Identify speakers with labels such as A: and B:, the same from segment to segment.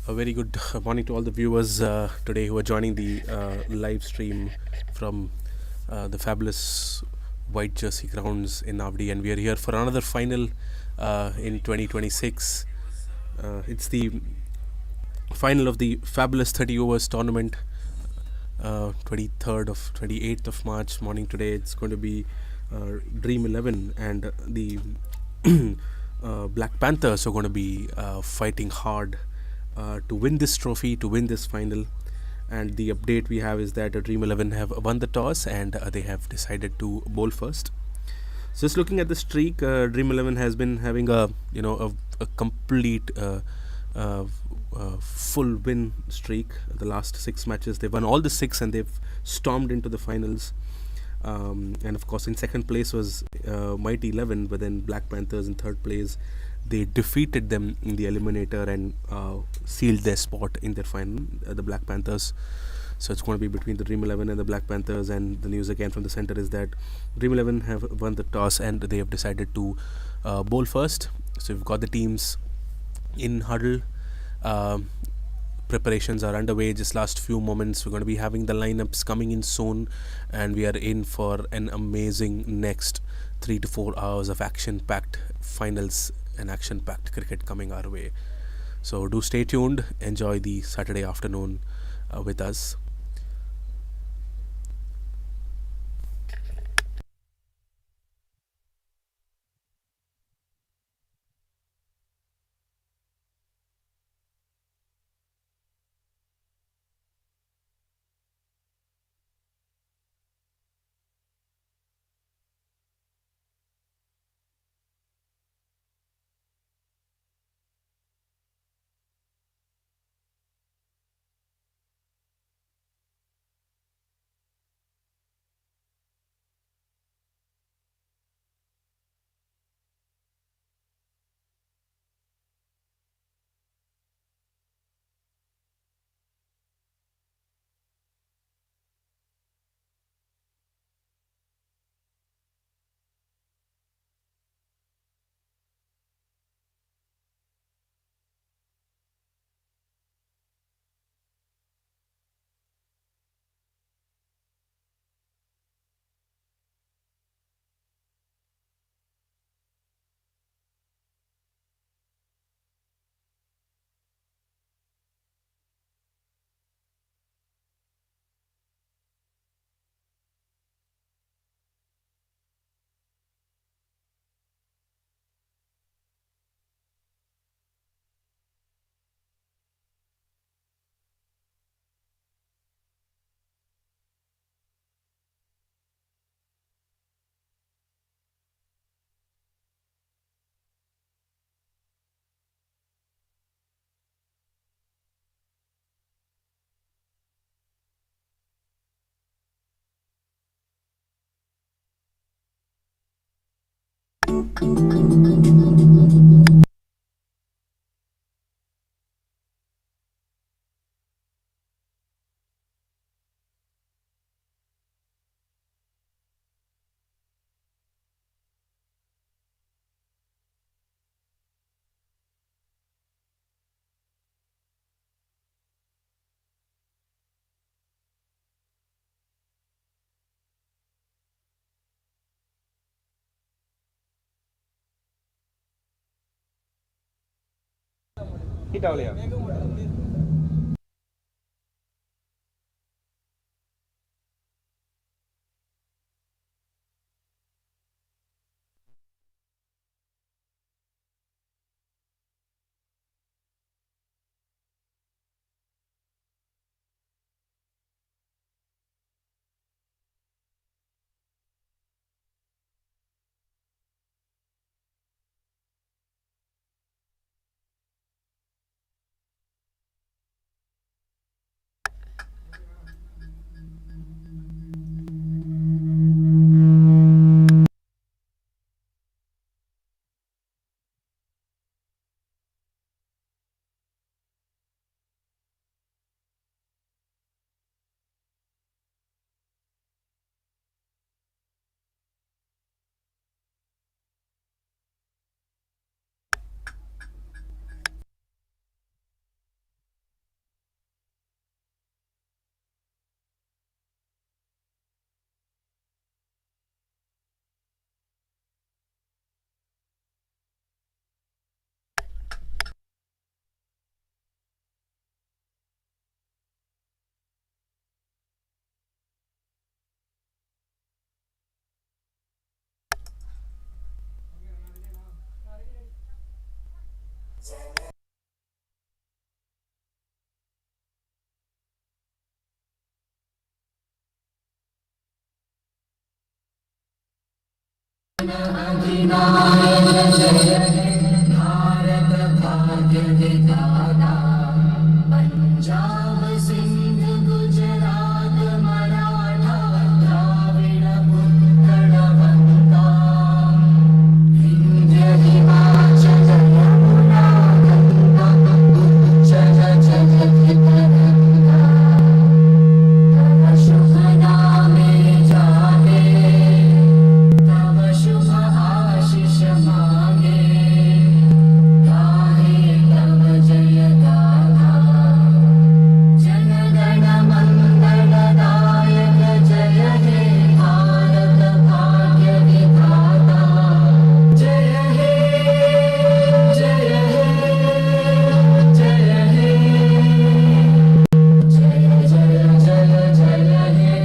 A: A very good morning to all the viewers today who are joining the live stream from the fabulous White Jersey grounds in Navdi, and we are here for another final in 2026. It's the final of the fabulous 30 overs tournament, 23rd of 28th of March morning today. It's going to be Dream 11, and the Black Panthers are going to be fighting hard to win this trophy, to win this final. And the update we have is that Dream 11 have won the toss, and they have decided to bowl first. So just looking at the streak, Dream 11 has been having a complete uh, full win streak. The last 6 matches, they've won all the six, and they've stormed into the finals. And of course, in second place was Mighty 11, but then Black Panthers in third place. They defeated them in the eliminator and sealed their spot in their final, the Black Panthers. So it's going to be between the Dream 11 and the Black Panthers. And the news again from the center is that Dream 11 have won the toss, and they have decided to bowl first. So we've got the teams in huddle. Preparations are underway. Just last few moments, we're going to be having the lineups coming in soon, and we are in for an amazing next 3 to 4 hours of action-packed finals and action-packed cricket coming our way. So do stay tuned. Enjoy the Saturday afternoon with us.
B: Italia. अधिनायक जय हे भारत भाग्य विधाता पंजाब सिंध गुजरात मराठा द्राविड उत्कल बंगा विंध्य हिमाचल यमुना गंगा उच्चल जलधि तरंगा तव शुभ नामे जागे तव शुभ आशीष मांगे गाहे तव जय गाथा जन गण मंगलदायक जय हे भारत भाग्य विधाता जय हे जय हे जय हे जय जय जय जय हे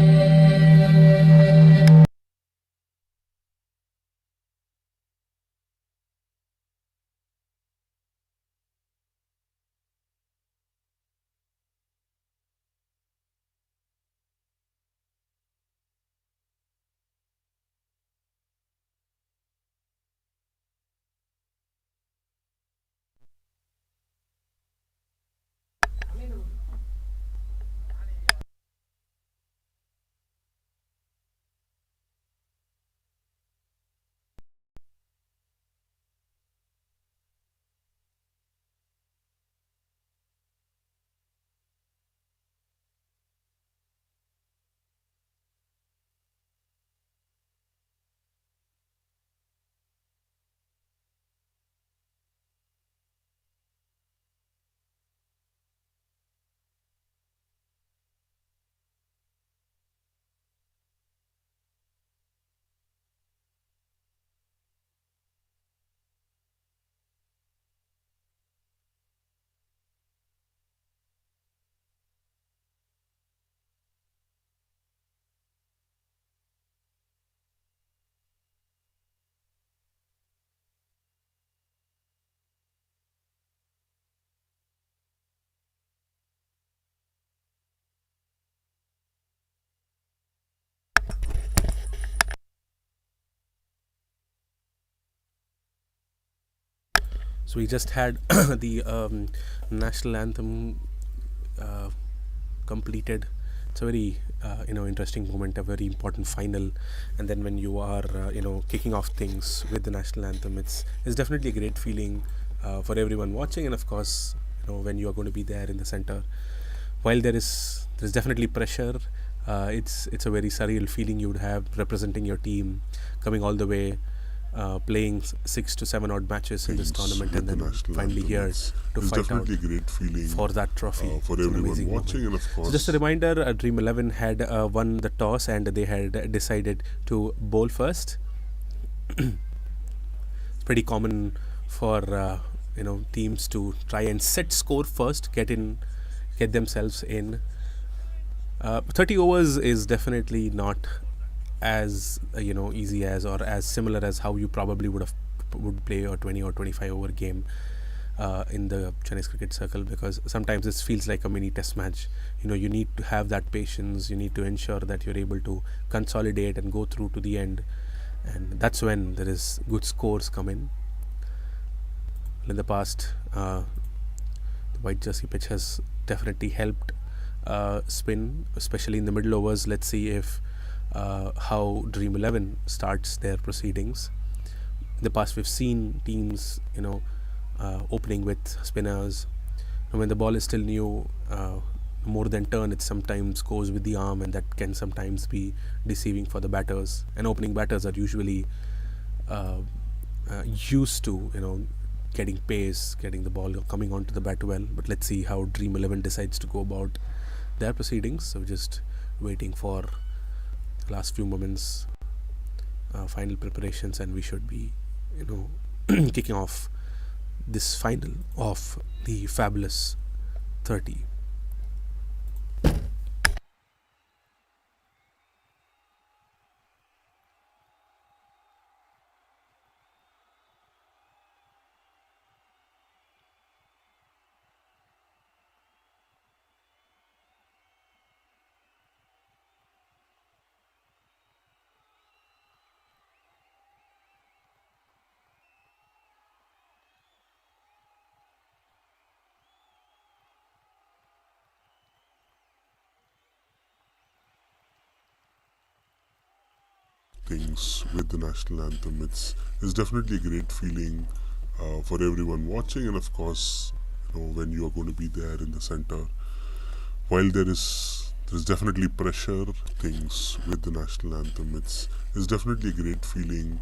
A: So we just had the national anthem uh, completed. It's a very interesting moment, a very important final, and then when you are kicking off things with the national anthem, it's definitely a great feeling for everyone watching, and of course, when you are going to be there in the center. While there's definitely pressure, it's a very surreal feeling you would have representing your team, coming all the way, playing 6 to 7 odd matches in this tournament, and
C: with the
A: then
C: national
A: finally
C: anthem.
A: here to
C: It's
A: fight out
C: definitely a great feeling
A: for that trophy.
C: for
A: It's an
C: everyone
A: amazing
C: watching,
A: moment.
C: and of
A: So just a
C: course,
A: reminder, Dream 11 had won the toss and they had decided to bowl first. It's pretty common for teams to try and set score first, get themselves in. 30 overs is definitely not as easy as or as similar as how you probably would play a 20 or 25 over game in the Chinese cricket circle, because sometimes this feels like a mini test match. You need to have that patience, you need to ensure that you're able to consolidate and go through to the end, and that's when there is good scores come in. In the past, the white jersey pitch has definitely helped spin, especially in the middle overs. Let's see if how Dream 11 starts their proceedings. In the past, we've seen teams, opening with spinners. And when the ball is still new, more than turn, it sometimes goes with the arm, and that can sometimes be deceiving for the batters. And opening batters are usually uh, used to, getting pace, getting the ball coming onto the bat well. But let's see how Dream 11 decides to go about their proceedings. So just waiting for the last few moments, final preparations, and we should be, kicking off this final of the fabulous 30.
C: things with the national anthem. It's definitely a great feeling for everyone watching, and of course, when you are going to be there in the center. While there's definitely pressure, things with the national anthem. It's definitely a great feeling.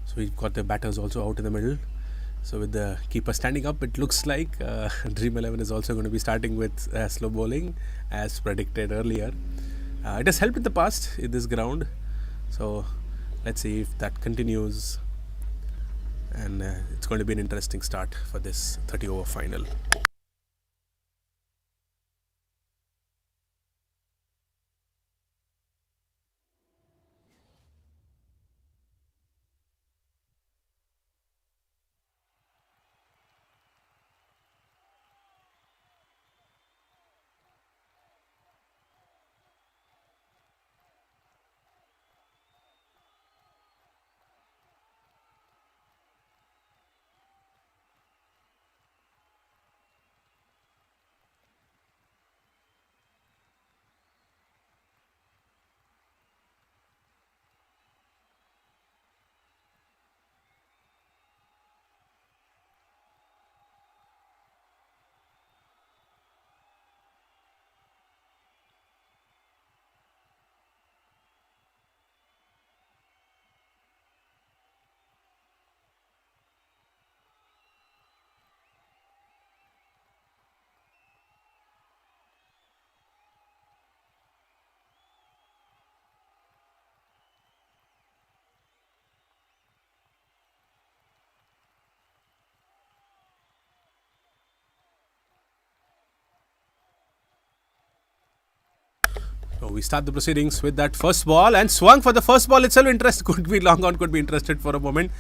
A: So we've got the batters also out in the middle. So with the keeper standing up, it looks like Dream 11 is also going to be starting with slow bowling as predicted earlier. It has helped in the past in this ground. So let's see if that continues. And it's going to be an interesting start for this 30 over final. So we start the proceedings with that first ball and swung for the first ball itself. Interest could be long on, could be interested for a moment,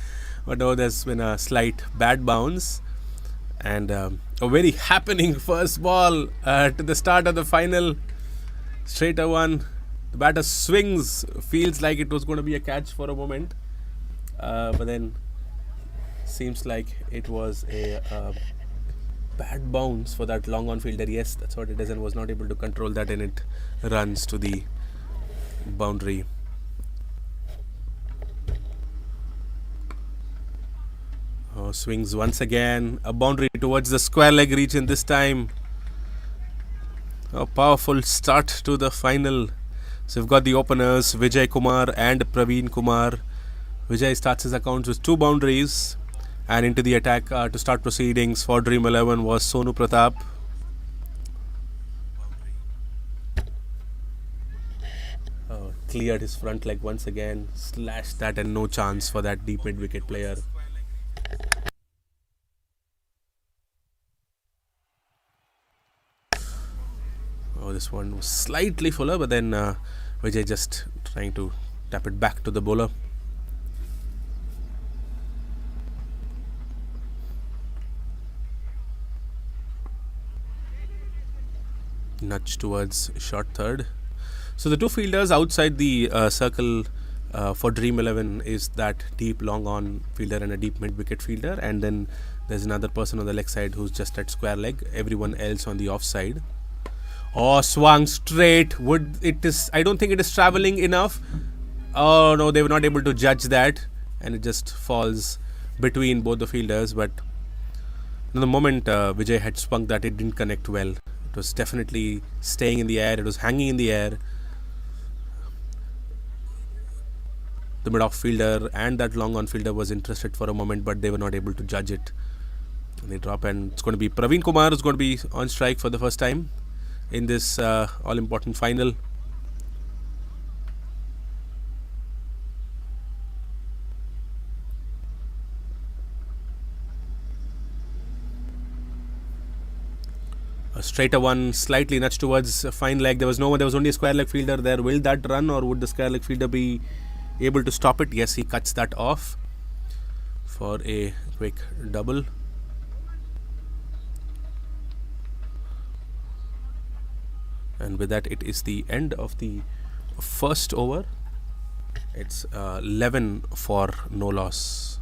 A: but now there's been a slight bad bounce and a very happening first ball to the start of the final. Straighter one. The batter swings, feels like it was going to be a catch for a moment, but then seems like it was a bad bounce for that long on fielder. Yes, that's what it is, and was not able to control that, and it runs to the boundary. Swings once again, a boundary towards the square leg region this time. A powerful start to the final. So we've got the openers Vijay Kumar and Praveen Kumar. Vijay starts his account with 2 boundaries, and into the attack to start proceedings for Dream 11 was Sonu Pratap. Cleared his front leg once again, slashed that, and no chance for that deep mid wicket player. This one was slightly fuller, but then Vijay just trying to tap it back to the bowler. Nudge towards short third. So the 2 fielders outside the circle for Dream 11 is that deep long on fielder and a deep mid wicket fielder, and then there's another person on the leg side who's just at square leg, everyone else on the off side. Oh, swung straight. Would it is? I don't think it is traveling enough. Oh no, they were not able to judge that, and it just falls between both the fielders. But the moment Vijay had swung that, it didn't connect well. It was definitely staying in the air. It was hanging in the air. The mid-off fielder and that long on fielder was interested for a moment, but they were not able to judge it. And they drop, and it's going to be Praveen Kumar who's going to be on strike for the first time in this all-important final. A straighter one, slightly nudged towards a fine leg. There was no one. There was only a square leg fielder there. Will that run, or would the square leg fielder be able to stop it? Yes, he cuts that off for a quick double. And with that, it is the end of the first over. It's 11 for no loss.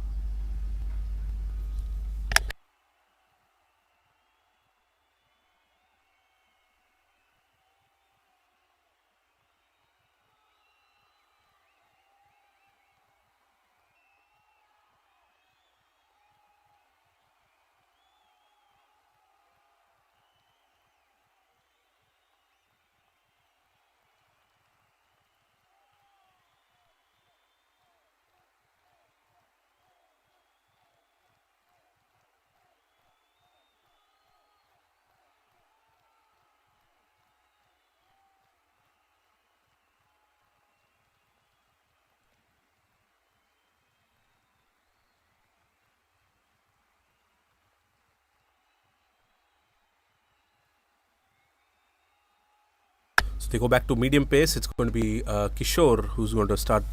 A: So they go back to medium pace. It's going to be Kishore who's going to start,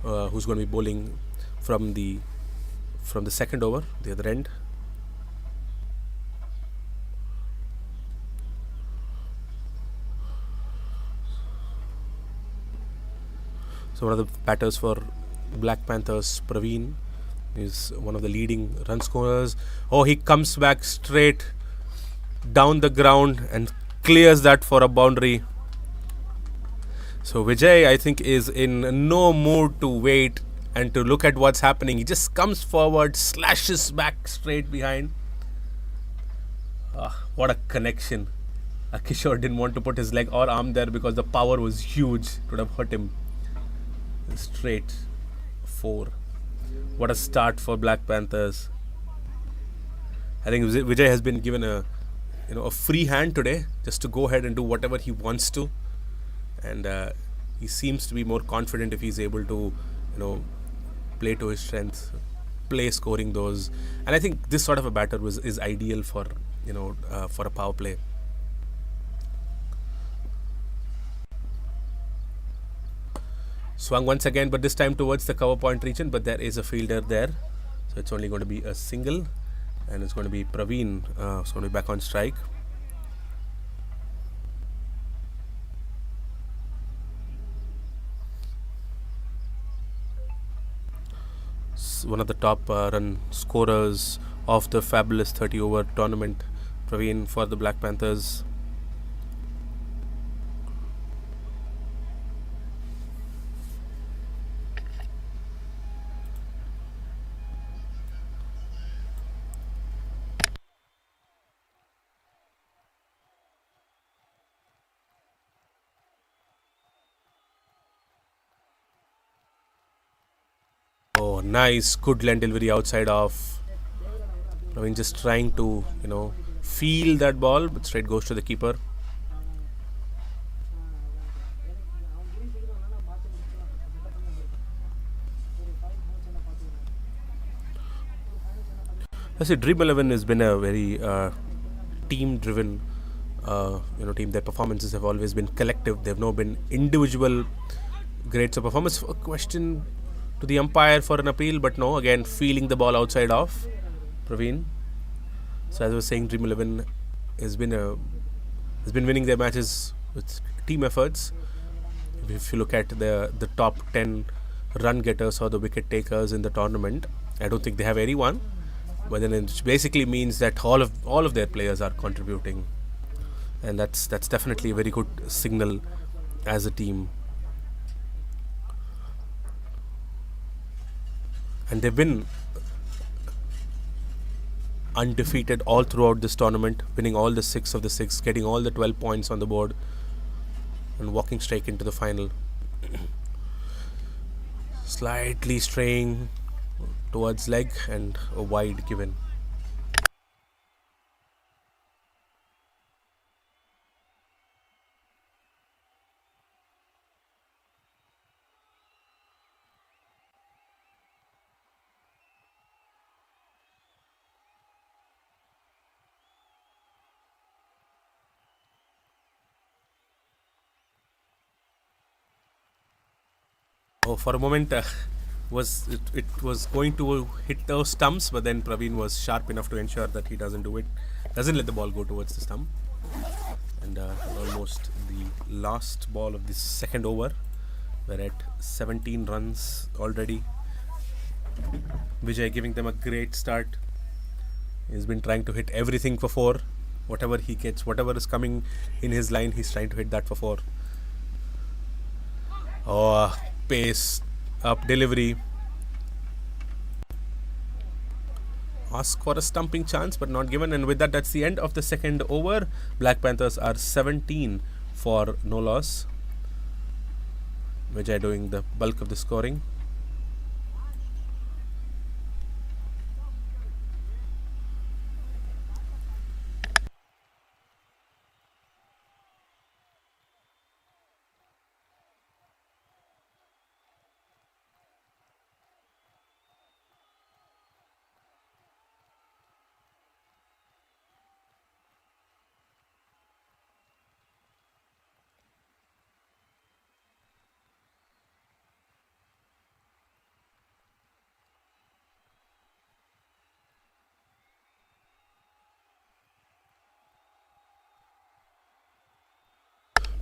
A: who's going to be bowling from the second over, the other end. So one of the batters for Black Panthers, Praveen, is one of the leading run scorers. Oh, he comes back straight down the ground and clears that for a boundary. So Vijay, I think, is in no mood to wait and to look at what's happening. He just comes forward, slashes back straight behind. What a connection. Kishore didn't want to put his leg or arm there because the power was huge. It would have hurt him. Straight 4. What a start for Black Panthers. I think Vijay has been given a free hand today, just to go ahead and do whatever he wants to, and he seems to be more confident if he's able to play to his strengths, play scoring those. And I think this sort of a batter is ideal for for a power play. Swung once again, but this time towards the cover point region, but there is a fielder there, so it's only going to be a single, and it's going to be Praveen who's going to be back on strike. One of the top run scorers of the fabulous 30 over tournament, Praveen, for the Black Panthers. Oh, nice, good length delivery outside off. Praveen just trying to, feel that ball, but straight goes to the keeper. I say Dream 11 has been a very team-driven team. Their performances have always been collective. They've not been individual grades of performance. A question to the umpire for an appeal, but no, again feeling the ball outside off, Praveen. So as I was saying, Dream 11 has been winning their matches with team efforts. If you look at the top 10 run getters or the wicket takers in the tournament. I don't think they have anyone, but then it basically means that all of their players are contributing, and that's definitely a very good signal as a team. And they've been undefeated all throughout this tournament, winning all the 6 of the 6, getting all the 12 points on the board, and walking straight into the final. Slightly straying towards leg and a wide given. Oh, for a moment, it was going to hit those stumps, but then Praveen was sharp enough to ensure that he doesn't let the ball go towards the stump. And almost the last ball of this second over. We're at 17 runs already. Vijay giving them a great start. He's been trying to hit everything for 4. Whatever he gets, whatever is coming in his line, he's trying to hit that for 4. Oh, pace up delivery. Ask for a stumping chance, but not given. And with that, that's the end of the second over. Black Panthers are 17 for no loss. Vijay doing the bulk of the scoring.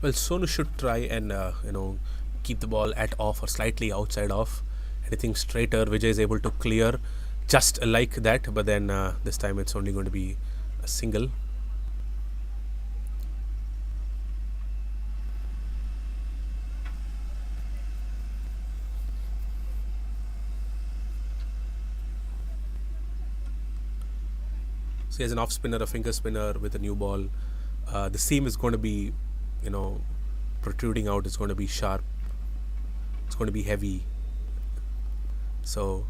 A: Well, Sonu should try and keep the ball at off or slightly outside off. Anything straighter, Vijay is able to clear just like that. But then this time it's only going to be a single. So he has an off spinner, a finger spinner with a new ball. The seam is going to be protruding out. It's going to be sharp, it's going to be heavy. So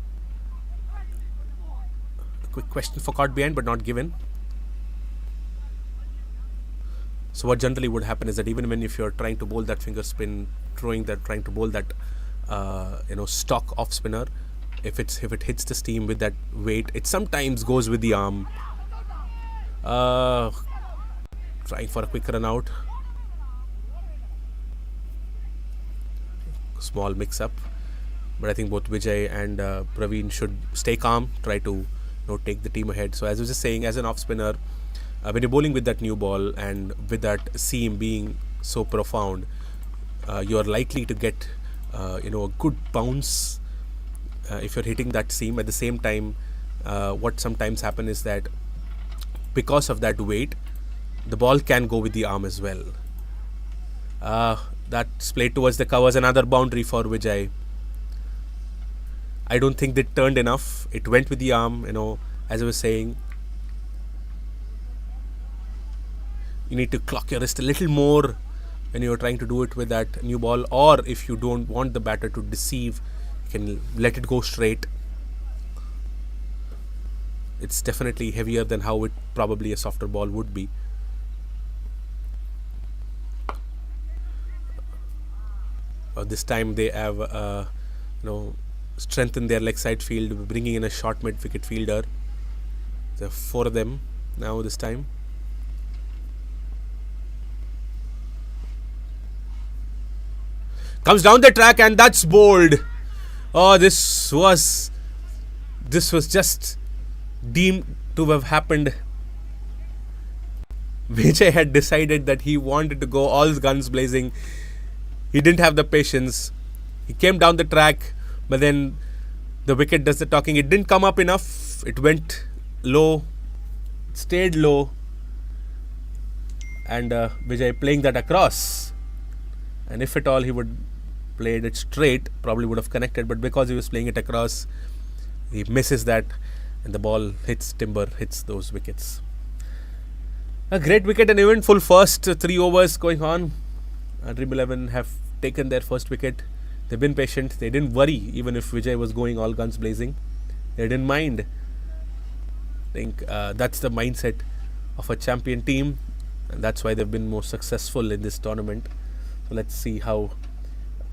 A: a quick question for caught behind but not given. So what generally would happen is that even when if you're trying to bowl that finger spin, trying to bowl that stock off spinner, if it hits the steam with that weight, it sometimes goes with the arm. Trying for a quick run out. Small mix up, but I think both Vijay and Praveen should stay calm, try to take the team ahead. So as I was just saying, as an off spinner, when you're bowling with that new ball and with that seam being so profound, you're likely to get a good bounce if you're hitting that seam. At the same time, what sometimes happens is that because of that weight, the ball can go with the arm as well. That's played towards the covers. Another boundary for Vijay. I don't think they turned enough. It went with the arm. As I was saying, you need to clock your wrist a little more when you're trying to do it with that new ball. Or if you don't want the batter to deceive, you can let it go straight. It's definitely heavier than how it probably a softer ball would be. This time they have strengthened their leg side field, bringing in a short mid wicket fielder. There are 4 of them now this time. Comes down the track and that's bowled. Oh, this was just deemed to have happened. Vijay had decided that he wanted to go all guns blazing. He didn't have the patience. He came down the track, But then the wicket does the talking. It didn't come up enough. It went low, stayed low, and Vijay playing that across. And if at all he would played it straight, probably would have connected. But because he was playing it across, he misses that, and the ball hits timber, hits those wickets. A great wicket and eventful first 3 overs going on. Dream 11 have taken their first wicket. They've been patient. They didn't worry even if Vijay was going all guns blazing. They didn't mind. I think that's the mindset of a champion team, and that's why they've been more successful in this tournament. So let's see how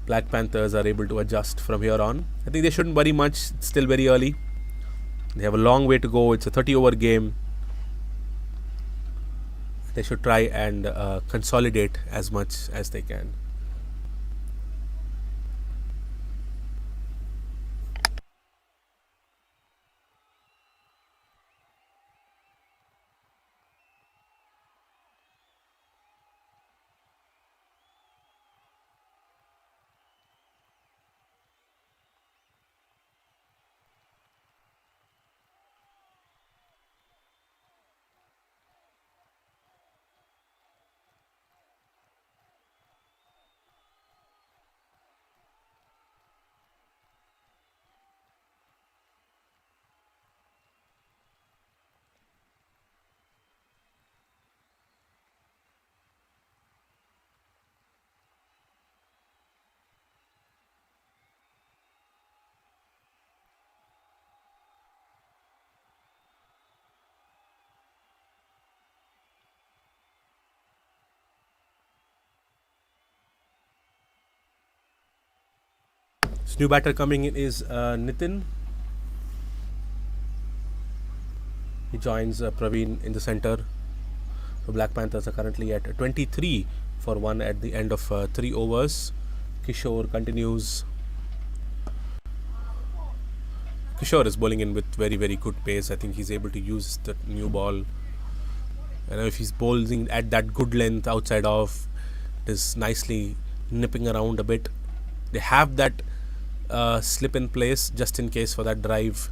A: Black Panthers are able to adjust from here on. I think they shouldn't worry much. It's still very early. They have a long way to go. It's a 30-over game. They should try and consolidate as much as they can. This new batter coming in is Nitin. He joins Praveen in the center. So Black Panthers are currently at 23 for 1 at the end of 3 overs. Kishore continues. Kishore is bowling in with very, very good pace. I think he's able to use the new ball. And if he's bowling at that good length outside off, it is nicely nipping around a bit. They have that slip in place just in case for that drive.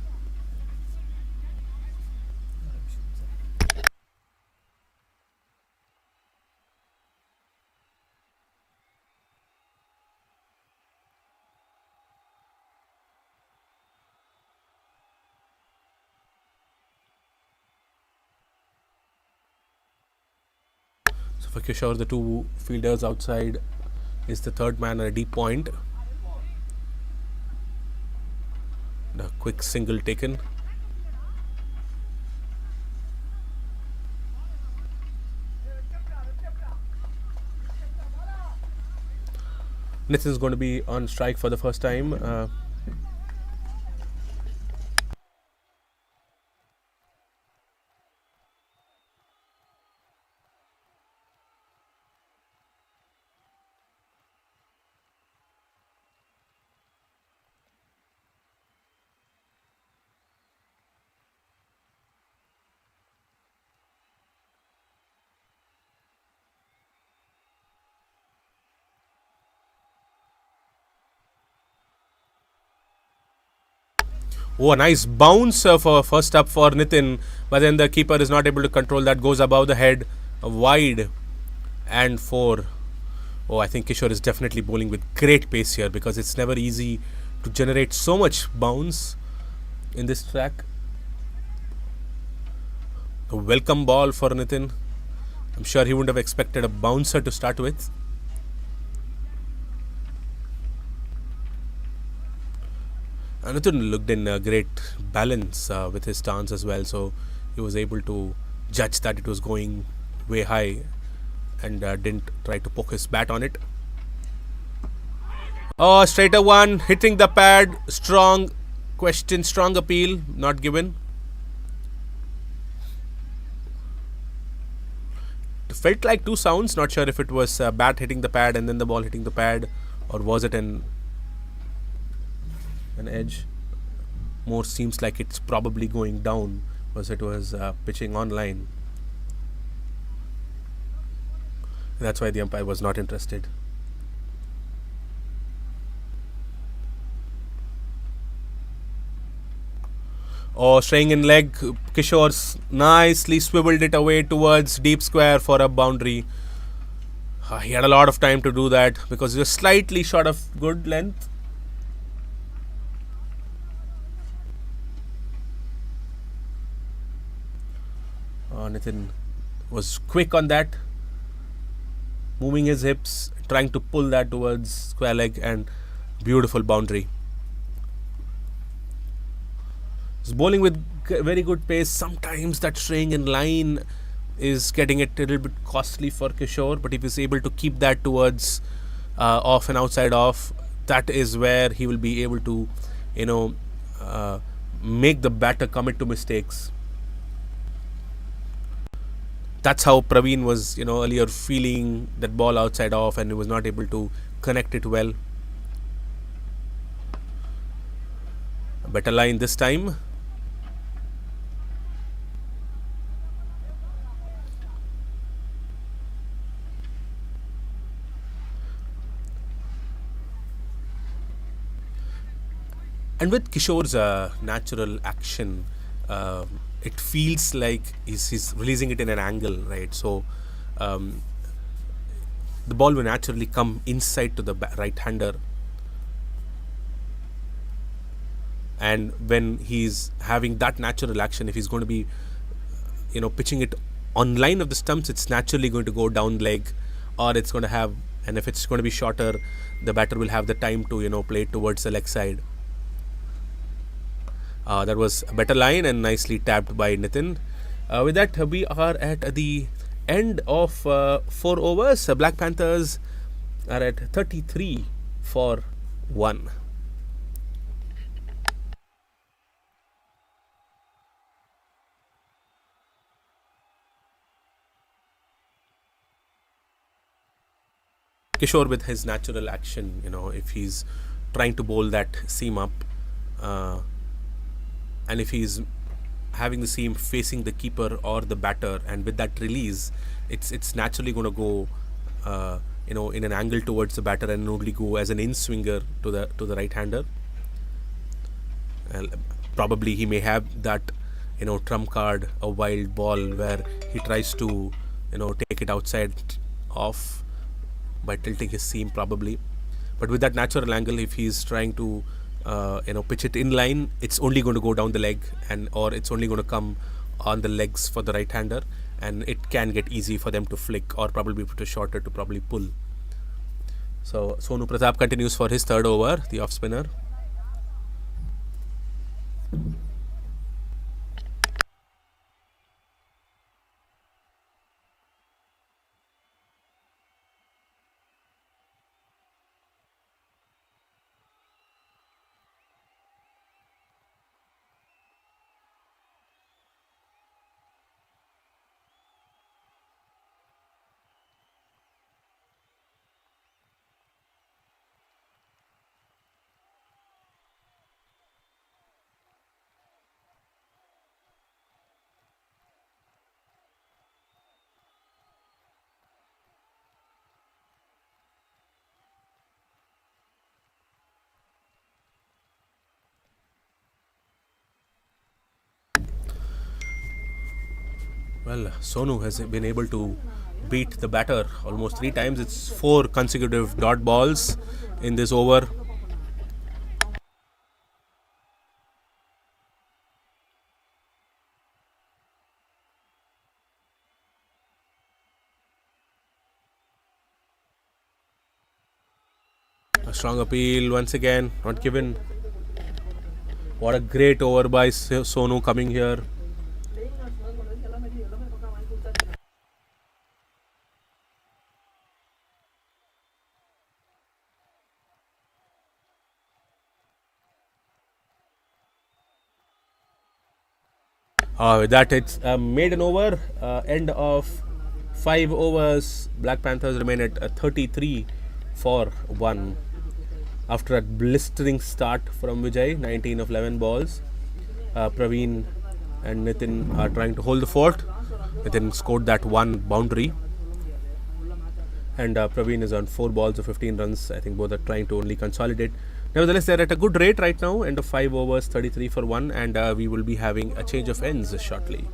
A: So for Kishore, the 2 fielders outside is the third man at a deep point. A quick single taken. Nitin is going to be on strike for the first time. Oh, a nice bounce for first up for Nitin, but then the keeper is not able to control that. Goes above the head, wide, and 4. Oh, I think Kishore is definitely bowling with great pace here because it's never easy to generate so much bounce in this track. A welcome ball for Nitin. I'm sure he wouldn't have expected a bouncer to start with. Nitin looked in great balance with his stance as well, so he was able to judge that it was going way high and didn't try to poke his bat on it. Oh, straighter one, hitting the pad, strong question, strong appeal, not given. It felt like 2 sounds, not sure if it was bat hitting the pad and then the ball hitting the pad, or was it an edge. More seems like it's probably going down because it was pitching on line. That's why the umpire was not interested. Oh, straying in leg. Kishore nicely swiveled it away towards deep square for a boundary. He had a lot of time to do that because he was slightly short of good length. Nitin was quick on that, moving his hips, trying to pull that towards square leg, and beautiful boundary. He's bowling with very good pace. Sometimes that straying in line is getting it a little bit costly for Kishore, but if he's able to keep that towards off and outside off, that is where he will be able to, you know, make the batter commit to mistakes. That's how Praveen was, earlier feeling that ball outside off and he was not able to connect it well. A better line this time. And with Kishore's natural action, it feels like he's releasing it in an angle, right? So the ball will naturally come inside to the right-hander. And when he's having that natural action, if he's going to be, pitching it on line of the stumps, it's naturally going to go down leg, or it's going to have, and if it's going to be shorter, the batter will have the time to, play it towards the leg side. That was a better line and nicely tapped by Nitin. With that, we are at the end of 4 overs. Black Panthers are at 33 for 1. Kishore with his natural action, if he's trying to bowl that seam up, and if he's having the seam facing the keeper or the batter, and with that release, it's naturally going to go, in an angle towards the batter and only go as an in swinger to the right hander. Probably he may have that, trump card, a wild ball where he tries to, take it outside off by tilting his seam probably. But with that natural angle, if he's trying to pitch it in line, it's only going to go down the leg, or it's only going to come on the legs for the right hander, and it can get easy for them to flick or probably put a shorter to probably pull. So Sonu Pratap continues for his third over, the off spinner. Well, Sonu has been able to beat the batter almost 3 times. It's 4 consecutive dot balls in this over. A strong appeal once again, not given. What a great over by Sonu coming here. With that, it's a maiden over. End of 5 overs. Black Panthers remain at 33 for 1. After a blistering start from Vijay, 19 of 11 balls. Praveen and Nitin are trying to hold the fort. Nitin scored that one boundary. and Praveen is on 4 balls of 15 runs. I think both are trying to only consolidate. Nevertheless, they're at a good rate right now. End of 5 overs, 33 for 1, and we will be having a change of ends shortly.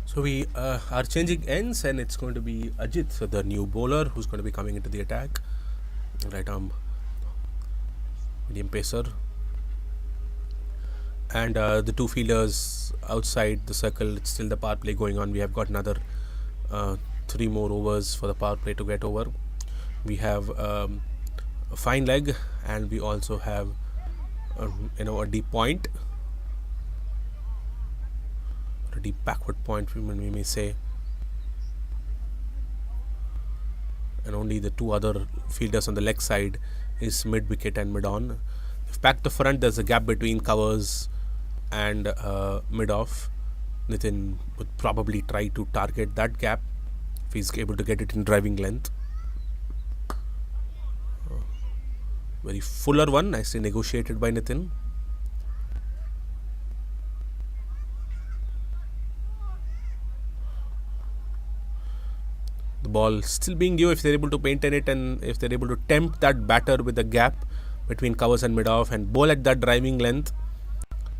A: So we are changing ends, and it's going to be Ajit, so the new bowler, who's going to be coming into the attack. Right arm medium pacer, and the two fielders outside the circle. It's still the power play going on. We have got another 3 more overs for the power play to get over. We have a fine leg, and we also have a deep point, a deep backward point, we may say, and only the two other fielders on the leg side is mid wicket and mid on. If back to front, there's a gap between covers and mid off. Nitin would probably try to target that gap if he's able to get it in driving length. Very fuller one, nicely negotiated by Nitin. The ball still being due if they're able to maintain it, and if they're able to tempt that batter with the gap between covers and mid off and bowl at that driving length,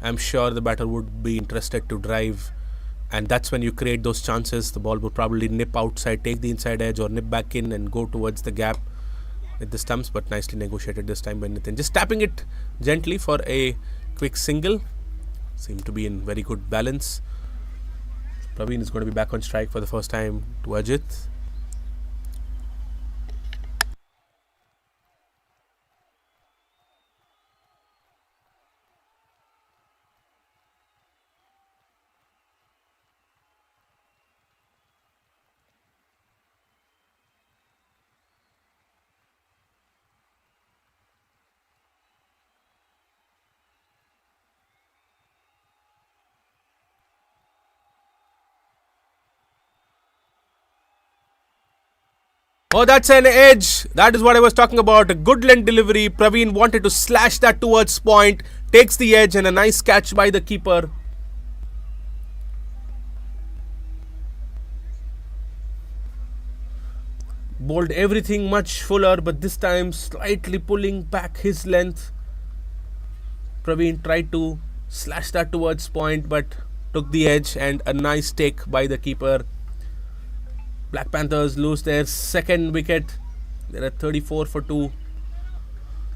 A: I'm sure the batter would be interested to drive, and that's when you create those chances. The ball would probably nip outside, take the inside edge, or nip back in and go towards the gap with the stumps, but nicely negotiated this time by Nitin. Just tapping it gently for a quick single. Seemed to be in very good balance. Praveen is going to be back on strike for the first time to Ajit. Oh, that's an edge. That is what I was talking about. A good length delivery. Praveen wanted to slash that towards point. Takes the edge, and a nice catch by the keeper. Bowled everything much fuller, but this time slightly pulling back his length. Praveen tried to slash that towards point, but took the edge, and a nice take by the keeper. Black Panthers lose their second wicket. They're at 34 for 2.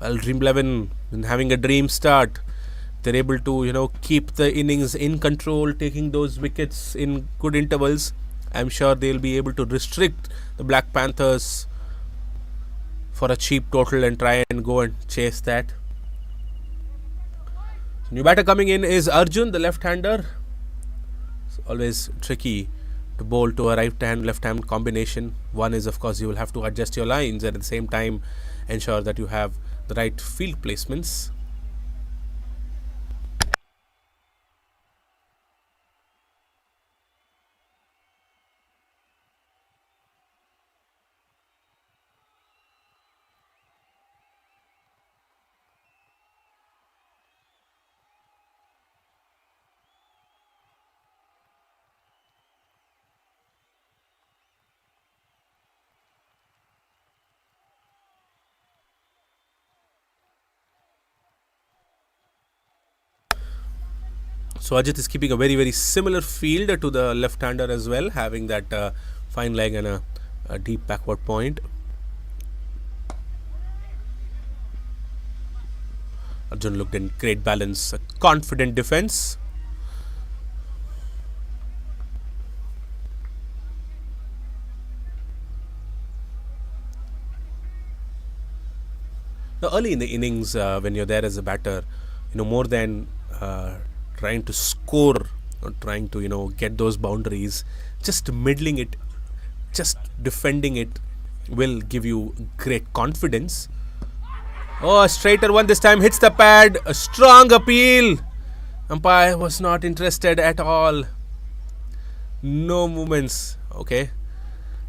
A: Well, Dream 11 been having a dream start. They're able to, keep the innings in control, taking those wickets in good intervals. I'm sure they'll be able to restrict the Black Panthers for a cheap total and try and go and chase that. New batter coming in is Arjun, the left-hander. It's always tricky to bowl to a right hand left hand combination. One is, of course, you will have to adjust your lines and at the same time ensure that you have the right field placements. So Ajit is keeping a very, very similar field to the left-hander as well, having that fine leg and a deep backward point. Arjun looked in great balance, a confident defense. Now, early in the innings, when you're there as a batter, more than trying to score or trying to get those boundaries, just middling it, just defending it will give you great confidence. Oh, a straighter one this time, hits the pad, a strong appeal. Umpire was not interested at all. No movements. Okay,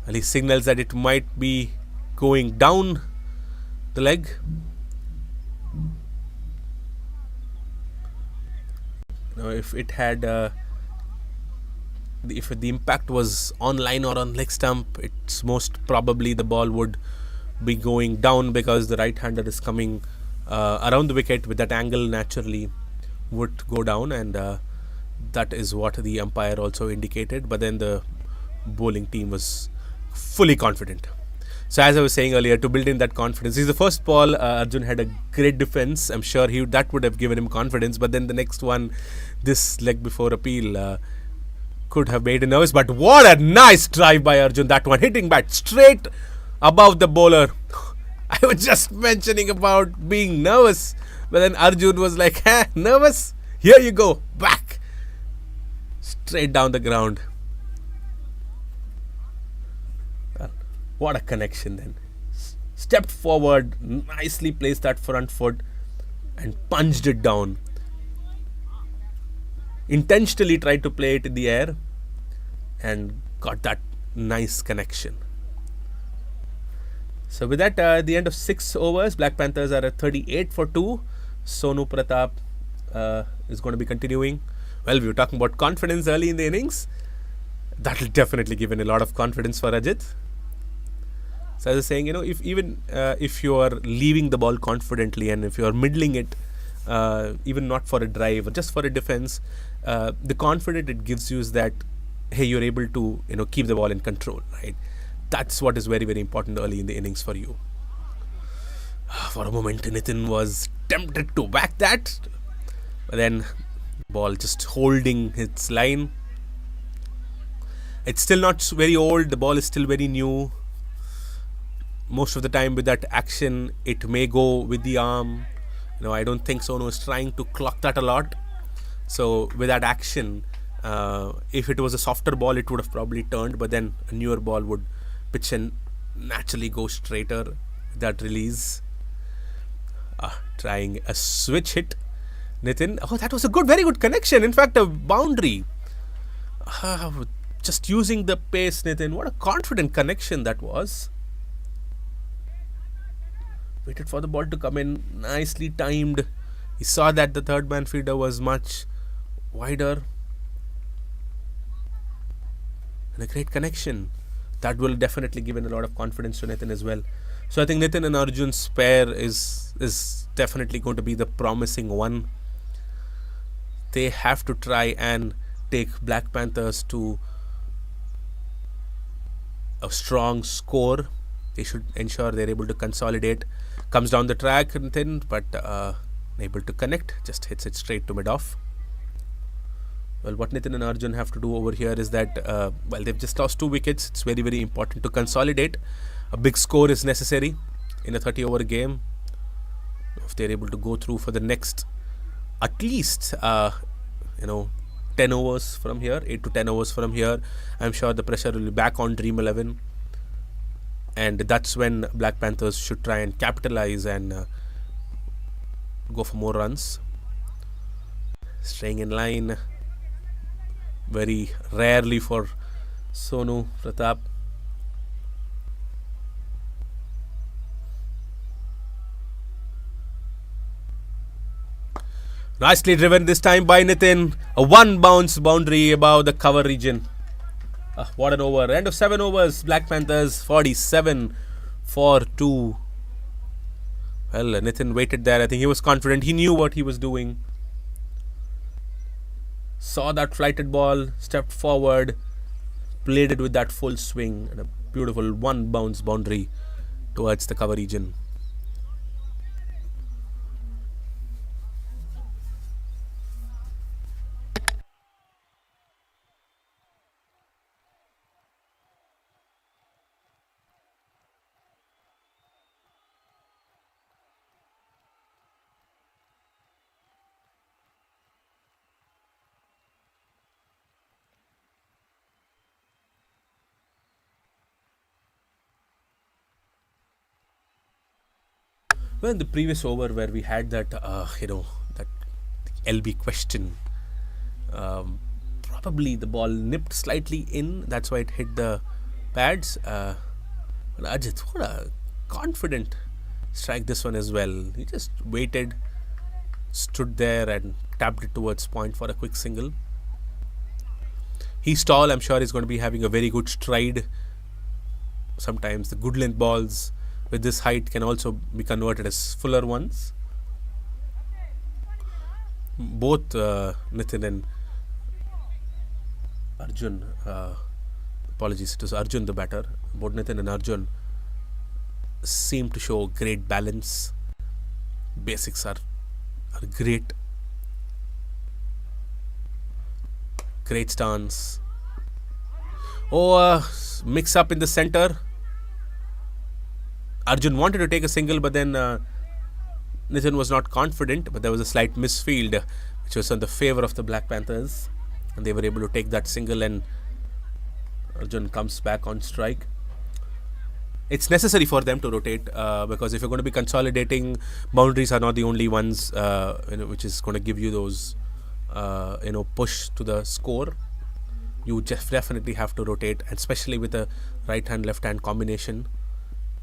A: and he signals that it might be going down the leg. Now, if it had if the impact was on line or on leg stump, it's most probably the ball would be going down, because the right hander is coming around the wicket with that angle, naturally would go down, and that is what the umpire also indicated. But then the bowling team was fully confident. So as I was saying earlier, to build in that confidence, this is the first ball. Arjun had a great defense. I'm sure that would have given him confidence. But then the next one, this leg before appeal, could have made him nervous. But what a nice drive by Arjun! That one, hitting bat straight above the bowler. I was just mentioning about being nervous, but then Arjun was like, nervous? Here you go, back, straight down the ground. What a connection then. Stepped forward, nicely placed that front foot and punched it down. Intentionally tried to play it in the air and got that nice connection. So with that, at the end of 6 overs, Black Panthers are at 38 for 2. Sonu Pratap is going to be continuing. Well, we were talking about confidence early in the innings. That will definitely give in a lot of confidence for Ajit. So as I was saying, if you are leaving the ball confidently and if you are middling it, even not for a drive or just for a defense, the confidence it gives you is that, hey, you're able to keep the ball in control, right? That's what is very, very important early in the innings for you. For a moment, Nitin was tempted to whack that, but then ball just holding its line. It's still not very old. The ball is still very new. Most of the time with that action, it may go with the arm. I don't think Sonu is trying to clock that a lot. So with that action, if it was a softer ball, it would have probably turned, but then a newer ball would pitch and naturally go straighter with that release. Trying a switch hit. Nitin, that was a very good connection. In fact, a boundary. Just using the pace, Nitin. What a confident connection that was. Waited for the ball to come in, nicely timed. He saw that the third man fielder was much wider. And a great connection. That will definitely give in a lot of confidence to Nitin as well. So I think Nitin and Arjun's pair is definitely going to be the promising one. They have to try and take Black Panthers to a strong score. They should ensure they're able to consolidate. Comes down the track, Nitin, but able to connect. Just hits it straight to mid-off. Well, what Nitin and Arjun have to do over here is that, they've just lost 2 wickets. It's very, very important to consolidate. A big score is necessary in a 30-over game. If they're able to go through for the next, at least, 10 overs from here, 8 to 10 overs from here, I'm sure the pressure will be back on Dream 11. And that's when Black Panthers should try and capitalize and go for more runs. Staying in line. Very rarely for Sonu Pratap. Nicely driven this time by Nitin. A 1 bounce boundary above the cover region. What an over. End of 7 overs. Black Panthers 47 for 2. Well, Nitin waited there. I think he was confident. He knew what he was doing. saw that flighted ball, stepped forward, played it with that full swing, and a beautiful one bounce boundary towards the cover region. Well, in the previous over where we had that, that LB question, probably the ball nipped slightly in. That's why it hit the pads. But Ajit, what a confident strike this one as well. He just waited, stood there, and tapped it towards point for a quick single. He's tall. I'm sure he's going to be having a very good stride. Sometimes the good length balls with this height can also be converted as fuller ones. Both Nitin and Arjun, apologies, it was Arjun the batter. Both Nitin and Arjun seem to show great balance. Basics are great. Great stance. Mix up in the center. Arjun wanted to take a single, but then Nitin was not confident. But there was a slight misfield, which was in the favor of the Black Panthers, and they were able to take that single. And Arjun comes back on strike. It's necessary for them to rotate because if you're going to be consolidating, boundaries are not the only ones which is going to give you those push to the score. You just definitely have to rotate, especially with a right hand left hand combination.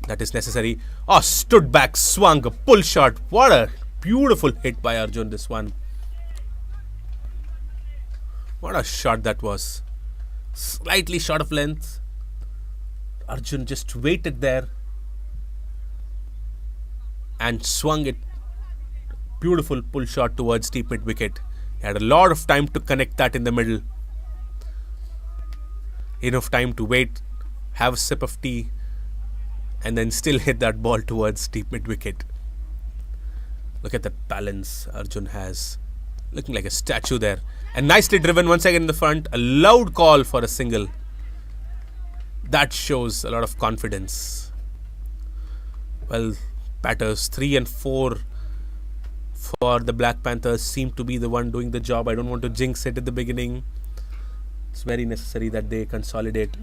A: That is necessary. Stood back, swung, a pull shot. What a beautiful hit by Arjun, this one. What a shot that was. Slightly short of length. Arjun just waited there and swung it. Beautiful pull shot towards deep mid wicket. He had a lot of time to connect that in the middle. Enough time to wait, have a sip of tea, and then still hit that ball towards deep mid wicket. Look at that balance Arjun has. Looking like a statue there. And nicely driven once again in the front. A loud call for a single. That shows a lot of confidence. Well, batters 3 and 4 for the Black Panthers seem to be the one doing the job. I don't want to jinx it at the beginning. It's very necessary that they consolidate.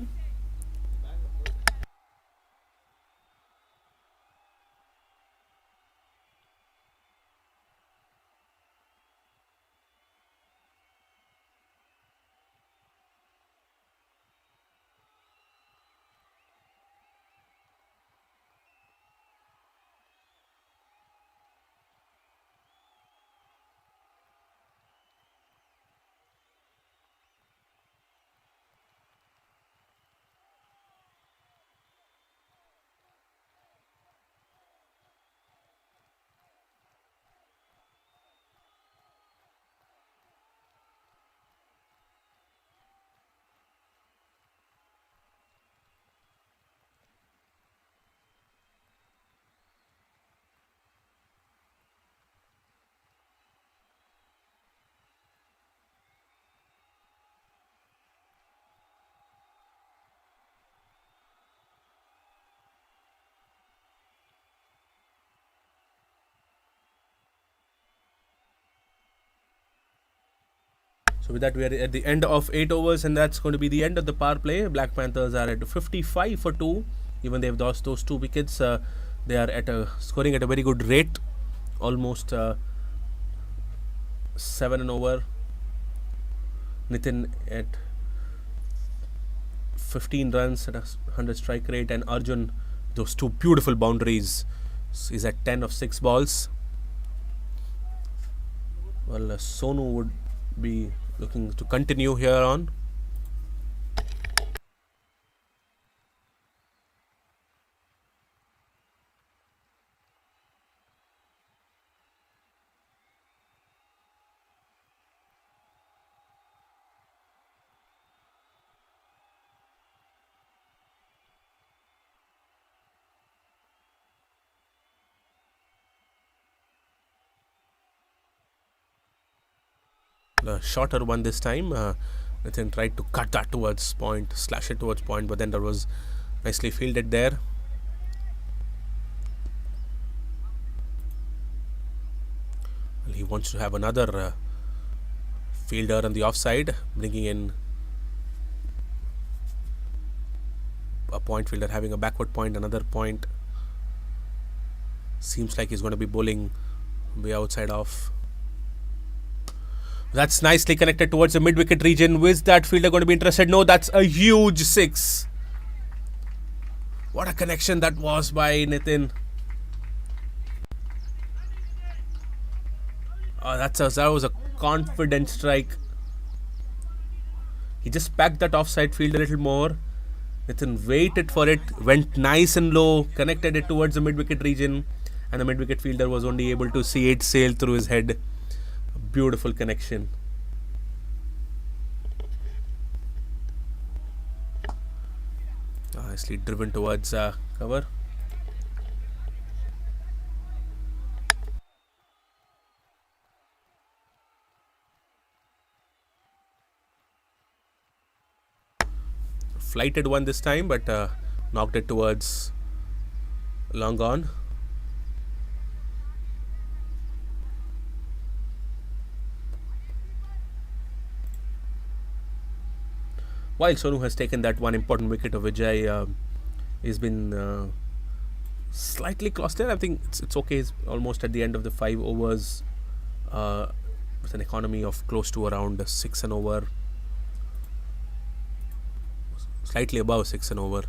A: So with that, we are at the end of 8 overs, and that's going to be the end of the power play. Black Panthers are at 55 for 2. Even they've lost those 2 wickets, they are at scoring at a very good rate, almost 7 and over. Nitin at 15 runs at a 100 strike rate, and Arjun, those 2 beautiful boundaries, is at 10 of 6 balls. Well, Sonu would be looking to continue here on. shorter one this time. Nitin tried to cut that towards point, slash it towards point, but then that was nicely fielded there. Well, he wants to have another fielder on the offside, bringing in a point fielder, having a backward point, another point. Seems like he's going to be bowling way outside off. That's nicely connected towards the mid-wicket region. Is that fielder going to be interested? No, that's a huge 6. What a connection that was by Nitin. That was a confident strike. He just packed that offside field a little more. Nitin waited for it, went nice and low, connected it towards the mid-wicket region, and the mid-wicket fielder was only able to see it sail through his head. A beautiful connection. Nicely driven towards cover. Flighted one this time, but knocked it towards long on. While Sonu has taken that one important wicket of Vijay, he's been slightly costed. I think it's okay. He's almost at the end of the 5 overs with an economy of close to around 6 and over. Slightly above 6 and over.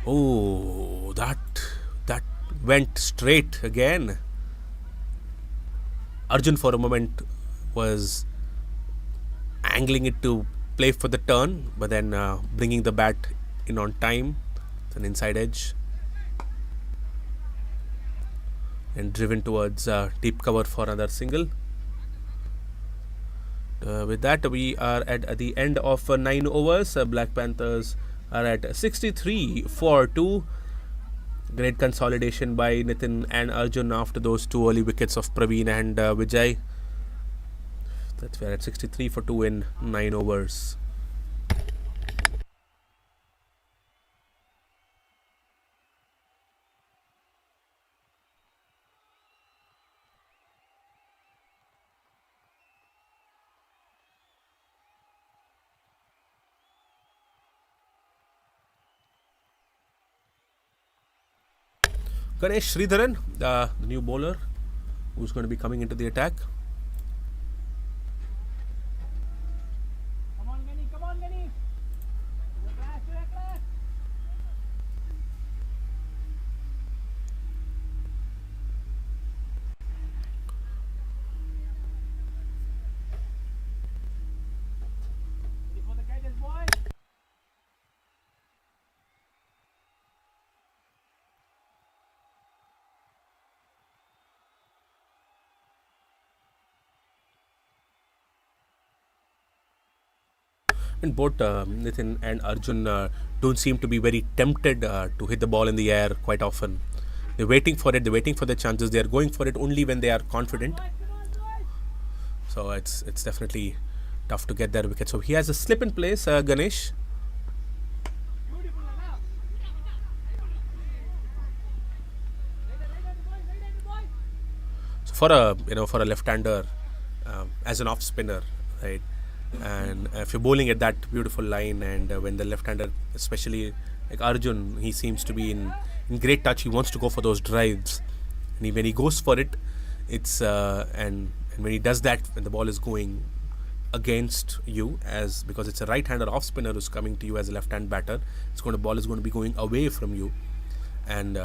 A: Oh, that went straight again. Arjun for a moment was angling it to play for the turn, but then bringing the bat in on time. It's an inside edge. And driven towards deep cover for another single. With that, we are at the end of 9 overs. Black Panthers are at 63 for 2. Great consolidation by Nitin and Arjun after those 2 early wickets of Praveen and Vijay. That's we're at 63 for 2 in 9 overs. Ganesh Sridharan, the new bowler, who's going to be coming into the attack.
D: Come on, Gani. Before the catches, boy.
A: And both Nitin and Arjun don't seem to be very tempted to hit the ball in the air quite often. They're waiting for it. They're waiting for the chances. They are going for it only when they are confident. So it's definitely tough to get their wicket. So he has a slip in place, Ganesh. So for a left-hander, as an off spinner, right? And if you're bowling at that beautiful line, and when the left-hander, especially like Arjun, he seems to be in great touch. He wants to go for those drives, and when he goes for it, it's and when he does that, when the ball is going against you, as because it's a right-hander off spinner who's coming to you as a left-hand batter, ball is going to be going away from you, and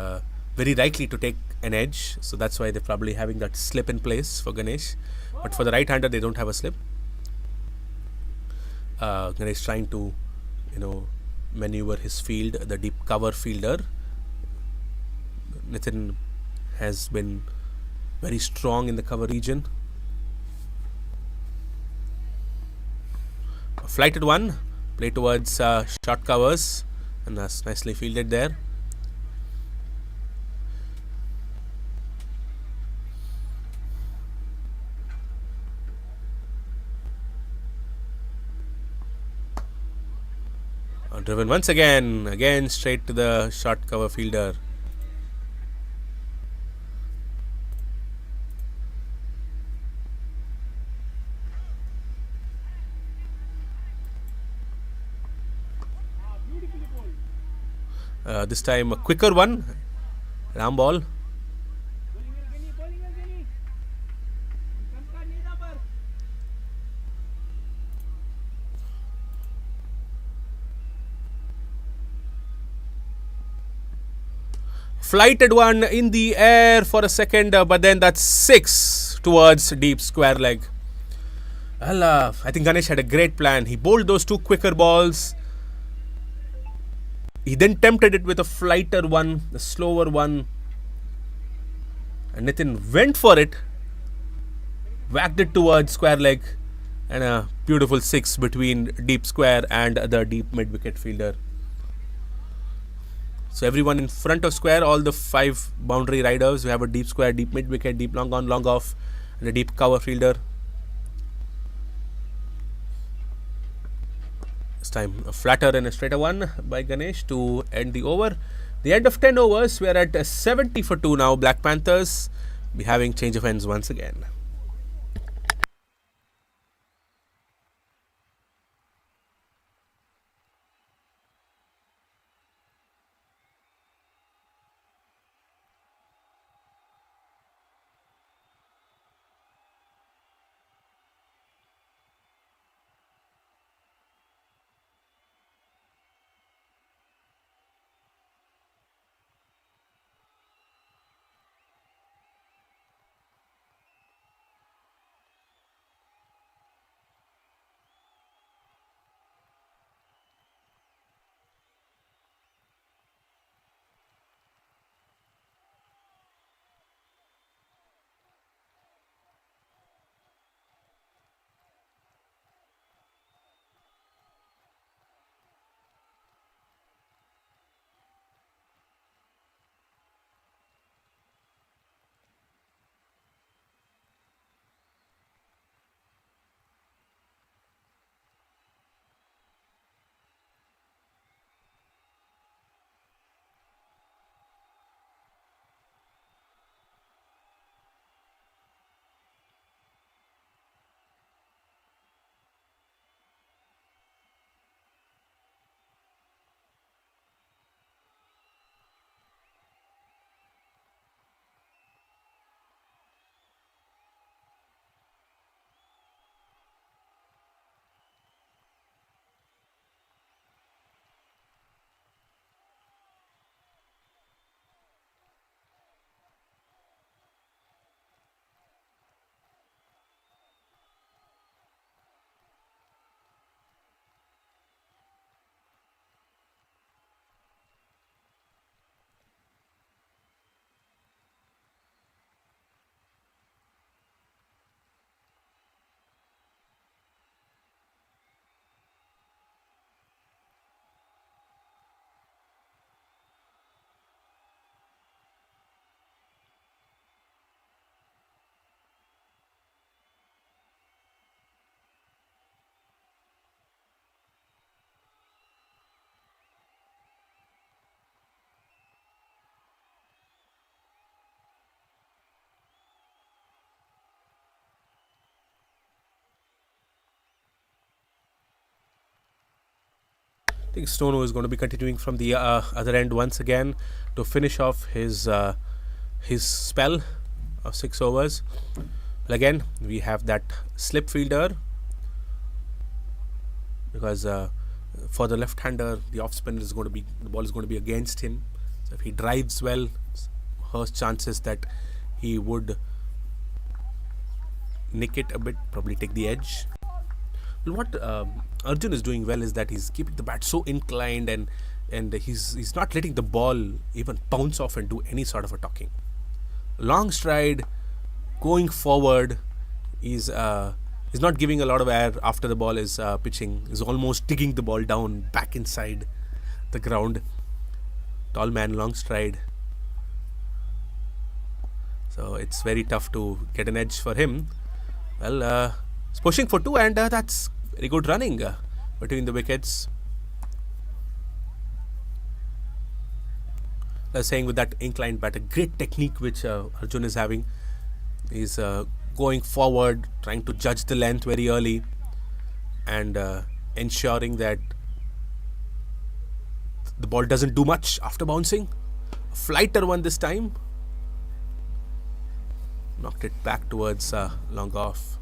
A: very likely to take an edge. So that's why they're probably having that slip in place for Ganesh. But for the right-hander, they don't have a slip. Ganesh trying to, maneuver his field, the deep cover fielder. Nitin has been very strong in the cover region. A flighted one, play towards short covers, and that's nicely fielded there. Driven once again straight to the short cover fielder.
D: Beautifully bowled.
A: This time a quicker one, ram ball.
D: Bowling है Kenny. Kamka नीदा पर.
A: Flighted one in the air for a second, but then that's 6 towards deep square leg. Well, I think Ganesh had a great plan. He bowled those 2 quicker balls. He then tempted it with a flighter one, a slower one. And Nitin went for it, whacked it towards square leg, and a beautiful 6 between deep square and the deep mid wicket fielder. So everyone in front of square, all the 5 boundary riders, we have a deep square, deep mid wicket, deep long on, long off, and a deep cover fielder. This time a flatter and a straighter one by Ganesh to end the over. The end of 10 overs, we are at 70 for 2 now. Black Panthers be having change of ends once again. I think Stono is going to be continuing from the other end once again to finish off his spell of 6 overs. Well, again, we have that slip fielder because for the left-hander, the off-spin is going to be, the ball is going to be against him. So if he drives well, has chances that he would nick it a bit, probably take the edge. Well, what Arjun is doing well is that he's keeping the bat so inclined and he's not letting the ball even bounce off and do any sort of a talking. Long stride, going forward, he's not giving a lot of air after the ball is pitching. He's almost digging the ball down back inside the ground. Tall man, long stride. So it's very tough to get an edge for him. Well, he's pushing for 2 and that's very good running between the wickets. saying with that inclined bat, a great technique which Arjun is having. He's going forward, trying to judge the length very early, and ensuring that the ball doesn't do much after bouncing. A flighter one this time. Knocked it back towards long off.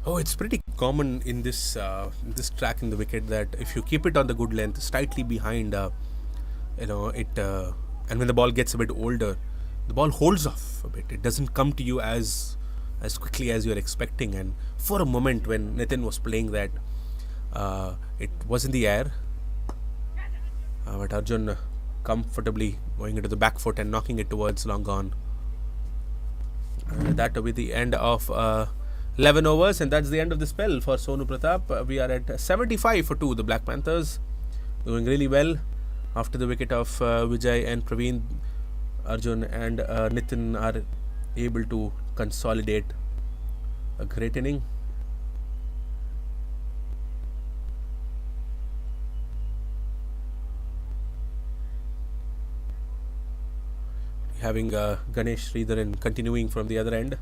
A: Oh, it's pretty common in this track in the wicket that if you keep it on the good length, slightly behind, and when the ball gets a bit older, the ball holds off a bit. It doesn't come to you as quickly as you're expecting. And for a moment, when Nitin was playing that, it was in the air, but Arjun comfortably going into the back foot and knocking it towards long on. That will be the end of 11 overs, and that's the end of the spell for Sonu Pratap. We are at 75 for 2. The Black Panthers doing really well after the wicket of Vijay and Praveen. Arjun and Nitin are able to consolidate a great inning. Having Ganesh Sridharan continuing from the other end.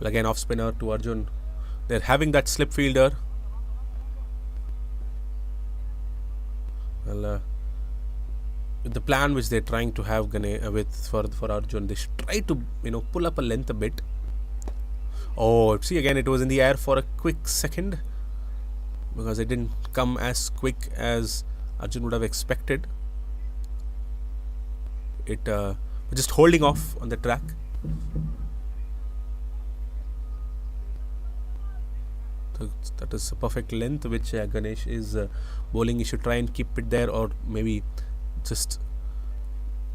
A: Again, off spinner to Arjun. They're having that slip fielder. Well, with the plan which they're trying to have for Arjun, they should try to pull up a length a bit. Oh, see, again it was in the air for a quick second because it didn't come as quick as Arjun would have expected. It was just holding off on the track. So that is a perfect length which Ganesh is bowling. He should try and keep it there, or maybe just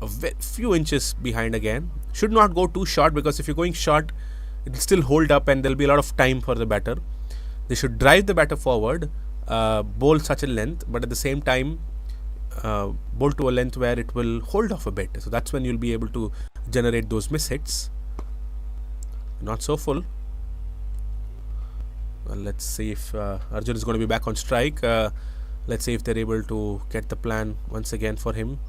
A: a few inches behind again. Should not go too short, because if you're going short, it will still hold up and there will be a lot of time for the batter. They should drive the batter forward, bowl such a length, but at the same time bowl to a length where it will hold off a bit. So that's when you'll be able to generate those miss hits. Not so full. Well, let's see if Arjun is going to be back on strike. Let's see if they're able to get the plan once again for him.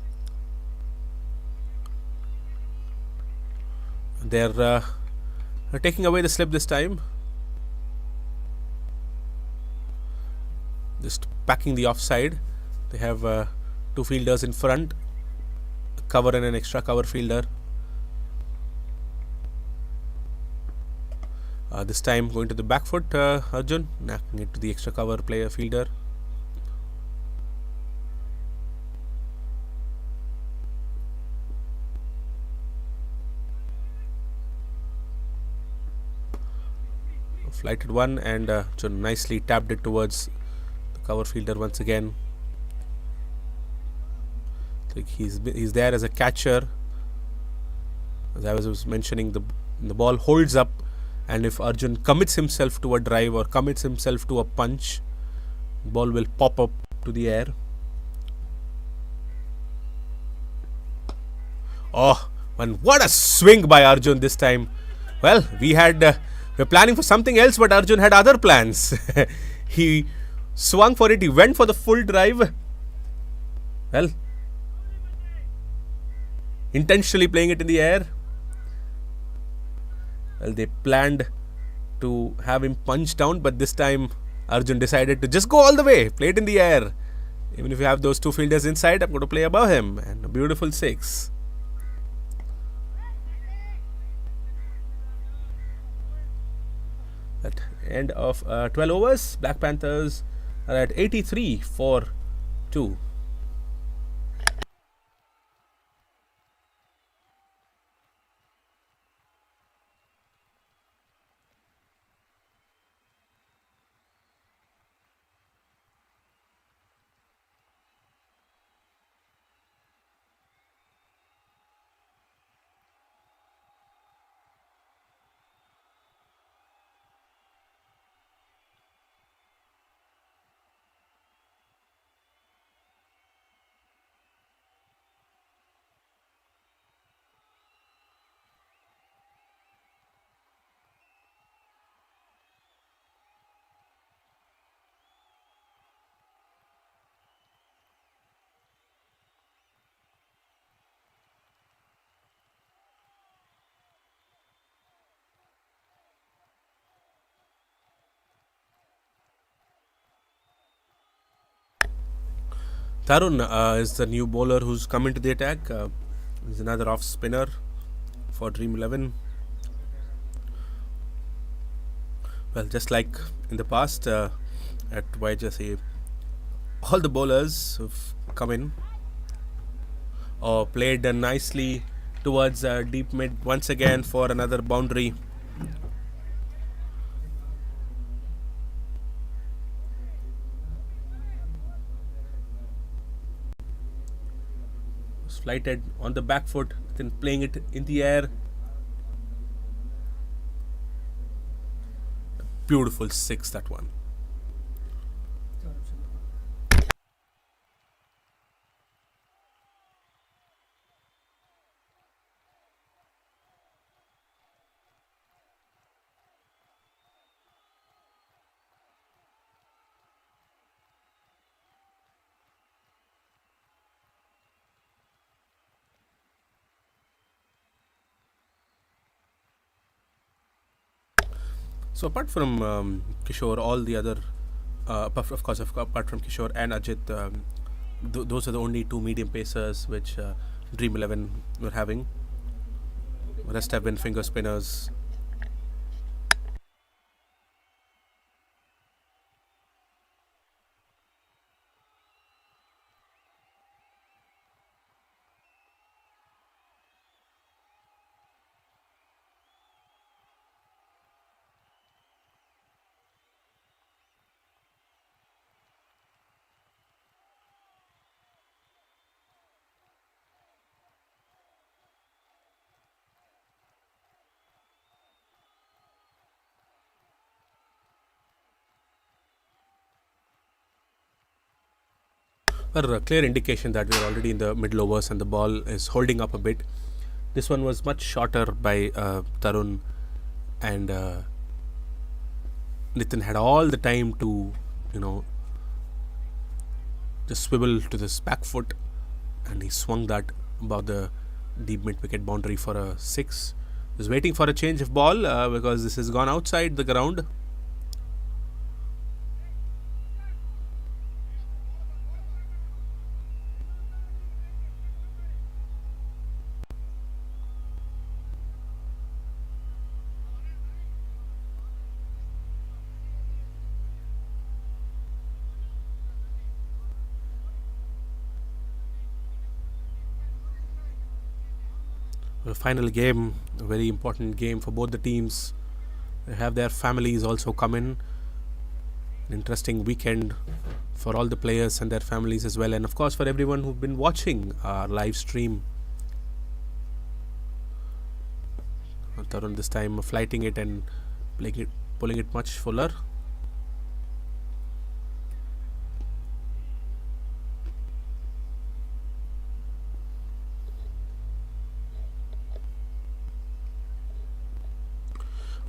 A: They're taking away the slip this time. Just packing the offside. They have two fielders in front, a cover and an extra cover fielder. This time going to the back foot, Arjun, knocking it to the extra cover player fielder. Flighted one, and Arjun nicely tapped it towards the cover fielder once again. Like he's there as a catcher. As I was mentioning, the ball holds up. And if Arjun commits himself to a drive or commits himself to a punch, the ball will pop up to the air. Oh, and what a swing by Arjun this time. Well, we're planning for something else, but Arjun had other plans. He swung for it. He went for the full drive. Well, intentionally playing it in the air. Well, they planned to have him punch down, but this time Arjun decided to just go all the way, play it in the air. Even if you have those two fielders inside, I'm going to play above him, and a beautiful 6. end of 12 overs. Black Panthers are at 83 for 2. Tarun is the new bowler who's come into the attack. He's another off spinner for Dream 11. Well, just like in the past at whitejersey, all the bowlers who've come in or played nicely towards deep mid once again for another boundary. Flighted on the back foot, then playing it in the air. Beautiful 6, that one. So apart from Kishore, all the other, apart from Kishore and Ajit, those are the only 2 medium pacers which Dream 11 were having. The rest have been finger spinners. A clear indication that we're already in the middle overs and the ball is holding up a bit. This one was much shorter by Tarun, and Nitin had all the time to, just swivel to this back foot, and he swung that above the deep mid wicket boundary for a 6. He's waiting for a change of ball because this has gone outside the ground. The final game, a very important game for both the teams. They have their families also come in. An interesting weekend for all the players and their families as well, and of course for everyone who've been watching our live stream. Tarun this time flighting it and pulling it much fuller.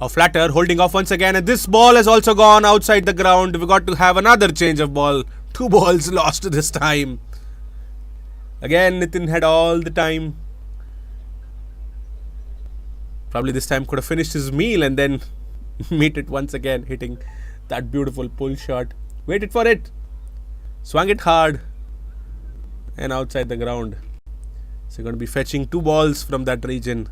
A: A flatter, holding off once again, and this ball has also gone outside the ground. We got to have another change of ball. 2 balls lost this time. Again, Nitin had all the time. Probably this time could have finished his meal and then meet it once again, hitting that beautiful pull shot. Waited for it, swung it hard, and outside the ground. So you're going to be fetching 2 balls from that region.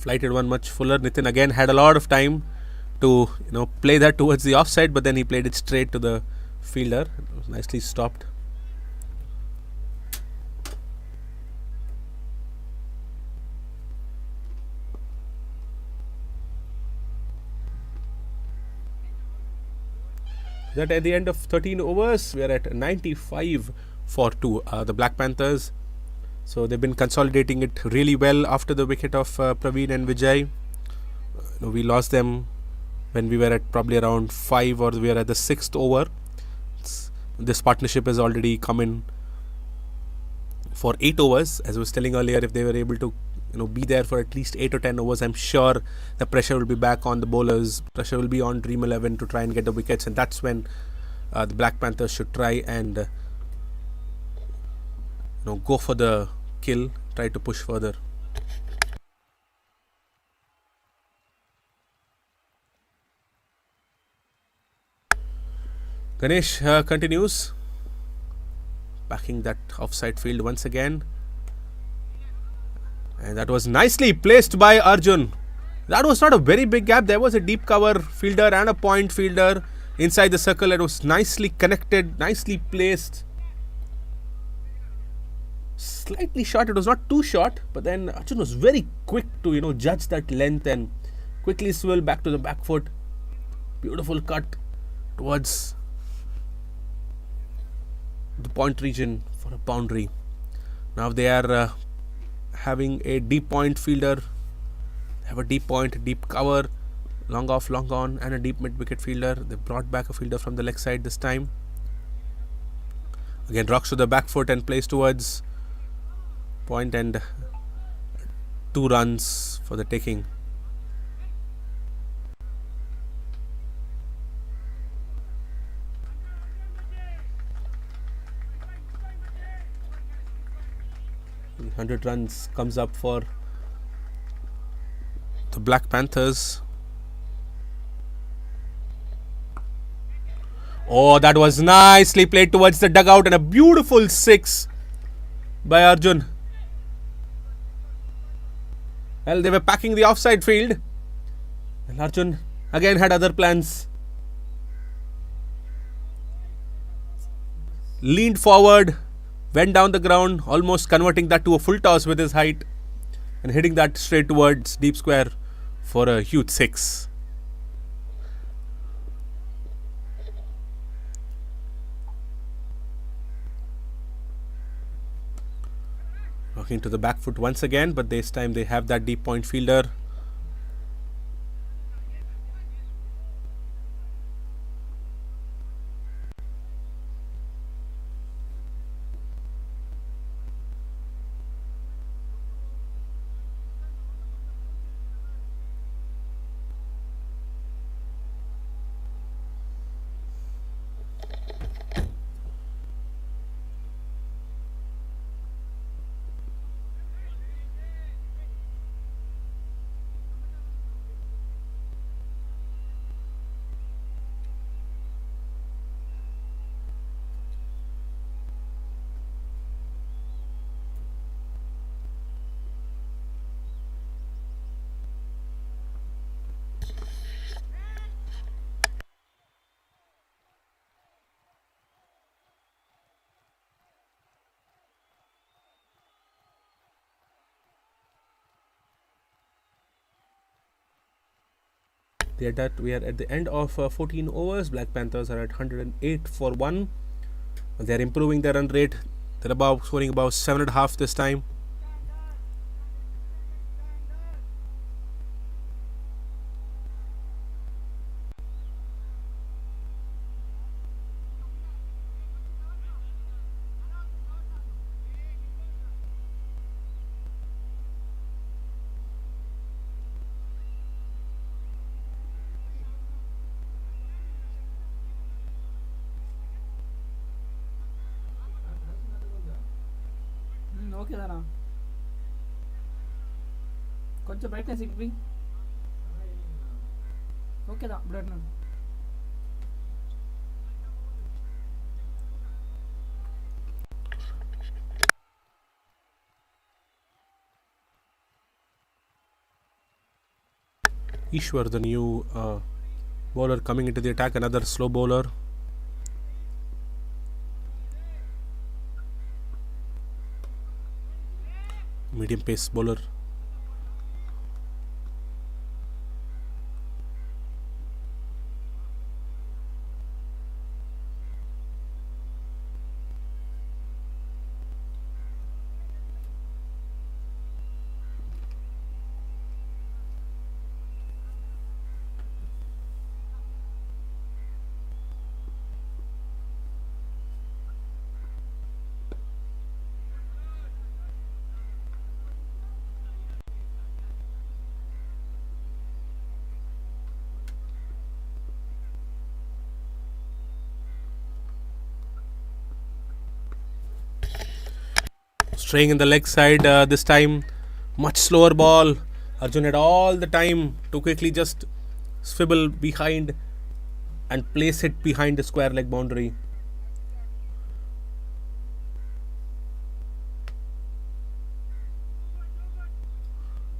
A: flighted one much fuller. Nitin again had a lot of time to play that towards the offside, but then he played it straight to the fielder. It was nicely stopped. That at the end of 13 overs, we are at 95 for 2. The Black Panthers. So they've been consolidating it really well after the wicket of Praveen and Vijay. We lost them when we were at probably around 5, or we were at the 6th over. This partnership has already come in for 8 overs. As I was telling earlier, if they were able to be there for at least 8 or 10 overs, I'm sure the pressure will be back on the bowlers. Pressure will be on Dream 11 to try and get the wickets, and that's when the Black Panthers should try and go for the kill, try to push further. Ganesh continues backing that offside field once again, and that was nicely placed by Arjun. That was not a very big gap. There was a deep cover fielder and a point fielder inside the circle. It was nicely connected, nicely placed. Slightly short. It was not too short, but then Arjun was very quick to judge that length and quickly swivel back to the back foot. Beautiful cut towards the point region for a boundary. Now they are having a deep point fielder. They have a deep point, deep cover, long off, long on, and a deep mid wicket fielder. They brought back a fielder from the leg side this time. Again rocks to the back foot and plays towards point, and 2 runs for the taking. The 100 runs comes up for the Black Panthers. Oh, that was nicely played towards the dugout, and a beautiful 6 by Arjun. Well, they were packing the offside field, and Arjun again had other plans. Leaned forward, went down the ground, almost converting that to a full toss with his height, and hitting that straight towards deep square for a huge 6. Walking to the back foot once again, but this time they have that deep point fielder. We are at the end of 14 overs. Black Panthers are at 108 for 1. They are improving their run rate. They're scoring about 7.5 this time.
E: ఓకేదానా కొంచెం brightness ఇప్పి ఓకేదా brightness
A: Ishwar, the new bowler coming into the attack, another slow bowler. Medium pace bowler. Straying in the leg side this time. Much slower ball. Arjun had all the time to quickly just swivel behind and place it behind the square leg boundary.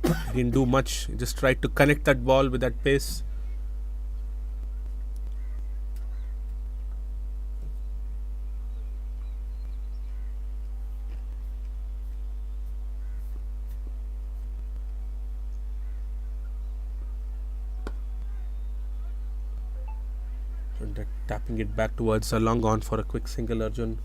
A: He didn't do much. He just tried to connect that ball with that pace. And tapping it back towards a long on for a quick single, Arjun.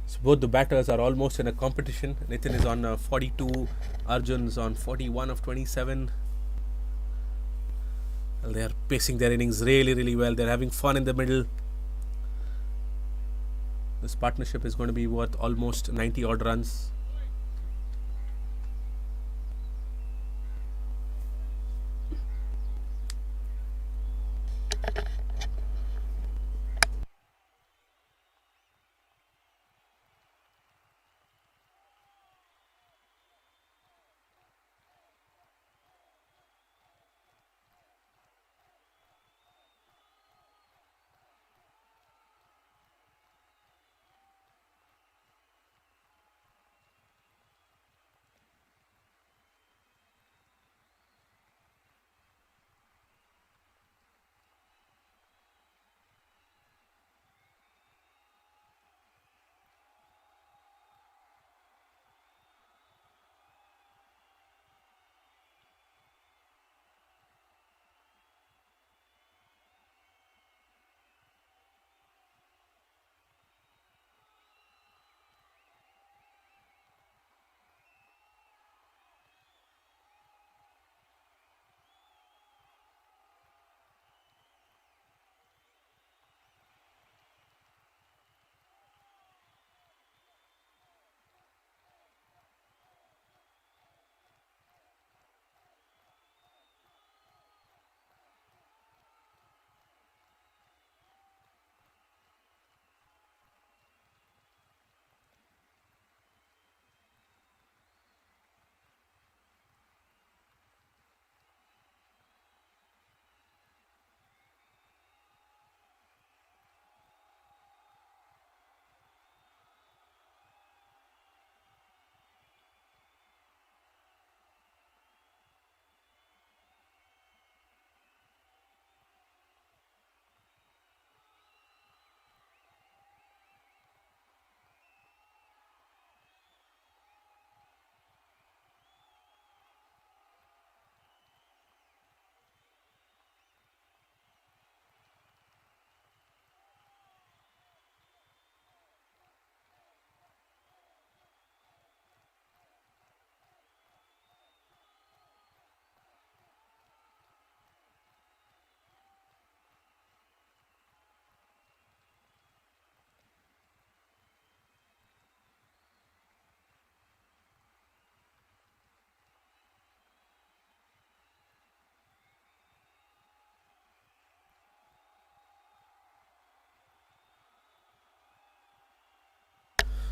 A: So both the batters are almost in a competition. Nitin is on 42, Arjun's on 41 of 27. Well, they are pacing their innings really well. They're having fun in the middle. This partnership is going to be worth almost 90 odd runs.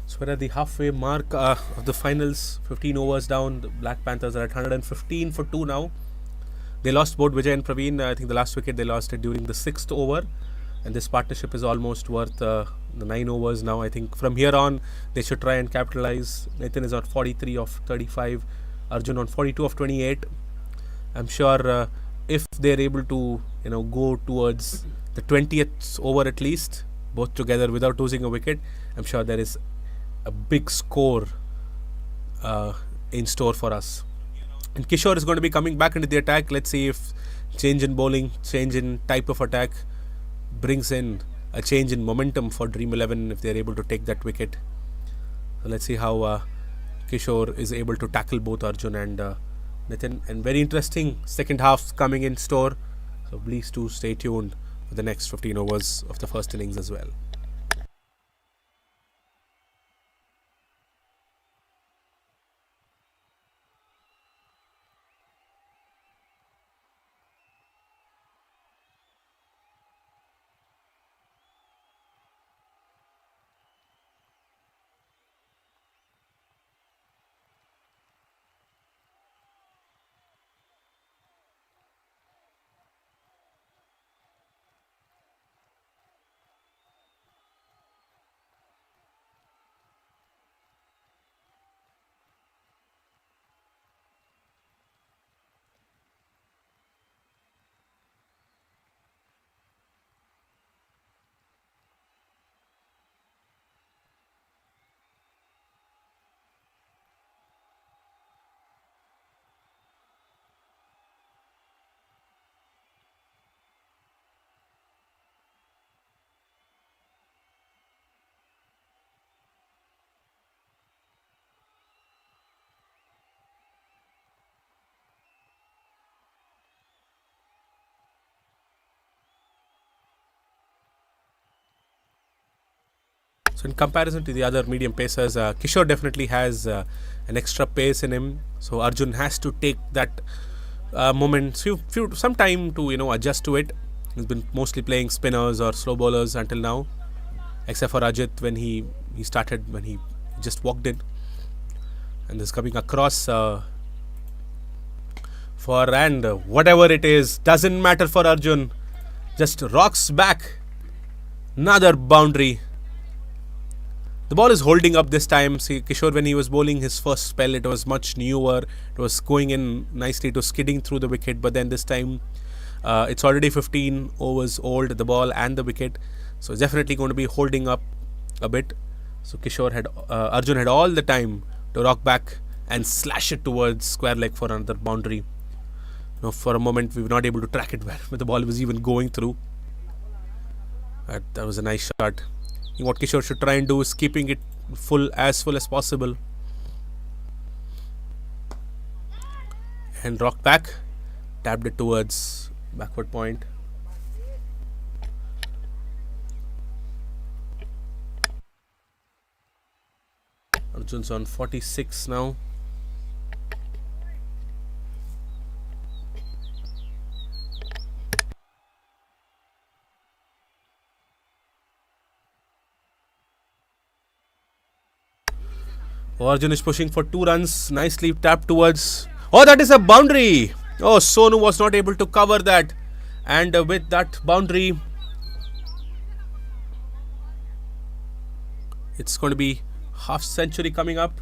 A: So we're at the halfway mark of the finals. 15 overs down. The Black Panthers are at 115 for 2 now. They lost both Vijay and Praveen. I think the last wicket they lost it during the 6th over, and this partnership is almost worth the 9 overs now. I think from here on they should try and capitalize. Nitin is on 43 of 35, Arjun on 42 of 28. I'm sure if they're able to go towards the 20th over at least, both together without losing a wicket, I'm sure there is a big score in store for us. And Kishore is going to be coming back into the attack. Let's see if change in bowling, change in type of attack brings in a change in momentum for Dream 11 if they're able to take that wicket. So let's see how Kishore is able to tackle both Arjun and Nitin. And very interesting second half coming in store. So please do stay tuned for the next 15 overs of the first innings as well. So in comparison to the other medium pacers, Kishore definitely has an extra pace in him. So Arjun has to take that moment, some time to adjust to it. He's been mostly playing spinners or slow bowlers until now, except for Ajit when he started, when he just walked in. And this coming across for, and whatever it is, doesn't matter for Arjun. Just rocks back. Another boundary. The ball is holding up this time. See, Kishore, when he was bowling his first spell, it was much newer. It was going in nicely. It was skidding through the wicket. But then this time, it's already 15 overs old, the ball and the wicket. So it's definitely going to be holding up a bit. So Arjun had all the time to rock back and slash it towards square leg for another boundary. For a moment, we were not able to track it where the ball was even going through. But that was a nice shot. What Kishore should try and do is keeping it full as possible. And rocked back, tapped it towards backward point. Arjun's on 46 now. Arjun is pushing for 2 runs. Nicely tapped towards. Oh, that is a boundary. Oh, Sonu was not able to cover that. And with that boundary, it's going to be half century coming up.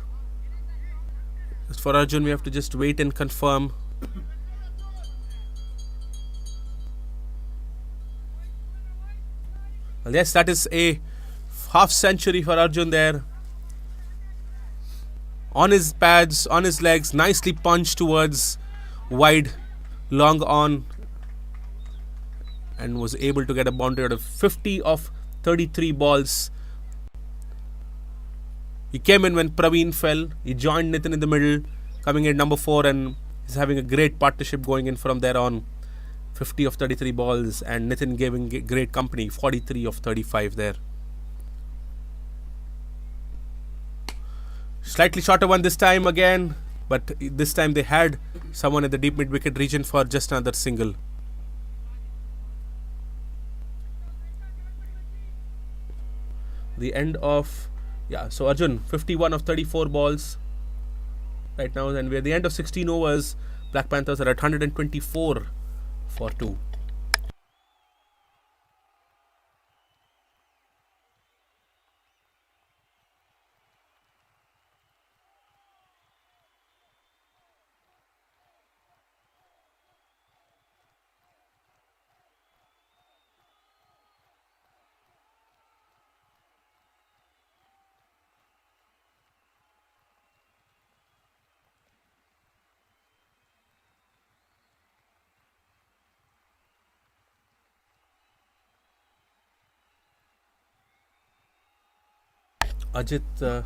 A: As for Arjun, we have to just wait and confirm. Well, yes, that is a half century for Arjun there. On his pads, on his legs, nicely punched towards wide, long on, and was able to get a boundary out of 50 of 33 balls. He came in when Praveen fell. He joined Nitin in the middle, coming in number 4, and he's having a great partnership going in from there on. 50 of 33 balls, and Nitin giving great company, 43 of 35 there. Slightly shorter one this time again, but this time they had someone in the deep mid wicket region for just another single. The end of, so Arjun 51 of 34 balls, right now, and we're at the end of 16 overs. Black Panthers are at 124 for 2. Ajit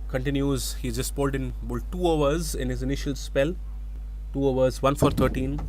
A: continues. He's just bowled 2 overs in his initial spell. 2 overs, 1 for 13.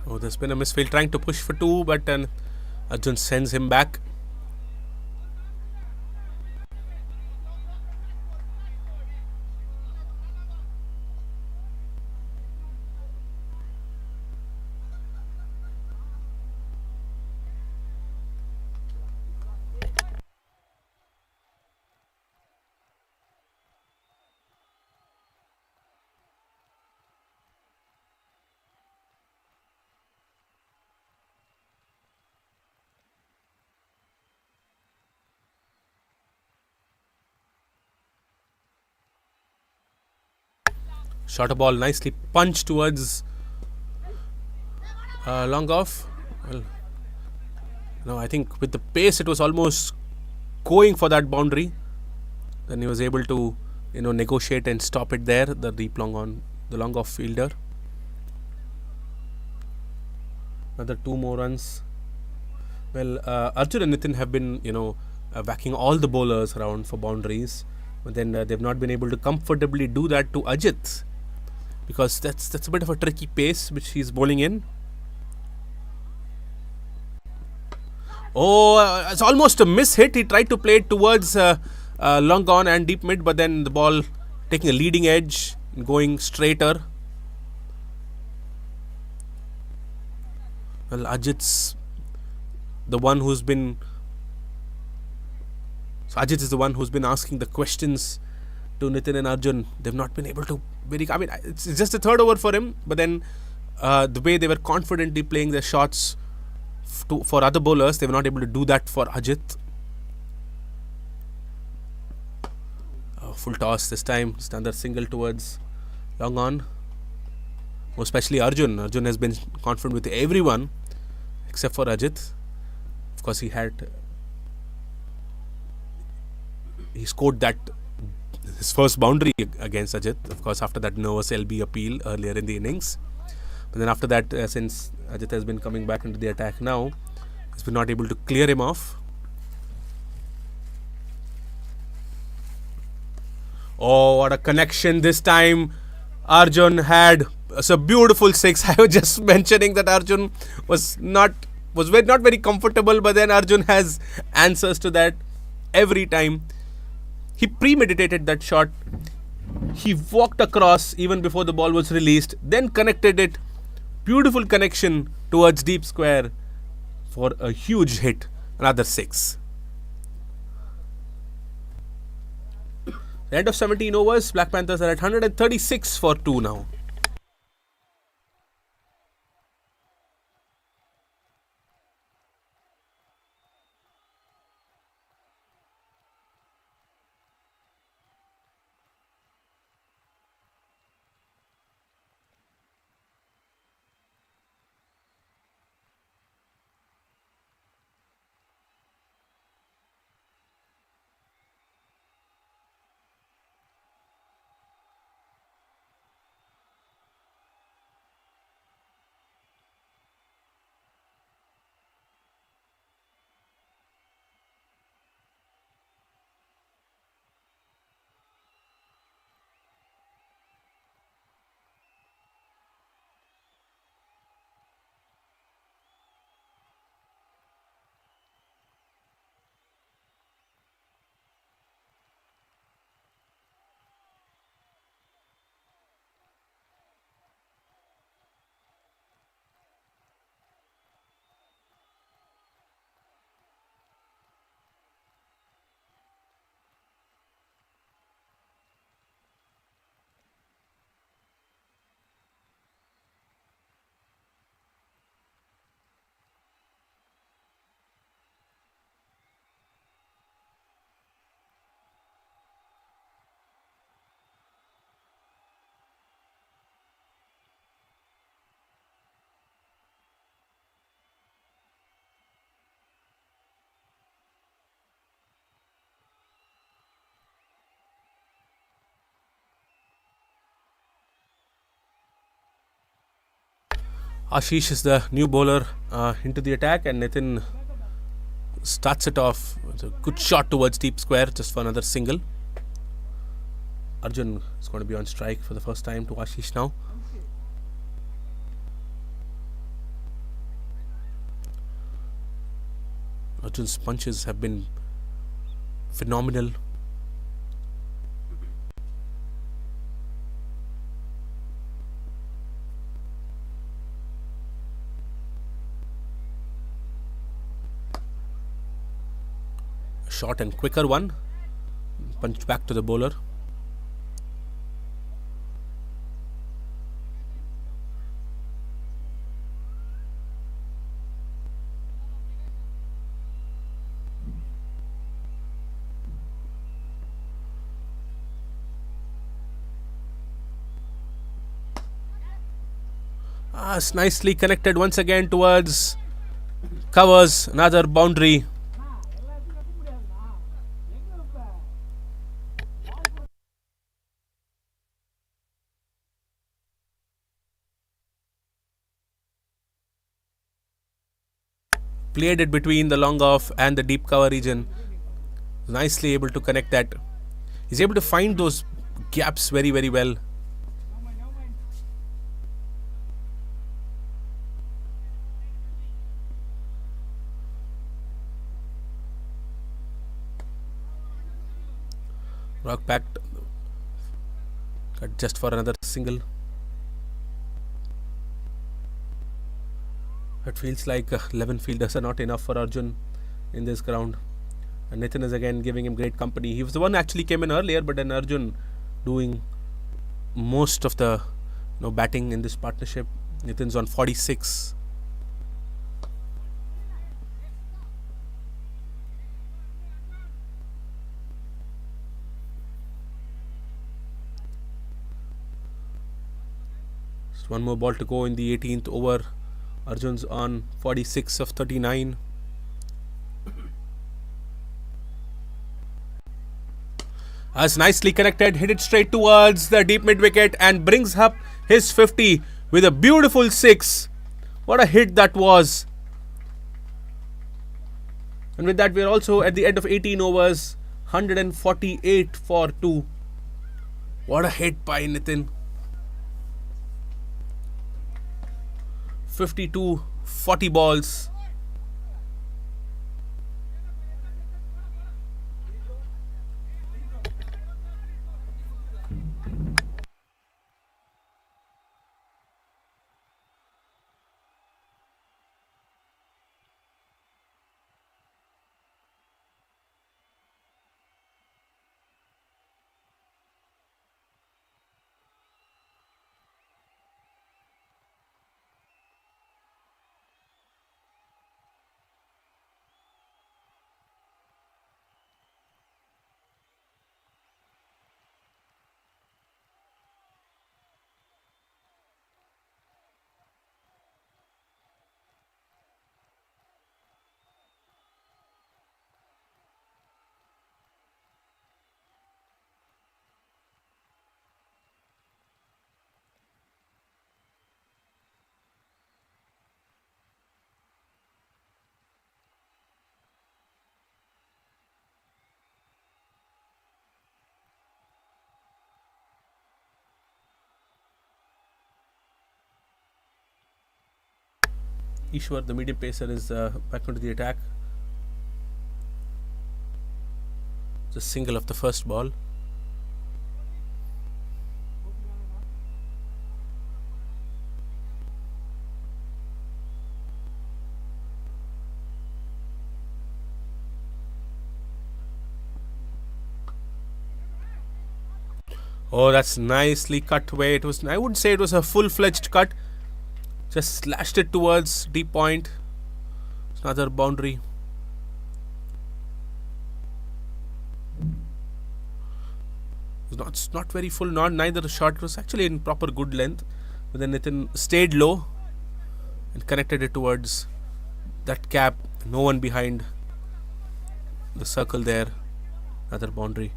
A: Oh, there's been a misfield trying to push for 2, but then Arjun sends him back. Shot a ball nicely punched towards long off. Well, no, I think with the pace it was almost going for that boundary. Then he was able to, negotiate and stop it there. The deep long on the long off fielder. Another 2 more runs. Well, Arjun and Nitin have been, whacking all the bowlers around for boundaries, but then they've not been able to comfortably do that to Ajit, because that's a bit of a tricky pace which he's bowling in. Oh, it's almost a miss hit. He tried to play it towards long on and deep mid, but then the ball taking a leading edge, going straighter. Well, Ajit's the one who's been. So Ajit is the one who's been asking the questions to Nitin and Arjun. They've not been able to I mean, it's just the third over for him, but then the way they were confidently playing their shots for other bowlers, they were not able to do that for Ajit. Full toss this time. Just another single towards long on. Especially Arjun. Arjun has been confident with everyone except for Ajit. Of course, he scored his first boundary against Ajit. Of course, after that nervous LB appeal earlier in the innings. But then after that, since Ajit has been coming back into the attack now, he's been not able to clear him off. Oh, what a connection this time Arjun had. It's a beautiful 6. I was just mentioning that Arjun was not very comfortable, but then Arjun has answers to that every time. He premeditated that shot. He walked across even before the ball was released, then connected it. Beautiful connection towards deep square for a huge hit. Another 6. The end of 17 overs. Black Panthers are at 136 for 2 now. Ashish is the new bowler into the attack, and Nitin starts it off. It's a good shot towards deep square, just for another single. Arjun is going to be on strike for the first time to Ashish now. Arjun's punches have been phenomenal. Short and quicker one. Punched back to the bowler. It's nicely connected once again towards covers, another boundary. Played it between the long off and the deep cover region. Nicely able to connect that. He's able to find those gaps very, very well. Rock back just for another single. It feels like 11 fielders are not enough for Arjun in this ground. And Nitin is again giving him great company. He was the one actually came in earlier, but then Arjun doing most of the batting in this partnership. Nitin's on 46. Just one more ball to go in the 18th over. Arjun's on 46 of 39. As nicely connected, hit it straight towards the deep mid wicket and brings up his 50 with a beautiful 6. What a hit that was. And with that, we are also at the end of 18 overs, 148 for 2. What a hit by Nitin. 52, 40 balls. Ishwar, the medium pacer, is back onto the attack. The single of the first ball. Oh, that's nicely cut away. It was, I wouldn't say it was a full-fledged cut. Just slashed it towards deep point. It's another boundary. It's not very full, neither short. It was actually in proper good length. But then Nitin stayed low and connected it towards that cap. No one behind the circle there. Another boundary.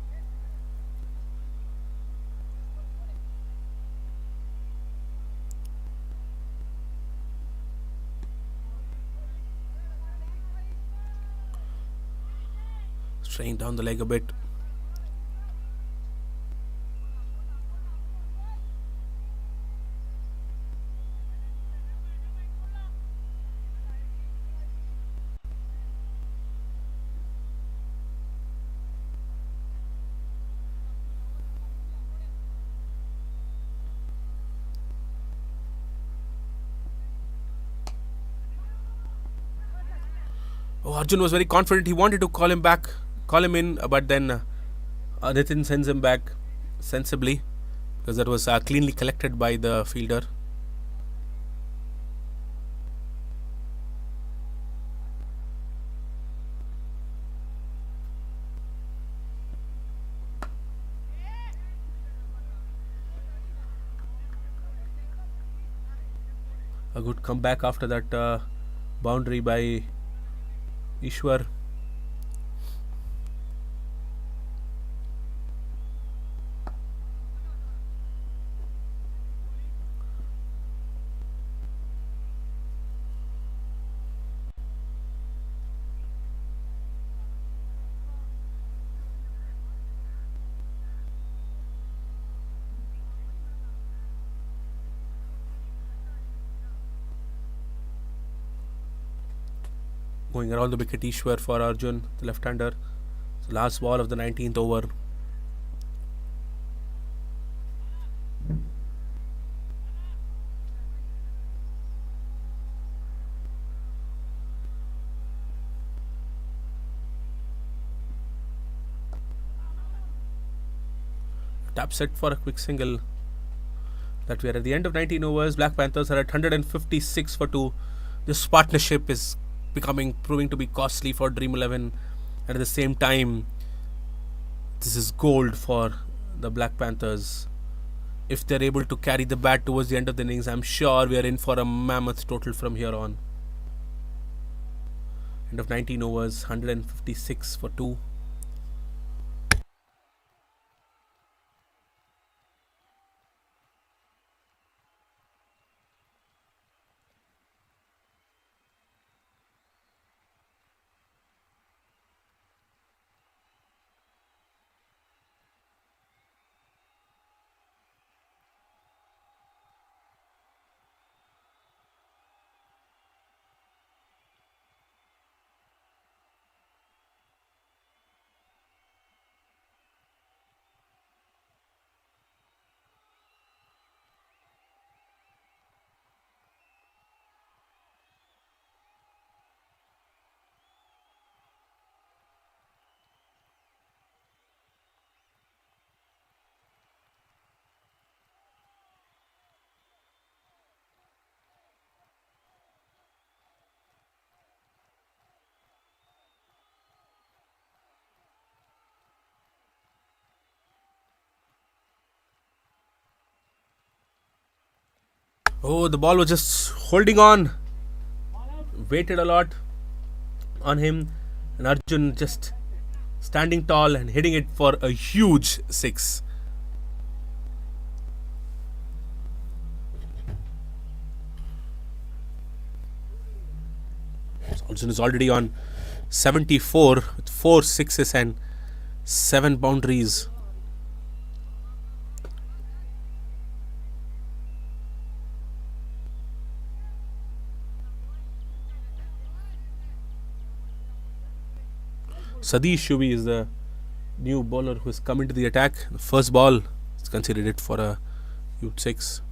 A: Straying down the leg a bit. Oh, Arjun was very confident. He wanted to call him in, but then Nitin sends him back sensibly because that was cleanly collected by the fielder. A good comeback after that boundary by Ishwar. Going around the wicket, Ishwar for Arjun, the left-hander. So last ball of the 19th over. Tap set for a quick single. That we are at the end of 19 overs. Black Panthers are at 156 for 2. This partnership is proving to be costly for Dream 11, and at the same time this is gold for the Black Panthers. If they're able to carry the bat towards the end of the innings, I'm sure we are in for a mammoth total from here on. End of 19 overs, 156 for 2. Oh, the ball was just holding on. Waited a lot on him, and Arjun just standing tall and hitting it for a huge 6. Arjun is already on 74 with 4 sixes and 7 boundaries. Sadish Shubi is the new bowler who has come into the attack. The first ball is considered it for a huge 6.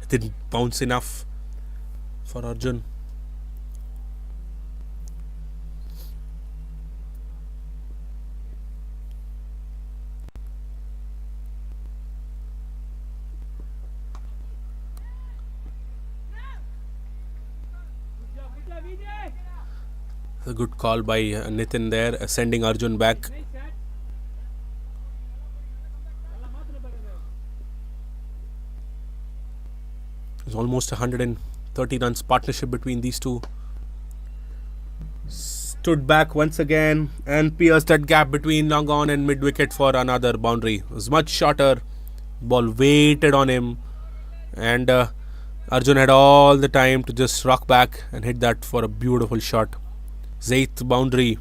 A: It didn't bounce enough for Arjun. A good call by Nitin there, sending Arjun back. It's almost 130 runs partnership between these two. Stood back once again and pierced that gap between long on and mid wicket for another boundary. It was much shorter. Ball waited on him, and Arjun had all the time to just rock back and hit that for a beautiful shot. His eighth boundary.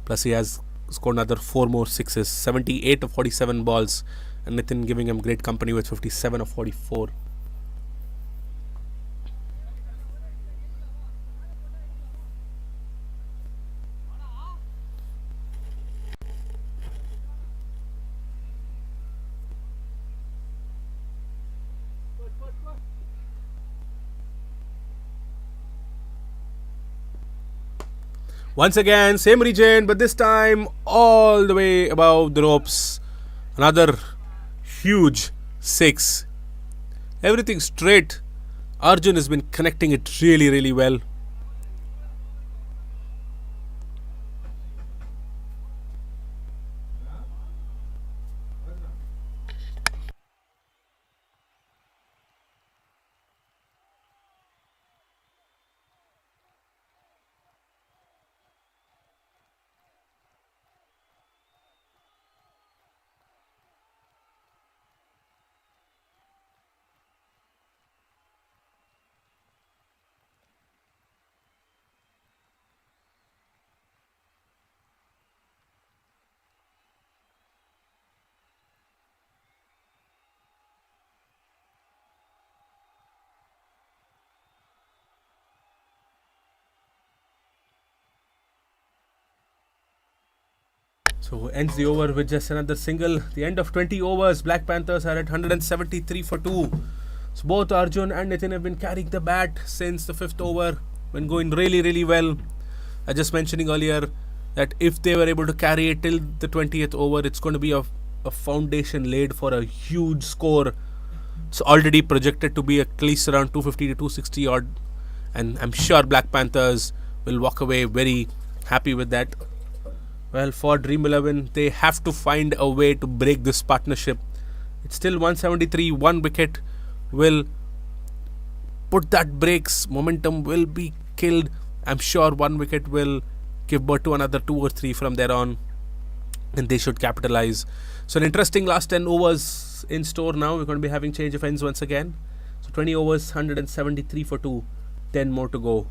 A: Plus, he has scored another 4 more 6s, 78 of 47 balls, and Nitin giving him great company with 57 of 44. Once again, same region, but this time all the way above the ropes. Another huge 6. Everything straight. Arjun has been connecting it really, really well. So ends the over with just another single. The end of 20 overs. Black Panthers are at 173 for 2. So both Arjun and Nitin have been carrying the bat since the 5th over. Been going really, really well. I just mentioning earlier that if they were able to carry it till the 20th over, it's going to be a foundation laid for a huge score. It's already projected to be at least around 250 to 260 odd, and I'm sure Black Panthers will walk away very happy with that. Well, for Dream 11, they have to find a way to break this partnership. It's still 173. One wicket will put that breaks. Momentum will be killed. I'm sure one wicket will give birth to another 2 or 3 from there on, and they should capitalize. So an interesting last 10 overs in store now. We're going to be having change of ends once again. So 20 overs, 173 for 2. 10 more to go.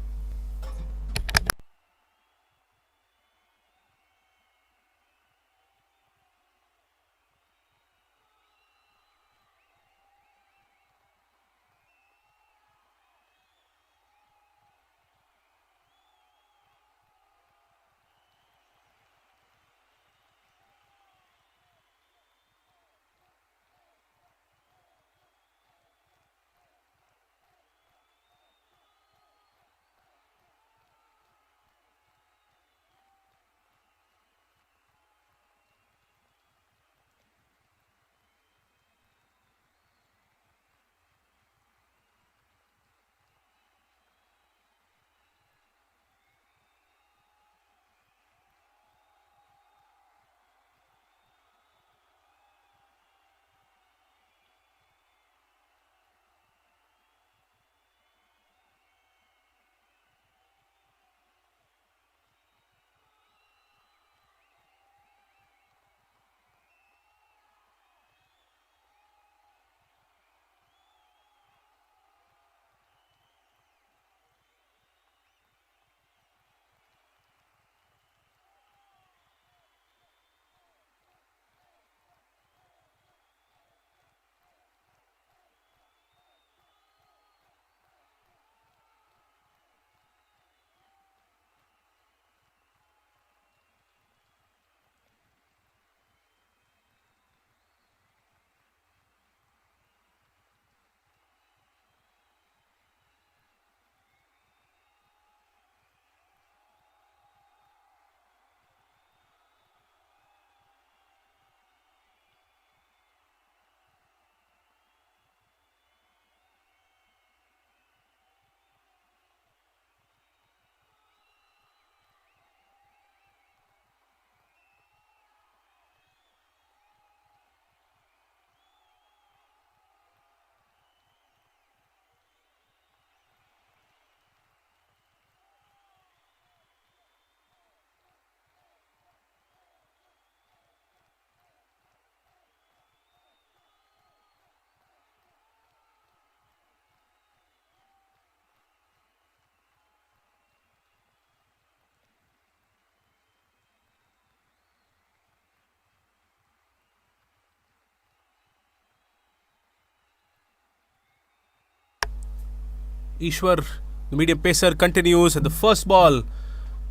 A: Ishwar, the medium pacer, continues, and the first ball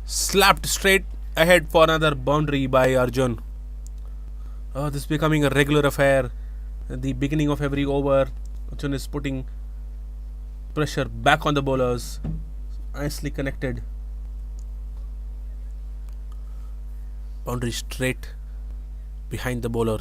A: slapped straight ahead for another boundary by Arjun. This is becoming a regular affair. At the beginning of every over, Arjun is putting pressure back on the bowlers. Nicely connected. Boundary straight behind the bowler.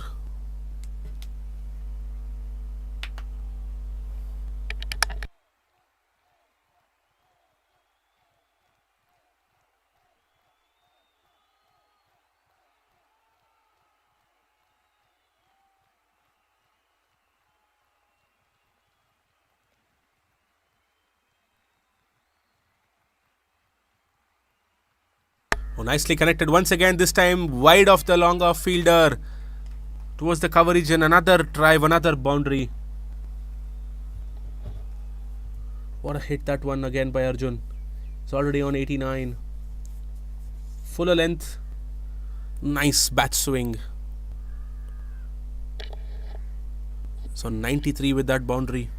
A: Nicely connected once again, this time wide of the long off fielder towards the coverage, and another drive, another boundary. What a hit that one again by Arjun. It's already on 89. Fuller length. Nice bat swing. It's on 93 with that boundary.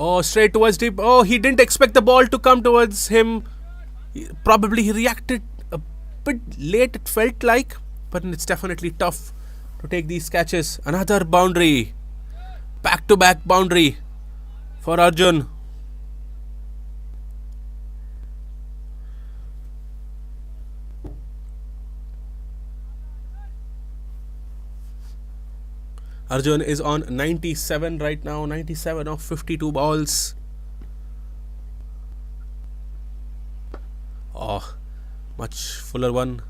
A: Oh, straight towards deep. Oh, he didn't expect the ball to come towards him. Probably he reacted a bit late, it felt like. But it's definitely tough to take these catches. Another boundary. Back to back boundary for Arjun. Arjun is on 97 right now, 97 of 52 balls. Oh, much fuller one.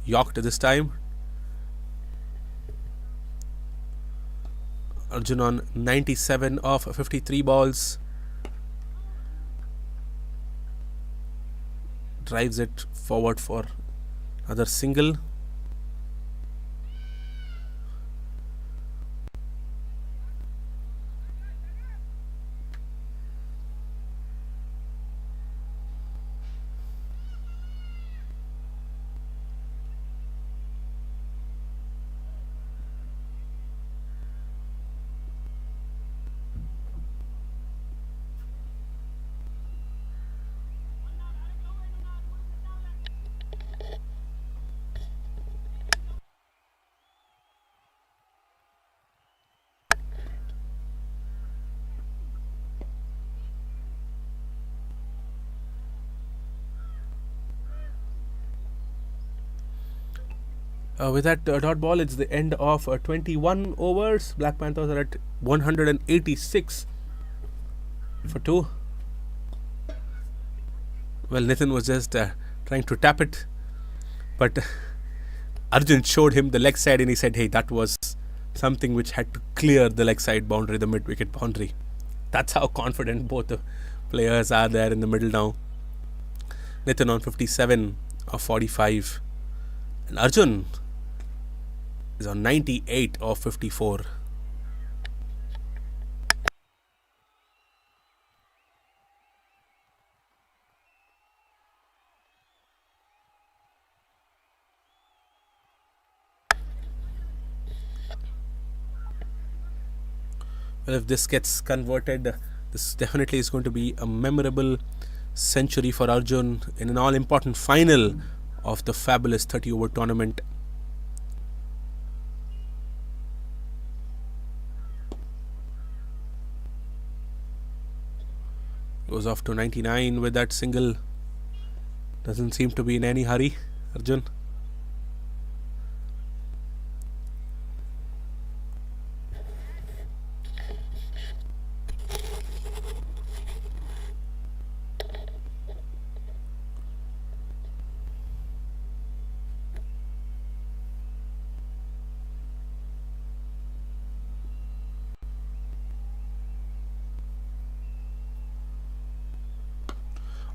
A: Yorked this time. Arjun on 97 of 53 balls. Drives it forward for another single. With that dot ball, it's the end of 21 overs. Black Panthers are at 186 for 2. Well, Nitin was just trying to tap it, but Arjun showed him the leg side and he said, hey, that was something which had to clear the leg side boundary, the mid-wicket boundary. That's how confident both the players are there in the middle now. Nitin on 57 of 45. And Arjun is on 98 of 54. Well, if this gets converted, this definitely is going to be a memorable century for Arjun in an all-important final of the fabulous 30-over tournament. Goes off to 99 with that single. Doesn't seem to be in any hurry, Arjun.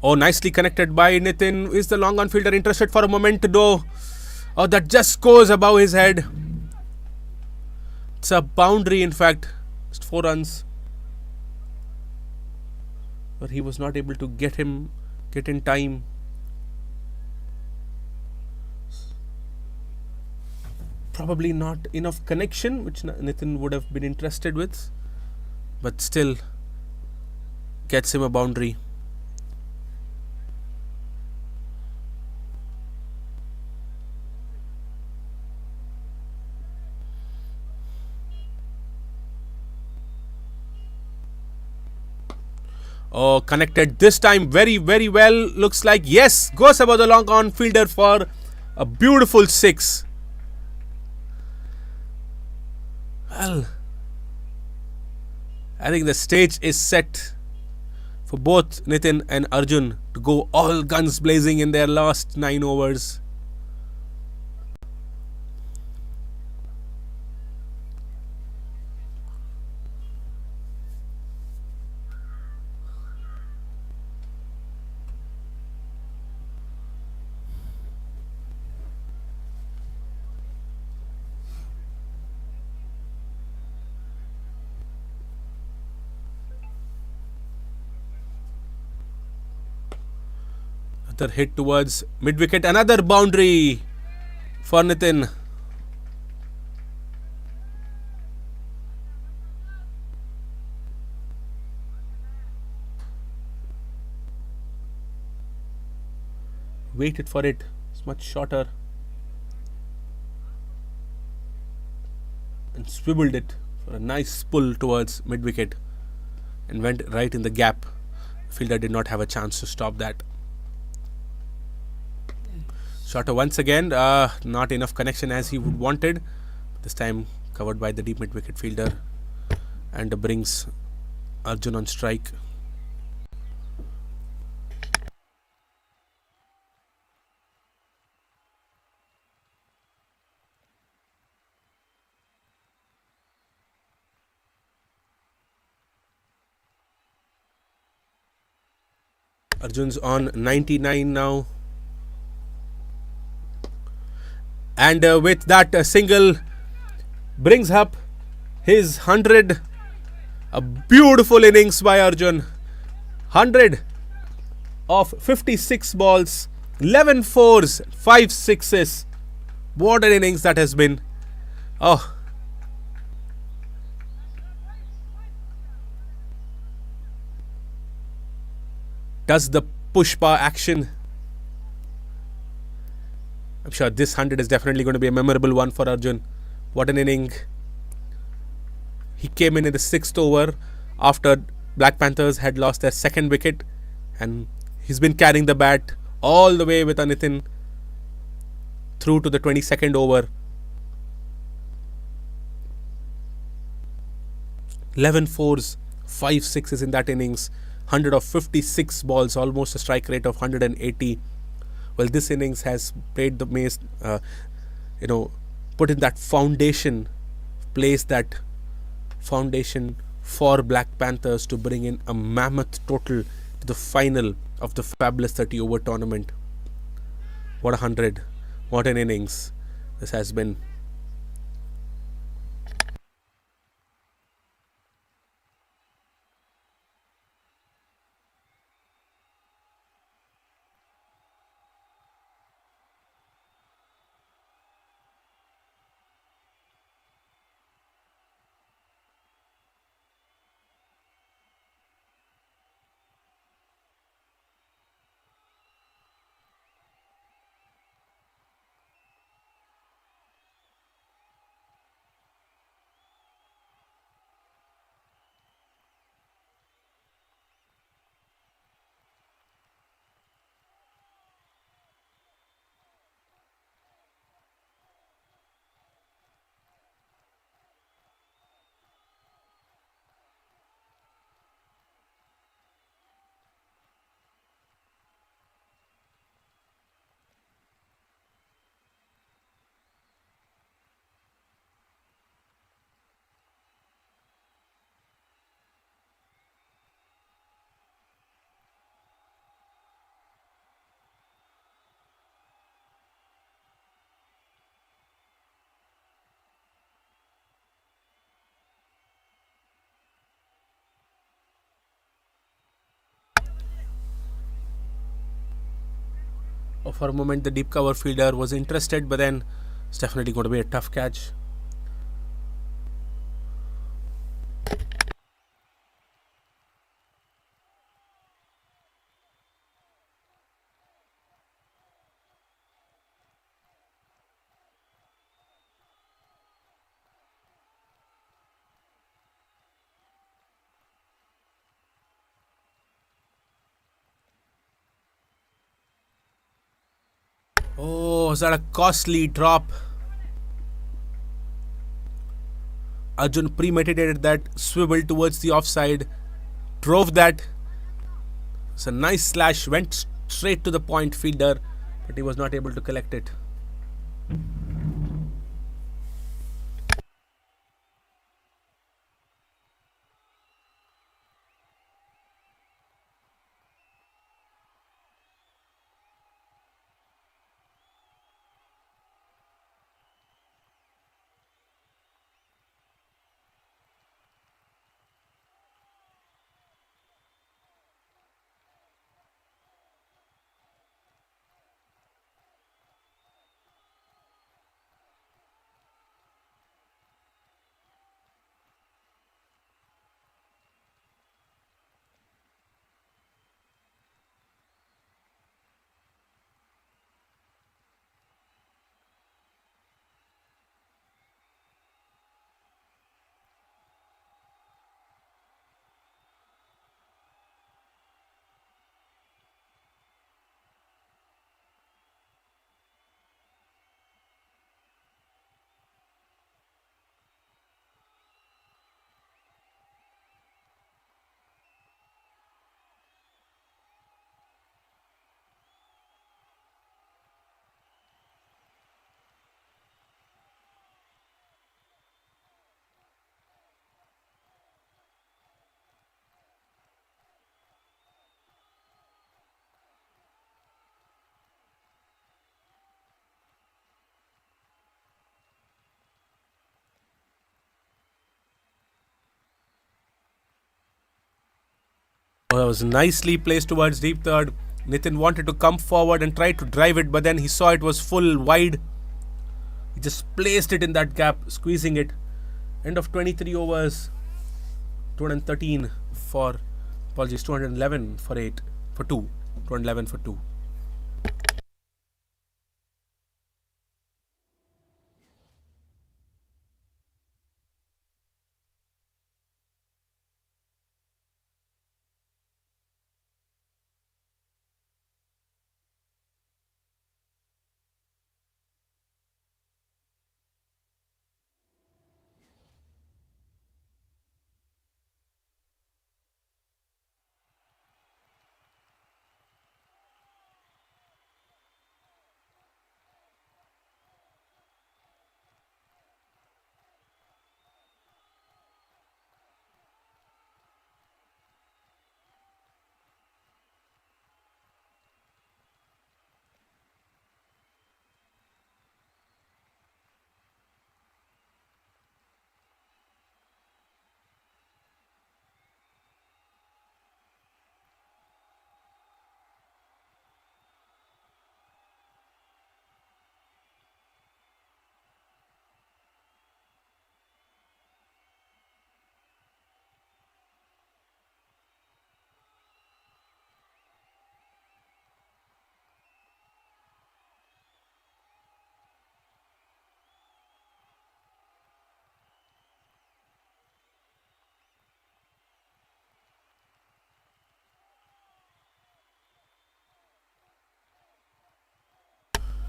A: Oh, nicely connected by Nitin. Is the long on fielder interested for a moment? No. Oh, that just goes above his head. It's a boundary, in fact. Just 4 runs. But he was not able to get in time. Probably not enough connection, which Nitin would have been interested with. But still gets him a boundary. Oh, connected this time very, very well. Looks like, yes, goes above the long on fielder for a beautiful 6. Well, I think the stage is set for both Nitin and Arjun to go all guns blazing in their last 9 overs. Another hit towards mid wicket, another boundary for Nitin. Waited for it, it's much shorter, and swiveled it for a nice pull towards mid wicket and went right in the gap. The fielder did not have a chance to stop that. Shorter once again, not enough connection as he would wanted. This time covered by the deep mid wicket fielder and brings Arjun on strike. Arjun's on 99 now. And with that single brings up his 100. A beautiful innings by Arjun. 100 of 56 balls, 11 fours, 5 sixes. What an innings that has been. Oh. Does the pushpa action. I'm sure this 100 is definitely going to be a memorable one for Arjun. What an inning. He came in the 6th over after Black Panthers had lost their 2nd wicket, and he's been carrying the bat all the way with Nitin through to the 22nd over. 11 fours, 5 sixes in that innings. 100 of 56 balls, almost a strike rate of 180. Well, this innings has played the mace, put in that foundation, placed that foundation for Black Panthers to bring in a mammoth total to the final of the fabulous 30 over tournament. What a 100. What an innings this has been. For a moment, the deep cover fielder was interested, but then it's definitely going to be a tough catch. Oh, is that a costly drop? Arjun premeditated that, swiveled towards the offside, drove that. It's a nice slash, went straight to the point fielder, but he was not able to collect it. Oh, that was nicely placed towards deep third. Nitin wanted to come forward and try to drive it, but then he saw it was full wide. He just placed it in that gap, squeezing it. End of 23 overs. 213 for, apologies, 211 for 8, for 2. 211 for 2.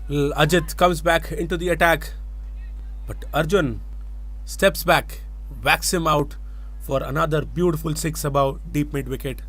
A: Ajit comes back into the attack, but Arjun steps back, whacks him out for another beautiful six above deep mid wicket.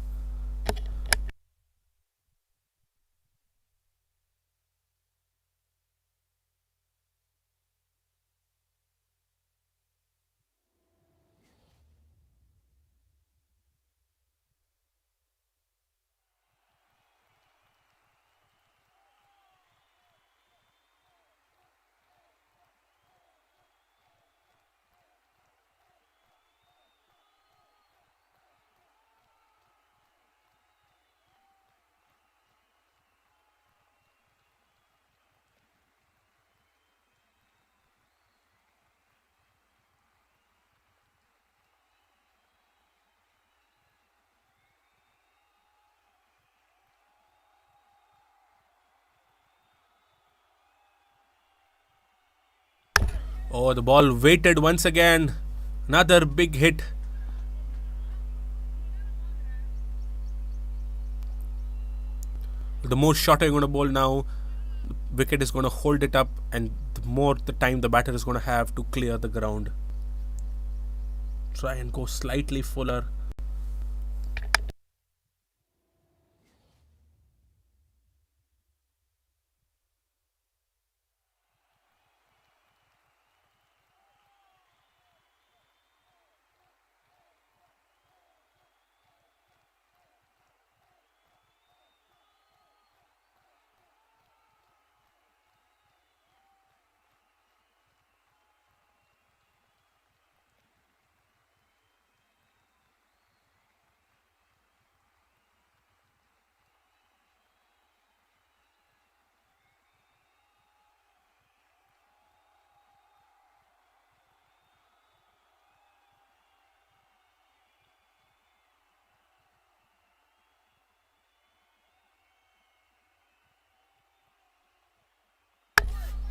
A: Oh, the ball waited once again. Another big hit. The more shot you're going to bowl now, the wicket is going to hold it up, and the more the time the batter is going to have to clear the ground. Try and go slightly fuller.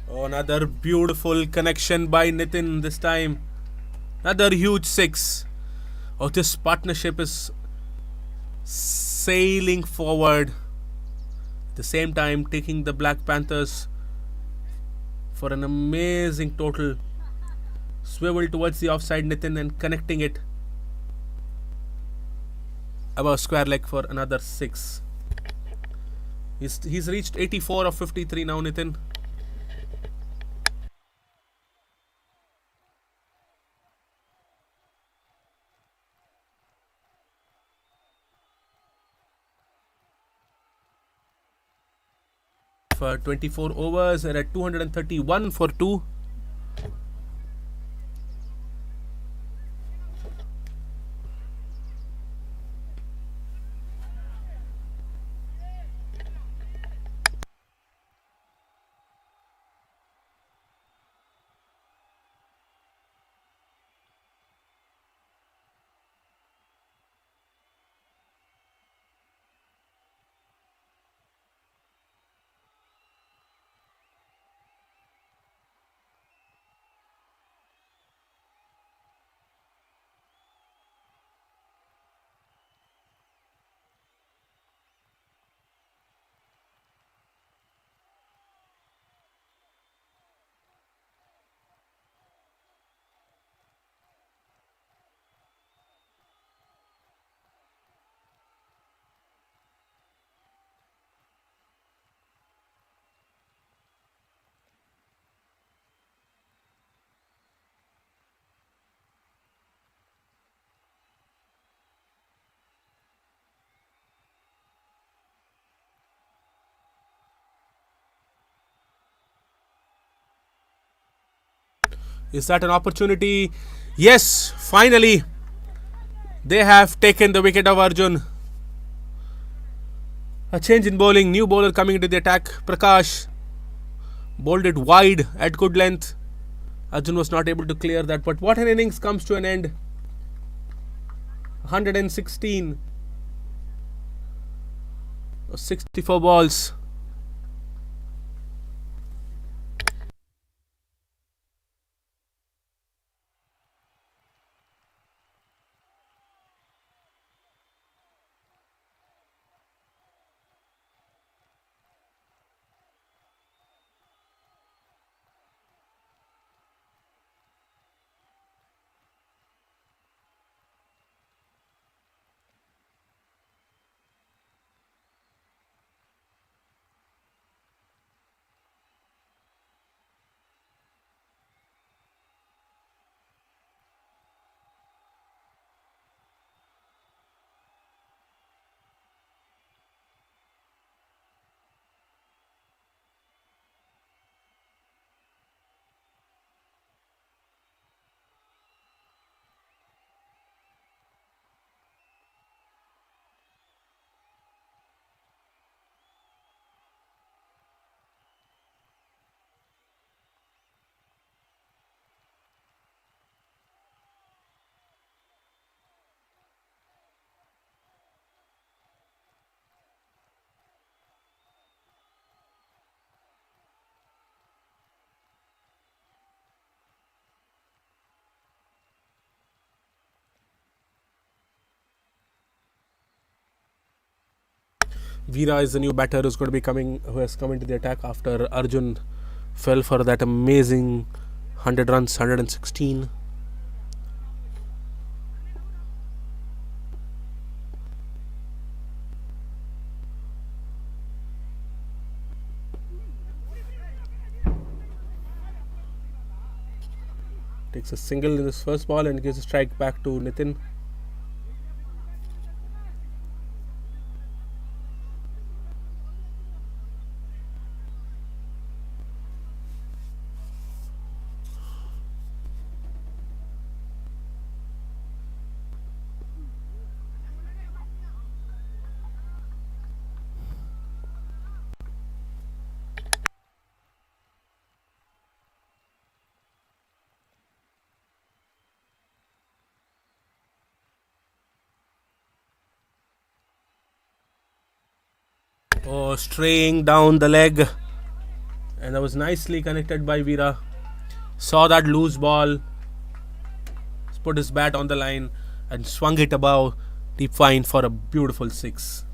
A: Oh, another beautiful connection by Nitin this time. Another huge six. Oh, this partnership is sailing forward. At the same time, taking the Black Panthers for an amazing total. Swivel towards the offside Nitin and connecting it above square leg for another six. He's reached 84 of 53 now, Nitin. For 24 overs, and at 231 for 2. Is that an opportunity? Yes, finally. They have taken the wicket of Arjun. A change in bowling. New bowler coming into the attack. Prakash bowled it wide at good length. Arjun was not able to clear that. But what an innings comes to an end. 116. 64 balls. Veera is the new batter who's going to be coming, who has come into the attack after Arjun fell for that amazing 100 runs, 116. Takes a single in his first ball and gives a strike back to Nitin. Oh, straying down the leg. And that was nicely connected by Veera. Saw that loose ball, put his bat on the line, and swung it above deep fine for a beautiful six.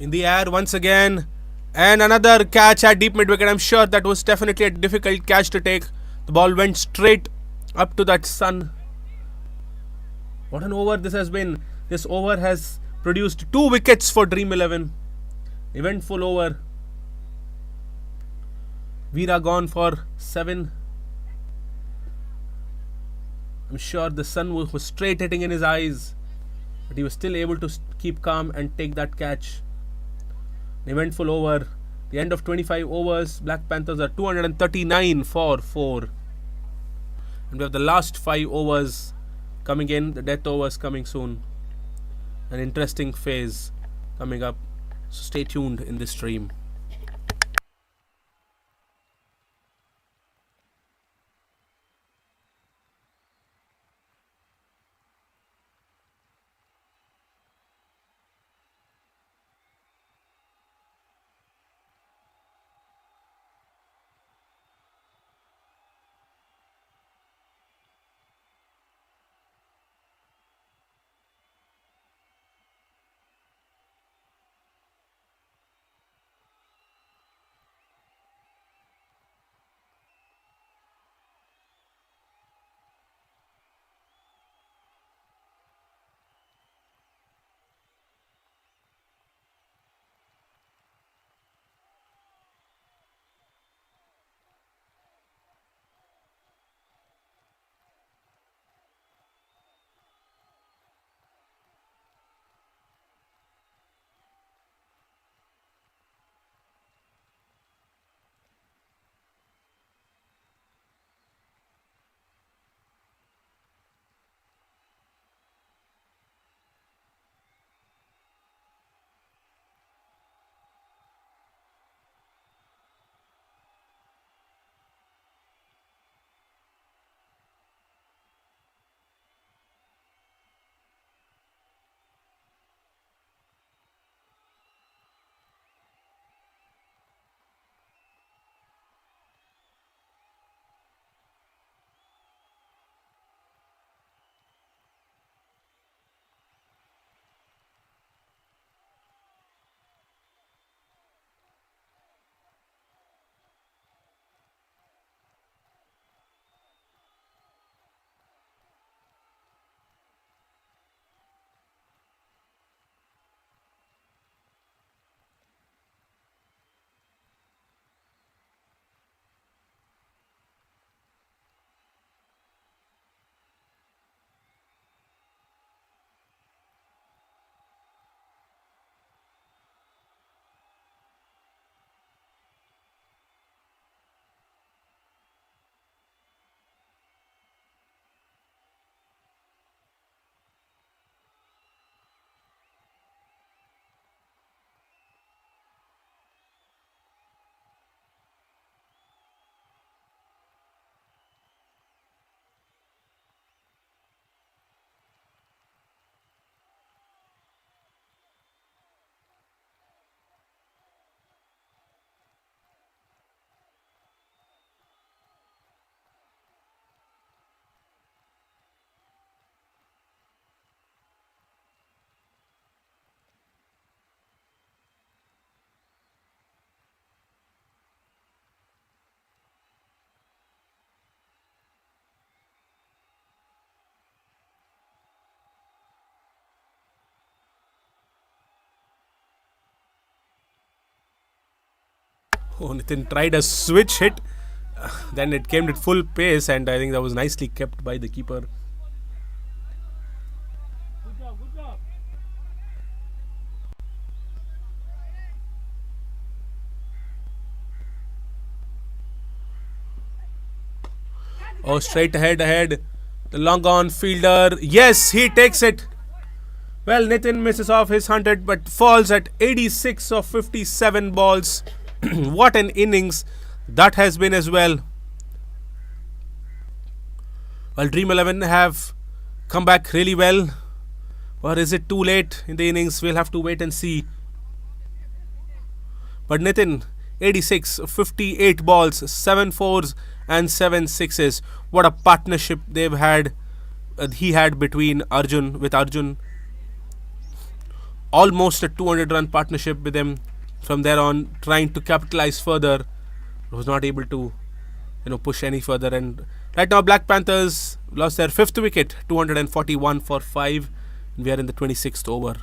A: In the air once again, and another catch at deep mid wicket. I'm sure that was definitely a difficult catch to take. The ball went straight up to that sun. What an over this has been. This over has produced 2 wickets for Dream 11. Eventful over. Veera gone for 7. I'm sure the sun was straight hitting in his eyes, but he was still able to keep calm and take that catch. An eventful over. The end of 25 overs. Black Panthers are 239 for 4. And we have the last 5 overs coming in. The death overs coming soon. An interesting phase coming up. So stay tuned in this stream. Oh, Nitin tried a switch hit. Then it came at full pace, and I think that was nicely kept by the keeper.
D: Good job, good job.
A: Oh, straight ahead. The long on fielder. Yes, he takes it. Well, Nitin misses off his 100 but falls at 86 of 57 balls. What an innings that has been as well. Well, Dream 11 have come back really well. Or is it too late in the innings? We'll have to wait and see. But Nitin, 86, 58 balls, 7 fours and 7 sixes. What a partnership they've had. He had between Arjun. Almost a 200 run partnership with him. From there on, trying to capitalize further. Was not able to, push any further. And right now, Black Panthers lost their 5th wicket, 241 for 5. We are in the 26th over.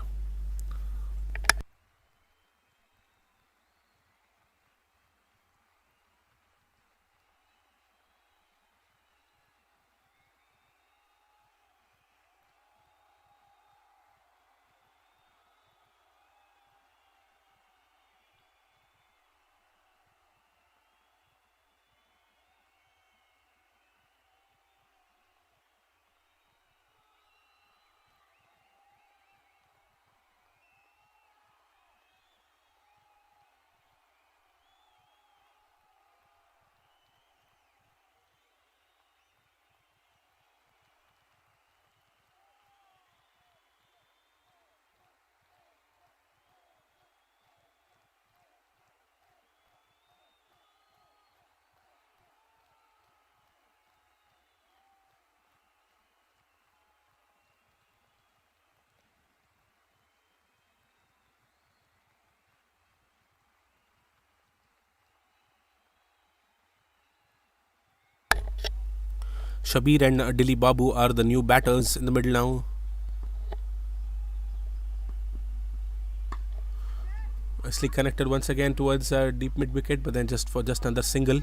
A: Shabir and Dilly Babu are the new batters in the middle now. Nicely connected once again towards deep mid wicket, but then just under single.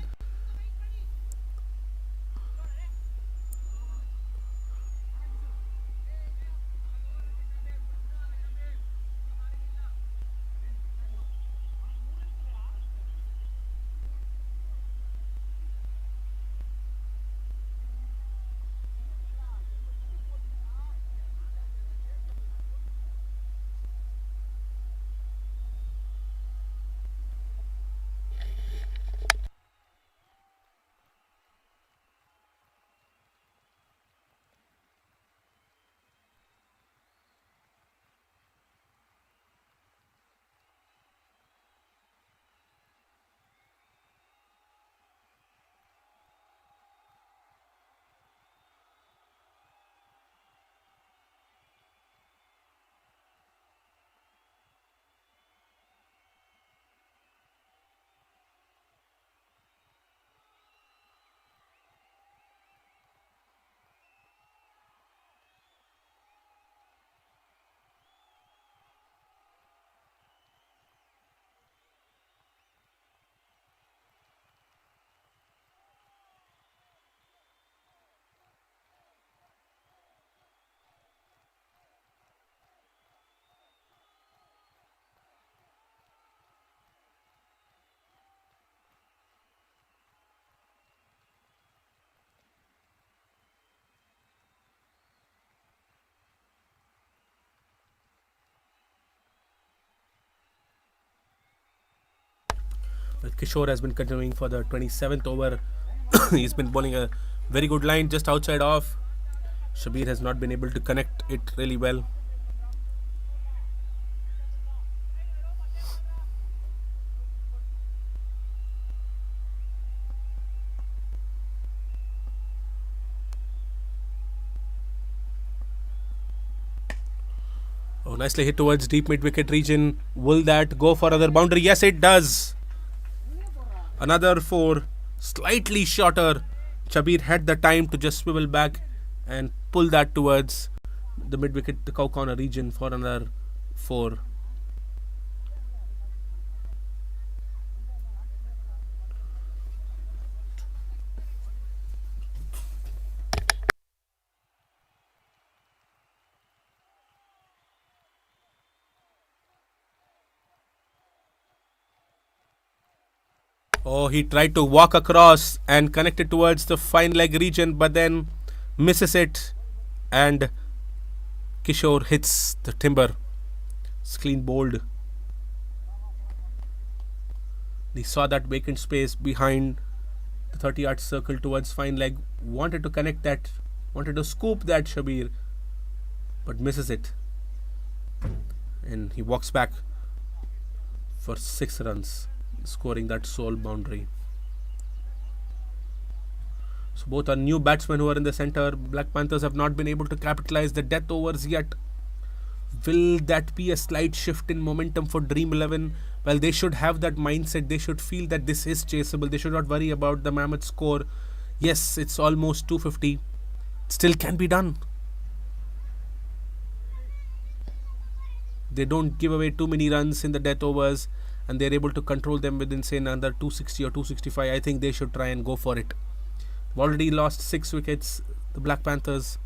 A: Well, Kishore has been continuing for the 27th over. He's been bowling a very good line just outside off. Shabir has not been able to connect it really well. Oh, nicely hit towards deep mid wicket region. Will that go for another boundary? Yes, it does. Another 4, slightly shorter. Shabir had the time to just swivel back and pull that towards the mid wicket, the cow corner region for another 4. Oh, he tried to walk across and connect it towards the fine leg region, but then misses it, and Kishore hits the timber. It's clean bowled. He saw that vacant space behind the 30-yard circle towards fine leg. Wanted to connect that, wanted to scoop that Shabir, but misses it. And he walks back for 6 runs, scoring that sole boundary. So both are new batsmen who are in the centre. Black Panthers have not been able to capitalize the death overs yet. Will that be a slight shift in momentum for Dream 11? Well, they should have that mindset. They should feel that this is chaseable. They should not worry about the mammoth score. Yes, it's almost 250. Still can be done. They don't give away too many runs in the death overs, and they're able to control them within, say, another 260 or 265. I think they should try and go for it. They've already lost 6 wickets, the Black Panthers.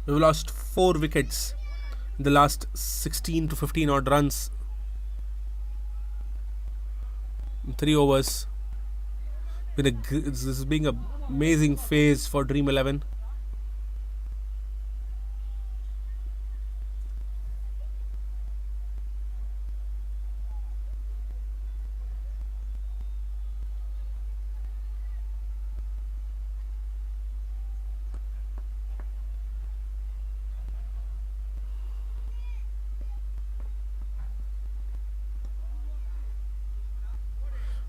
A: We've lost 4 wickets in the last 16 to 15 odd runs in 3 overs. This is being an amazing phase for Dream 11.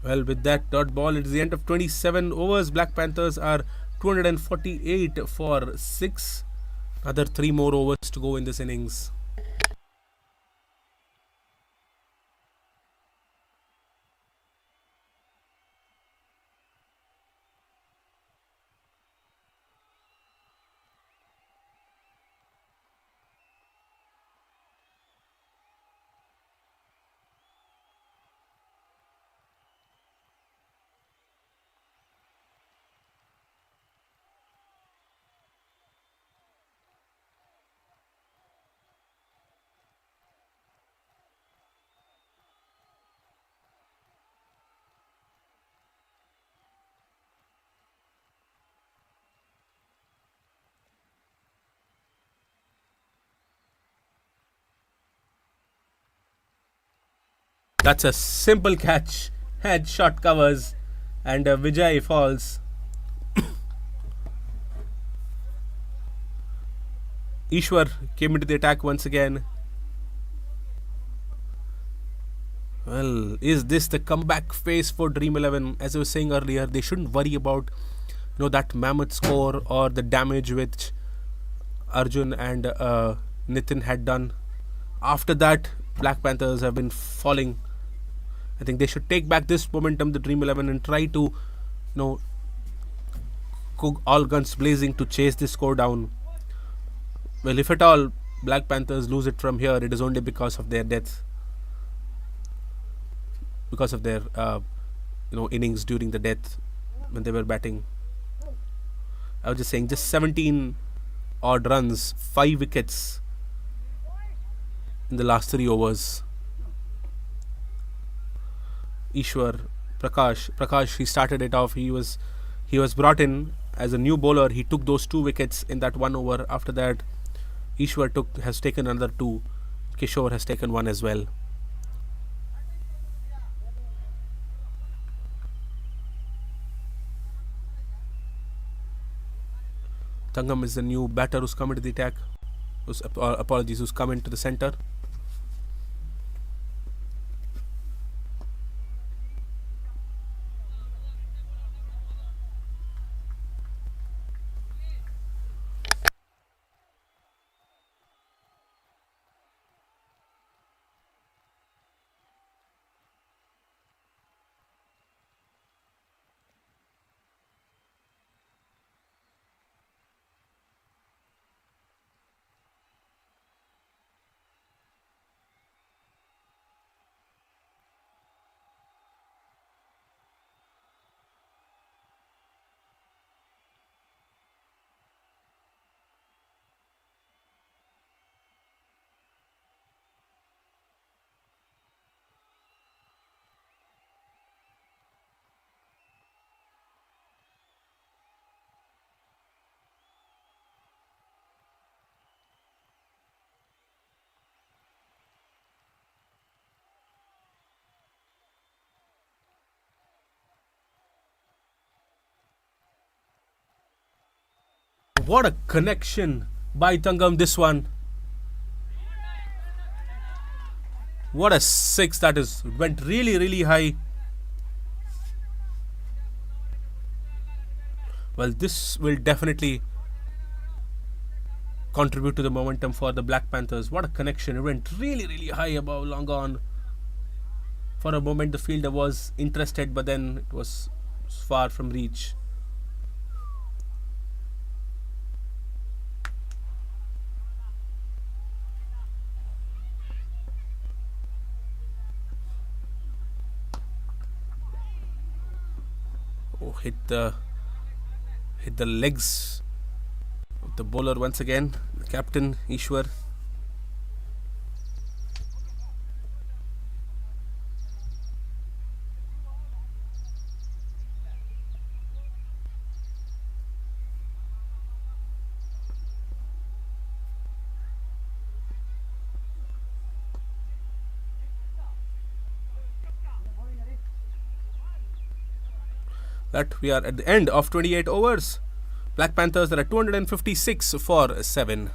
A: Well, with that dot ball, it's the end of 27 overs. Black Panthers are 248 for 6. Another 3 more overs to go in this innings. That's a simple catch. Head shot covers, and Vijay falls. Ishwar came into the attack once again. Well, is this the comeback phase for Dream 11? As I was saying earlier, they shouldn't worry about that mammoth score or the damage which Arjun and Nitin had done. After that, Black Panthers have been falling. I think they should take back this momentum, the Dream 11, and try to, cook all guns blazing to chase this score down. Well, if at all Black Panthers lose it from here, it is only because of their death, because of their innings during the death when they were batting. I was just saying, just 17 odd runs, 5 wickets in the last 3 overs. Ishwar, Prakash, he started it off. He was brought in as a new bowler. He took those 2 wickets in that 1 over. After that, Ishwar has taken another 2. Kishore has taken 1 as well. Tangam is the new batter who's come into the attack. Who's come into the centre. What a connection by Tangam, this one. What a six that is. It went really, really high. Well, this will definitely contribute to the momentum for the Black Panthers. What a connection. It went really, really high above long on. For a moment, the fielder was interested, but then it was far from reach. Oh, hit the legs of the bowler once again. The captain Ishwar. That we are at the end of 28 overs. Black Panthers are at 256 for 7.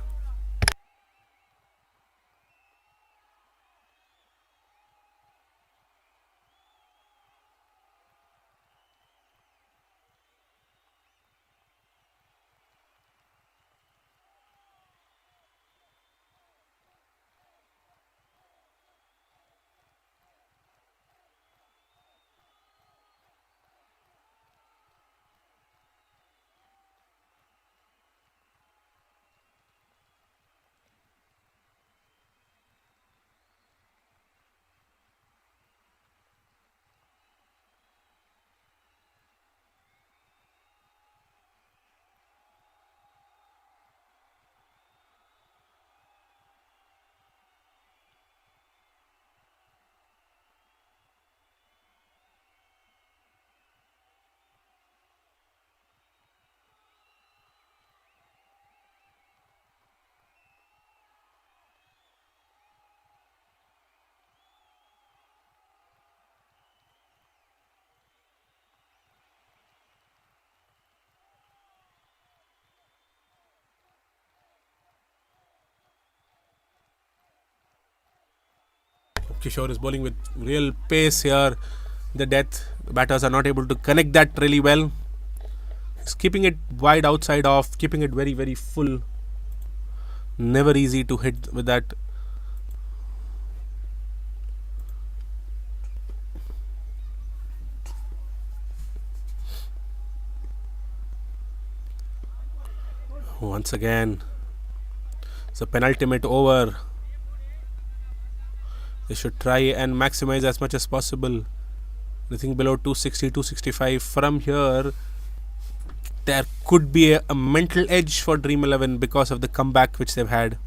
A: Kishore is bowling with real pace here. The death batters are not able to connect that really well. He's keeping it wide outside off, keeping it very, very full. Never easy to hit with that. Once again, it's a penultimate over. They should try and maximize as much as possible. Anything below 260, 265. From here, there could be a mental edge for Dream 11 because of the comeback which they've had.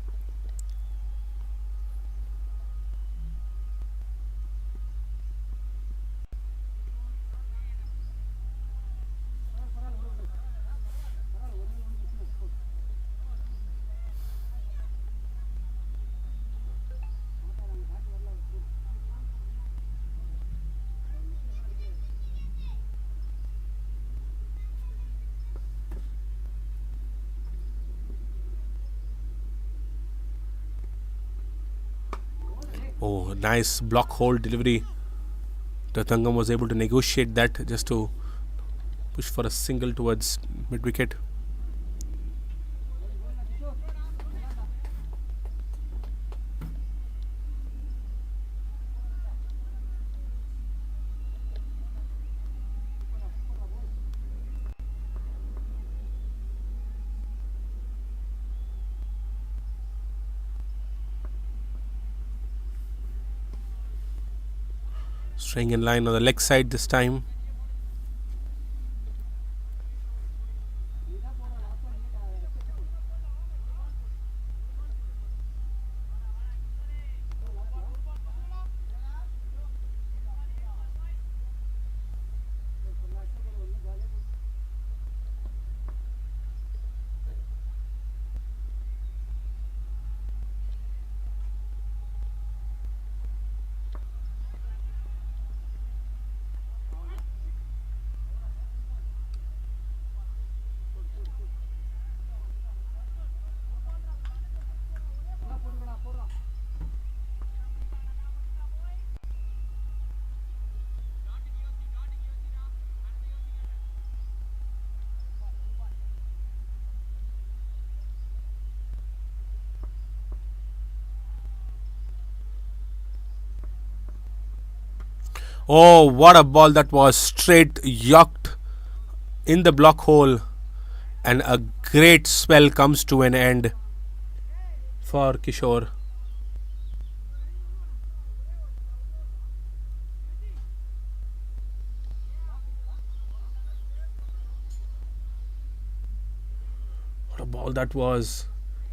A: Oh, nice block hold delivery. Tathangam was able to negotiate that just to push for a single towards mid wicket. Staying in line on the leg side this time. Oh, what a ball that was! Straight yucked in the block hole, and a great spell comes to an end for Kishore. What a ball that was!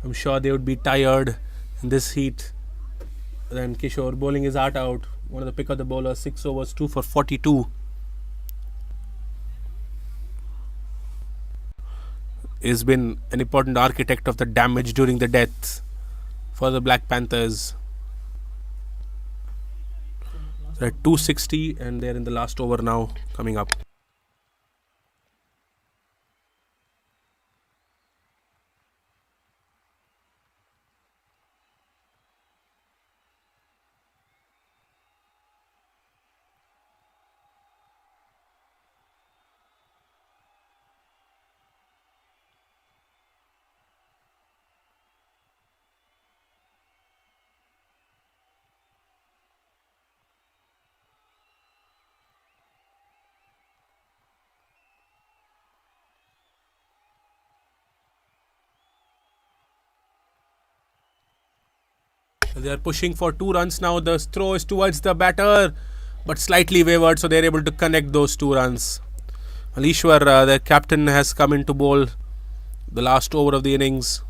A: I'm sure they would be tired in this heat. Then Kishore bowling his heart out. One of the pick of the bowlers, 6 overs, 2 for 42. He's been an important architect of the damage during the death for the Black Panthers. They're at 260 and they're in the last over now coming up. They are pushing for 2 runs now. The throw is towards the batter, but slightly wavered, so they're able to connect those 2 runs. Ishwar, the captain, has come in to bowl the last over of the innings.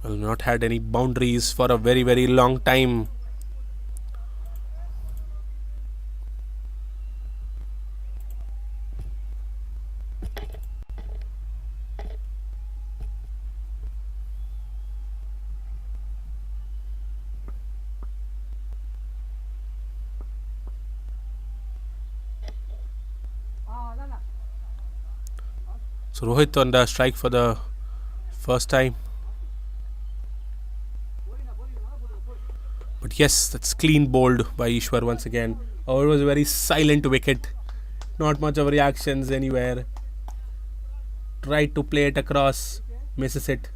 A: Well, not had any boundaries for a very, very long time. So Rohit on the strike for the first time. But yes, that's clean bowled by Ishwar once again. Oh, it was a very silent wicket. Not much of reactions anywhere. Tried to play it across, misses it,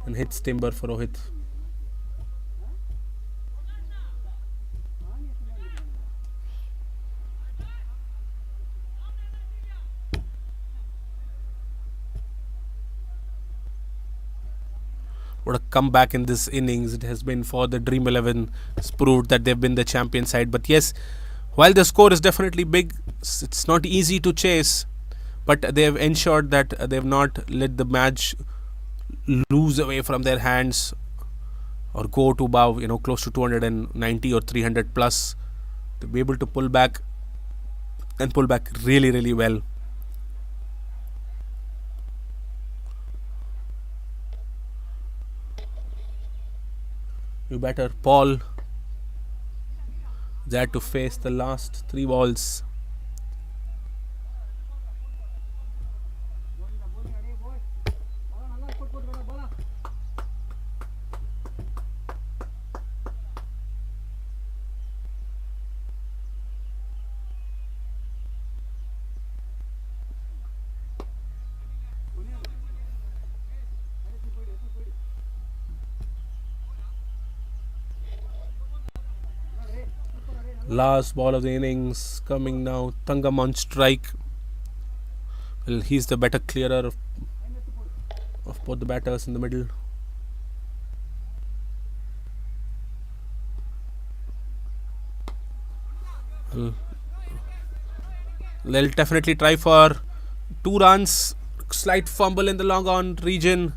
A: and hits timber for Rohit. What a comeback in this innings it has been for the Dream 11. It's proved that they've been the champion side. But yes, while the score is definitely big, it's not easy to chase. But they've ensured that they've not let the match lose away from their hands or go to above, close to 290 or 300 plus. To be able to pull back and pull back really, really well. New batter Paul there to face the last 3 balls. Last ball of the innings coming now. Tangam on strike. Well, he's the better clearer of both the batters in the middle. Well, they'll definitely try for 2 runs. Slight fumble in the long on region.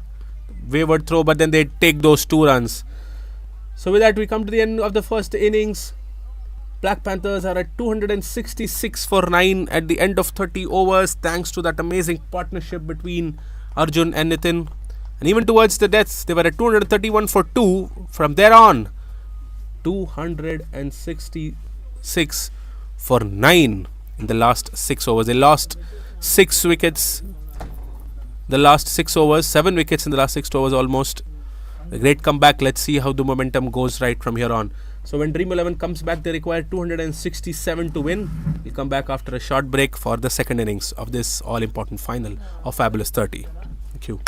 A: Wayward throw, but then they take those 2 runs. So with that, we come to the end of the first innings. Black Panthers are at 266 for 9 at the end of 30 overs, thanks to that amazing partnership between Arjun and Nitin. And even towards the deaths, they were at 231 for 2. From there on, 266 for 9 in the last 6 overs. They lost 6 wickets. The last 6 overs, 7 wickets in the last 6 overs almost. A great comeback. Let's see how the momentum goes right from here on. So when Dream 11 comes back, they require 267 to win. We'll come back after a short break for the second innings of this all-important final of Fabulous 30. Thank you.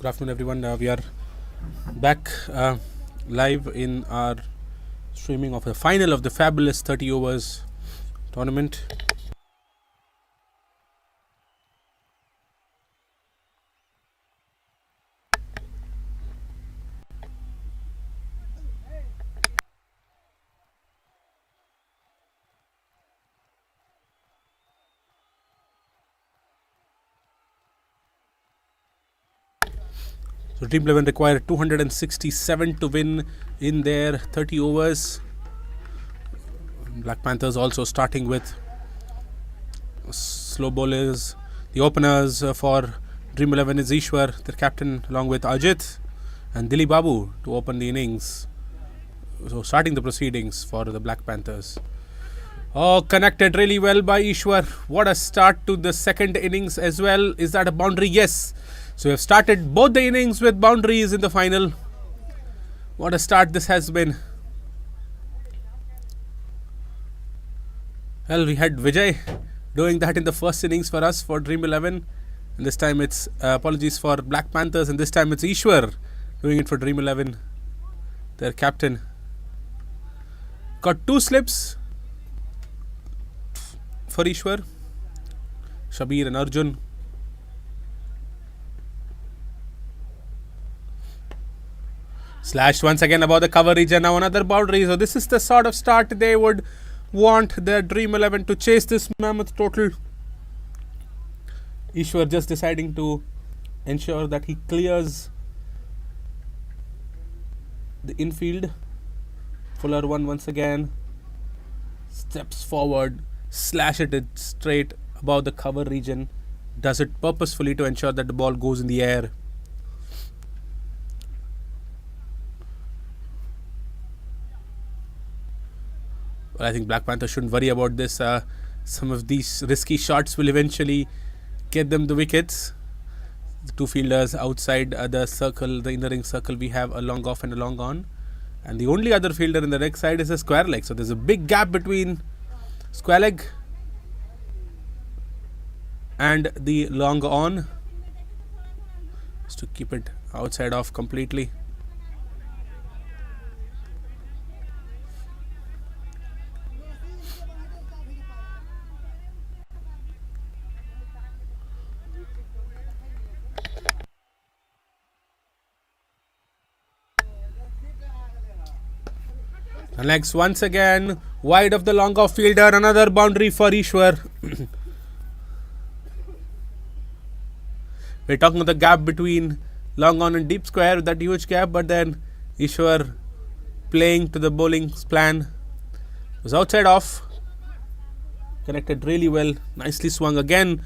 A: Good afternoon, everyone. We are back live in our streaming of the final of the fabulous 30 overs tournament. So Dream 11 required 267 to win in their 30 overs. Black Panthers also starting with slow bowlers. The openers for Dream 11 is Ishwar, their captain, along with Ajit and Dilip Babu to open the innings. So starting the proceedings for the Black Panthers. Oh, connected really well by Ishwar. What a start to the second innings as well. Is that a boundary? Yes. So we have started both the innings with boundaries in the final. What a start this has been. Well, we had Vijay doing that in the first innings for us for Dream 11. And this time it's apologies for Black Panthers, and this time it's Ishwar doing it for Dream 11, their captain. Got two slips for Ishwar, Shabir and Arjun. Slashed once again above the coverage, and now another boundary. So this is the sort of start they would want their Dream 11 to chase this mammoth total. Ishwar just deciding to ensure that he clears the infield. Fuller one once again. Steps forward, slash it straight above the cover region. Does it purposefully to ensure that the ball goes in the air. Well, I think Black Panther shouldn't worry about this. Some of these risky shots will eventually get them the wickets. The two fielders outside the circle, the inner ring circle, we have a long off and a long on. And the only other fielder in the next side is a square leg. So there's a big gap between square leg and the long on. Just to keep it outside off completely. And legs once again wide of the long off fielder. Another boundary for Ishwar. We're talking about the gap between long on and deep square, that huge gap, but then Ishwar playing to the bowling's plan. Was outside off. Connected really well. Nicely swung again.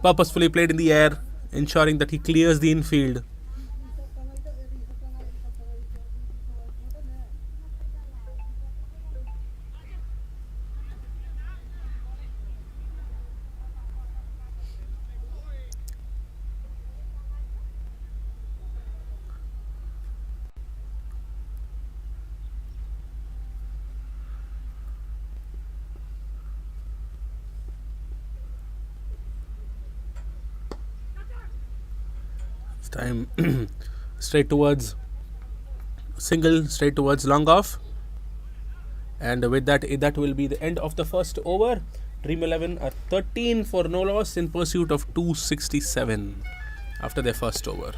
A: Purposefully played in the air, ensuring that he clears the infield. Time straight towards single, straight towards long off, and with that will be the end of the first over. Dream 11 are 13 for no loss in pursuit of 267 after their first over.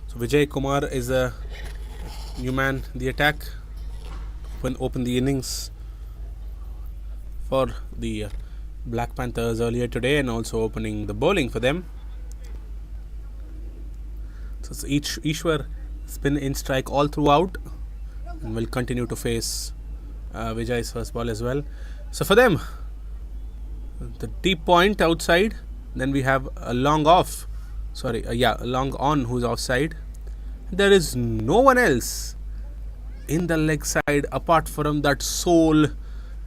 A: So Vijay Kumar is a new man in the attack. Open the innings for the Black Panthers earlier today, and also opening the bowling for them. So each Ishwar spin in strike all throughout, and will continue to face Vijay's first ball as well. So for them, the deep point outside. Then we have a long off. A long on who's offside. There is no one else in the leg side apart from that sole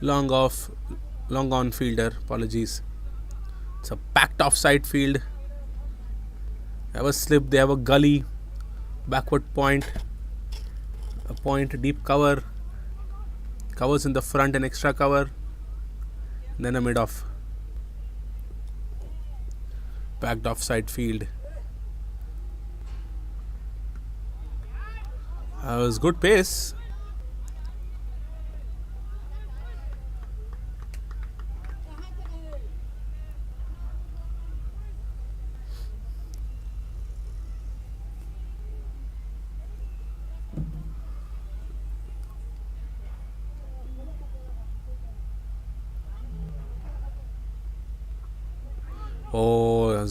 A: long on fielder. Apologies. It's a packed offside field. They have a slip, they have a gully, backward point, a point, deep cover, covers in the front and extra cover, then a mid off. Packed offside field. It was good pace. Oh,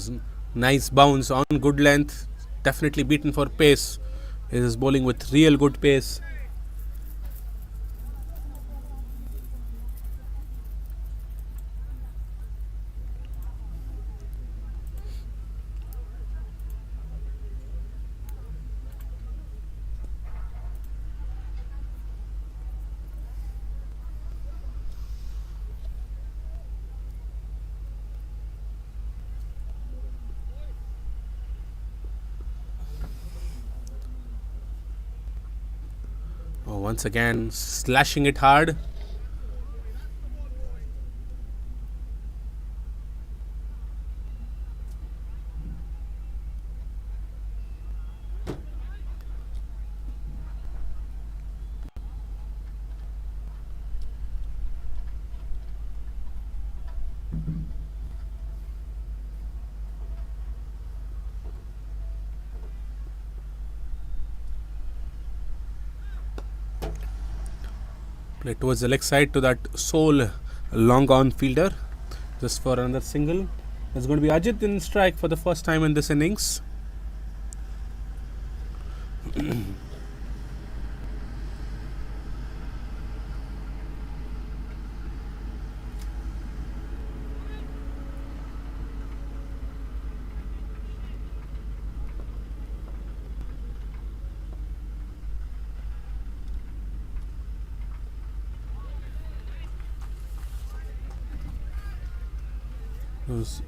A: nice bounce on good length. Definitely beaten for pace. He is bowling with real good pace. Once again, slashing it hard. Play towards the leg side to that sole long on fielder, just for another single. There's going to be Ajit in strike for the first time in this innings.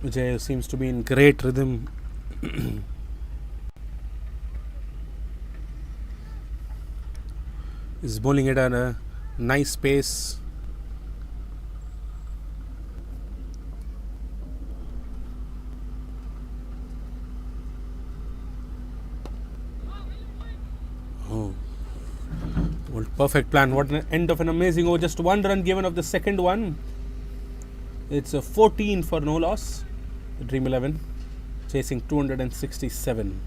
A: Vijay seems to be in great rhythm. Is bowling it at a nice pace. Oh, well, perfect plan. What an end of an amazing over. Just one run given of the second one. It's a 14 for no loss. Dream 11 chasing 267.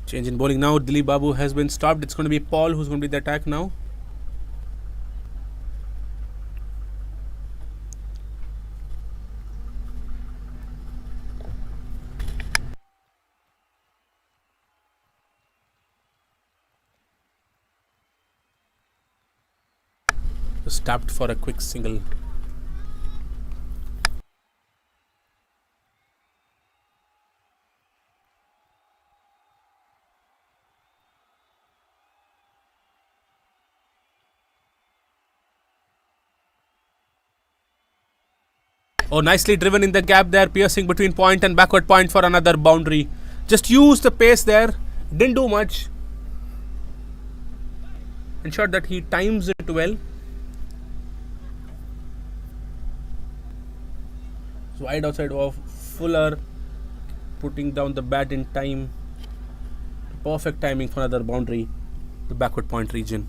A: Change in bowling now. Dilip Babu has been stopped. It's going to be Paul who's going to be the attack now. Just tapped for a quick single. Oh, nicely driven in the gap there, piercing between point and backward point for another boundary. Just use the pace there. Didn't do much. Ensured that he times it well. Wide outside of Fuller. putting down the bat in time. Perfect timing for another boundary. The backward point region.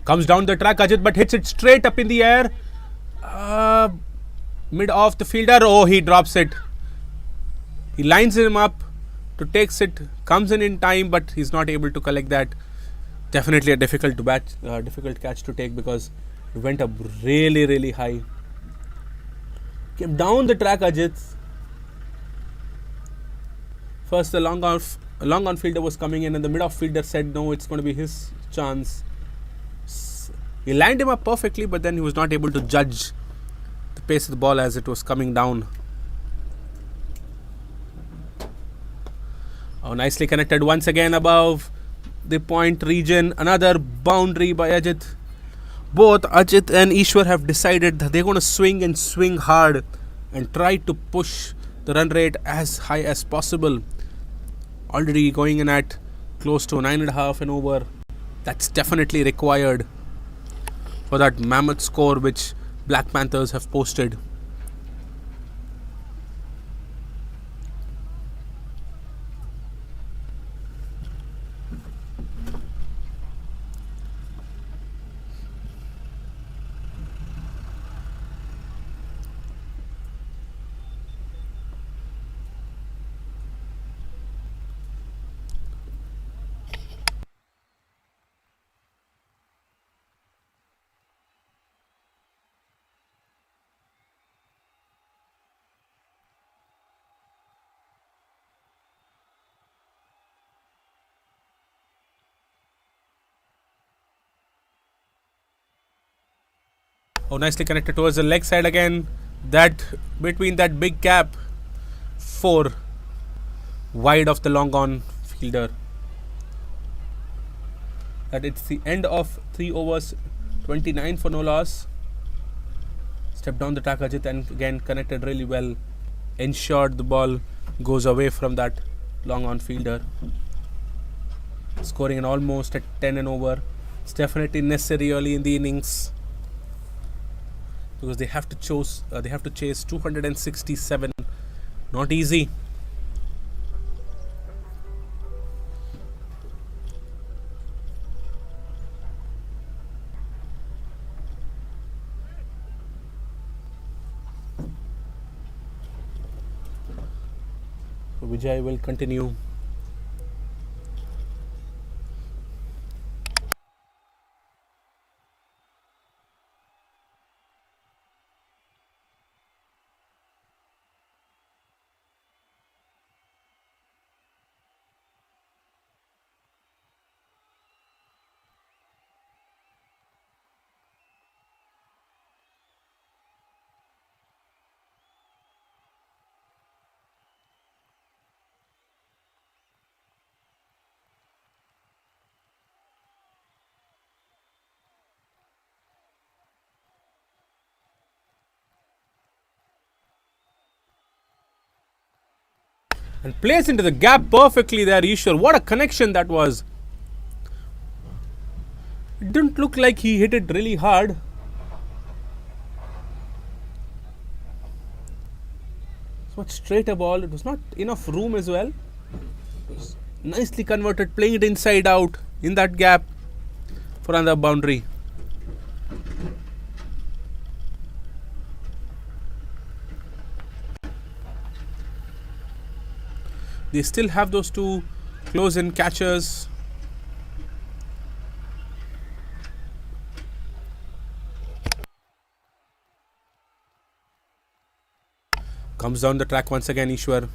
A: Comes down the track, Ajit, but hits it straight up in the air. Mid off the fielder. Oh, he drops it. He lines him up to takes it. Comes in time, but he's not able to collect that. Definitely a difficult catch to take because it went up really, really high. Came down the track, Ajit. First, the long on fielder was coming in, and the mid off fielder said no, it's going to be his chance. He lined him up perfectly, but then he was not able to judge the pace of the ball as it was coming down. Oh, nicely connected once again above the point region. Another boundary by Ajit. Both Ajit and Ishwar have decided that they're going to swing and swing hard and try to push the run rate as high as possible. Already going in at close to 9.5 and over. That's definitely required for that mammoth score which Black Panthers have posted. Oh, nicely connected towards the leg side again. That between that big gap, 4 wide of the long on fielder. That it's the end of 3 overs, 29 for no loss. Step down the track, Ajit, and again connected really well. Ensured the ball goes away from that long on fielder. Scoring an almost at 10 and over. It's definitely necessary early in the innings, because they have to chase 267. Not easy. So Vijay will continue. And plays into the gap perfectly there, Ishwar. What a connection that was. It didn't look like he hit it really hard. It was much straighter ball. It was not enough room as well. It was nicely converted, playing it inside out in that gap for another boundary. They still have those 2 close-in catchers. Comes down the track once again, Ishwar.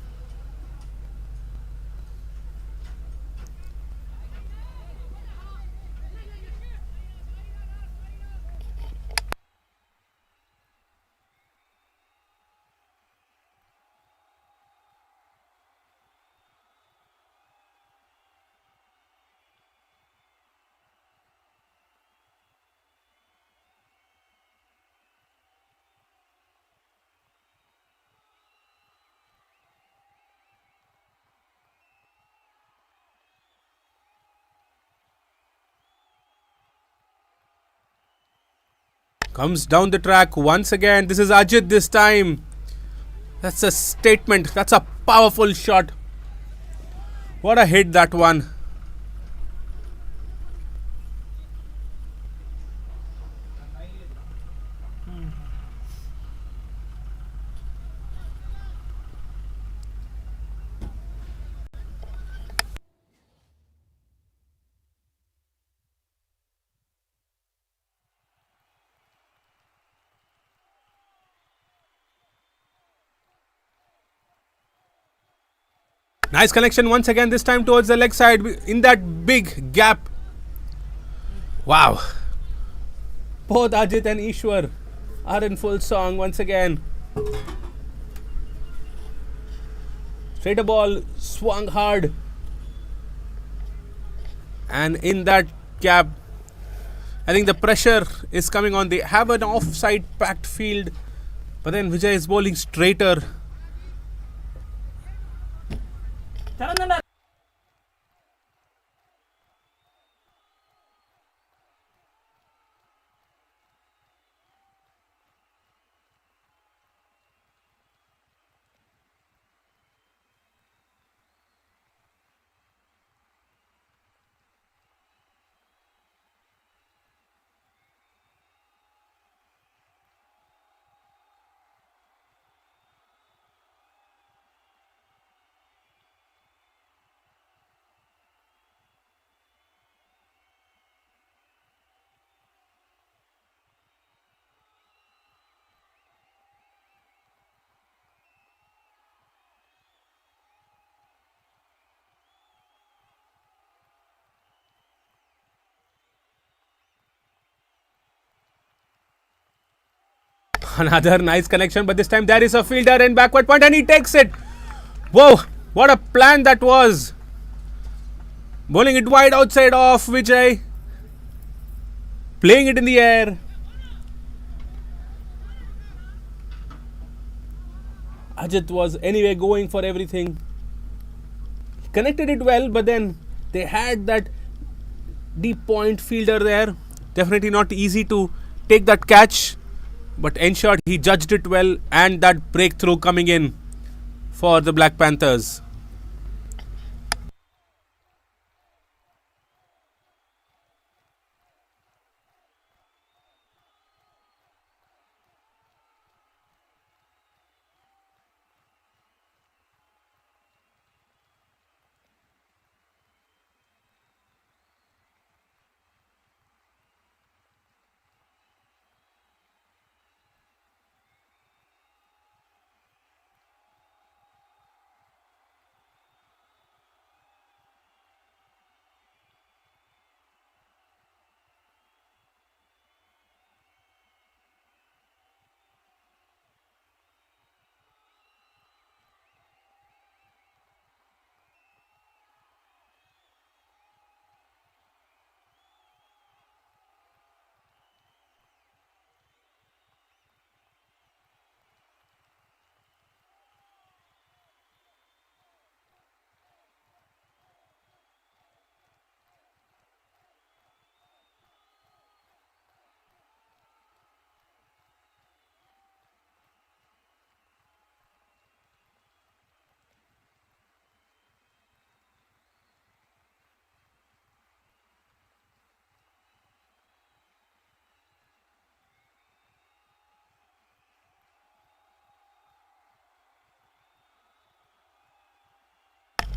A: Comes down the track once again. This is Ajit this time. That's a statement. That's a powerful shot. What a hit that one. Nice connection once again, this time towards the leg side in that big gap. Wow. Both Ajit and Ishwar are in full song once again. Straighter ball swung hard. And in that gap, I think the pressure is coming on. They have an offside packed field. But then Vijay is bowling straighter.
E: Charananda.
A: Another nice connection, but this time there is a fielder in backward point and he takes it. Whoa, what a plan that was. Bowling it wide outside off Vijay. Playing it in the air. Ajit was anyway going for everything. He connected it well, but then they had that deep point fielder there. Definitely not easy to take that catch, but ensured he judged it well, and that breakthrough coming in for the Black Panthers.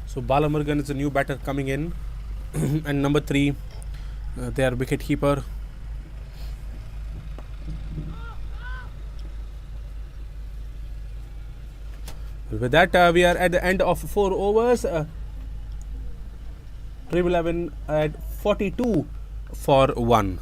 A: So Balamurugan is a new batter coming in, and number 3, their wicket keeper. With that, we are at the end of 4 overs. Dream 11 at 42 for 1.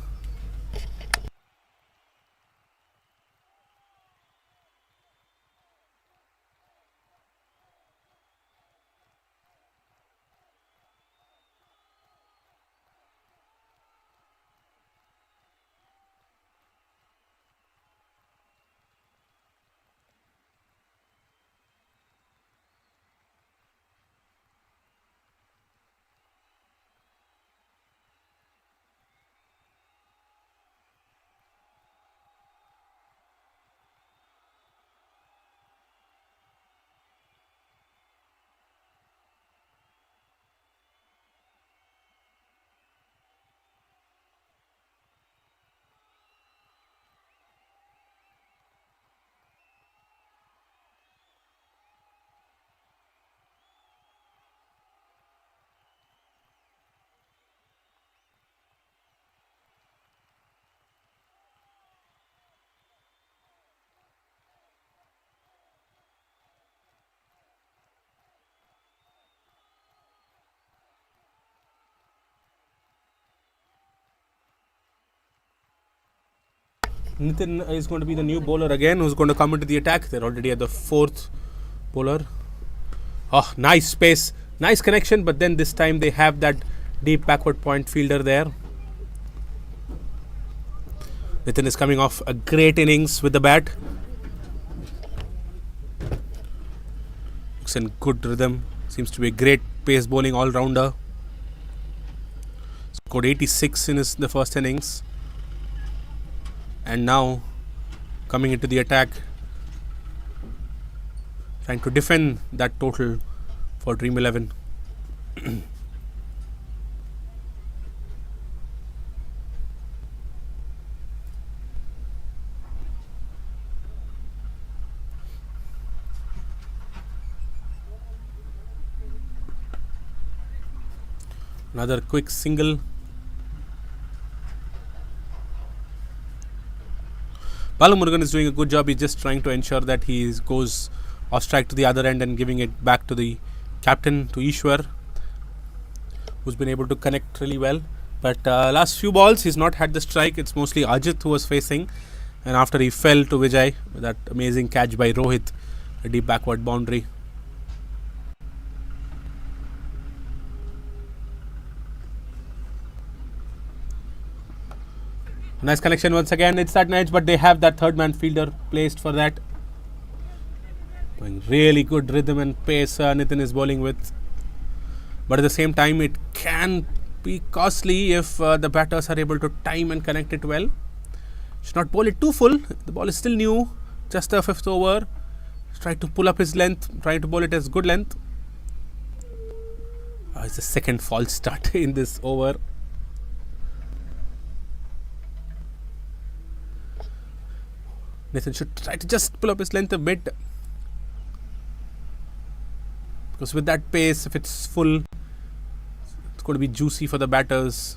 A: Nitin is going to be the new bowler again, who's going to come into the attack. They're already at the fourth bowler. Oh, nice space, nice connection, but then this time they have that deep backward point fielder there. Nitin is coming off a great innings with the bat. Looks in good rhythm. Seems to be a great pace bowling all-rounder. Scored 86 in the first innings. And now coming into the attack, trying to defend that total for Dream 11. Another quick single. Balamurgan is doing a good job. He's just trying to ensure that he goes off strike to the other end and giving it back to the captain, to Ishwar, who's been able to connect really well. But last few balls, he's not had the strike. It's mostly Ajit who was facing. And after he fell to Vijay, with that amazing catch by Rohit, a deep backward boundary. Nice connection once again. It's that edge, but they have that third man fielder placed for that. Really good rhythm and pace Nitin is bowling with. But at the same time, it can be costly if the batters are able to time and connect it well. Should not bowl it too full. The ball is still new. Just the fifth over. Try to pull up his length. Try to bowl it as good length. It's the second false start in this over. Nathan should try to just pull up his length a bit, because with that pace, if it's full, it's going to be juicy for the batters.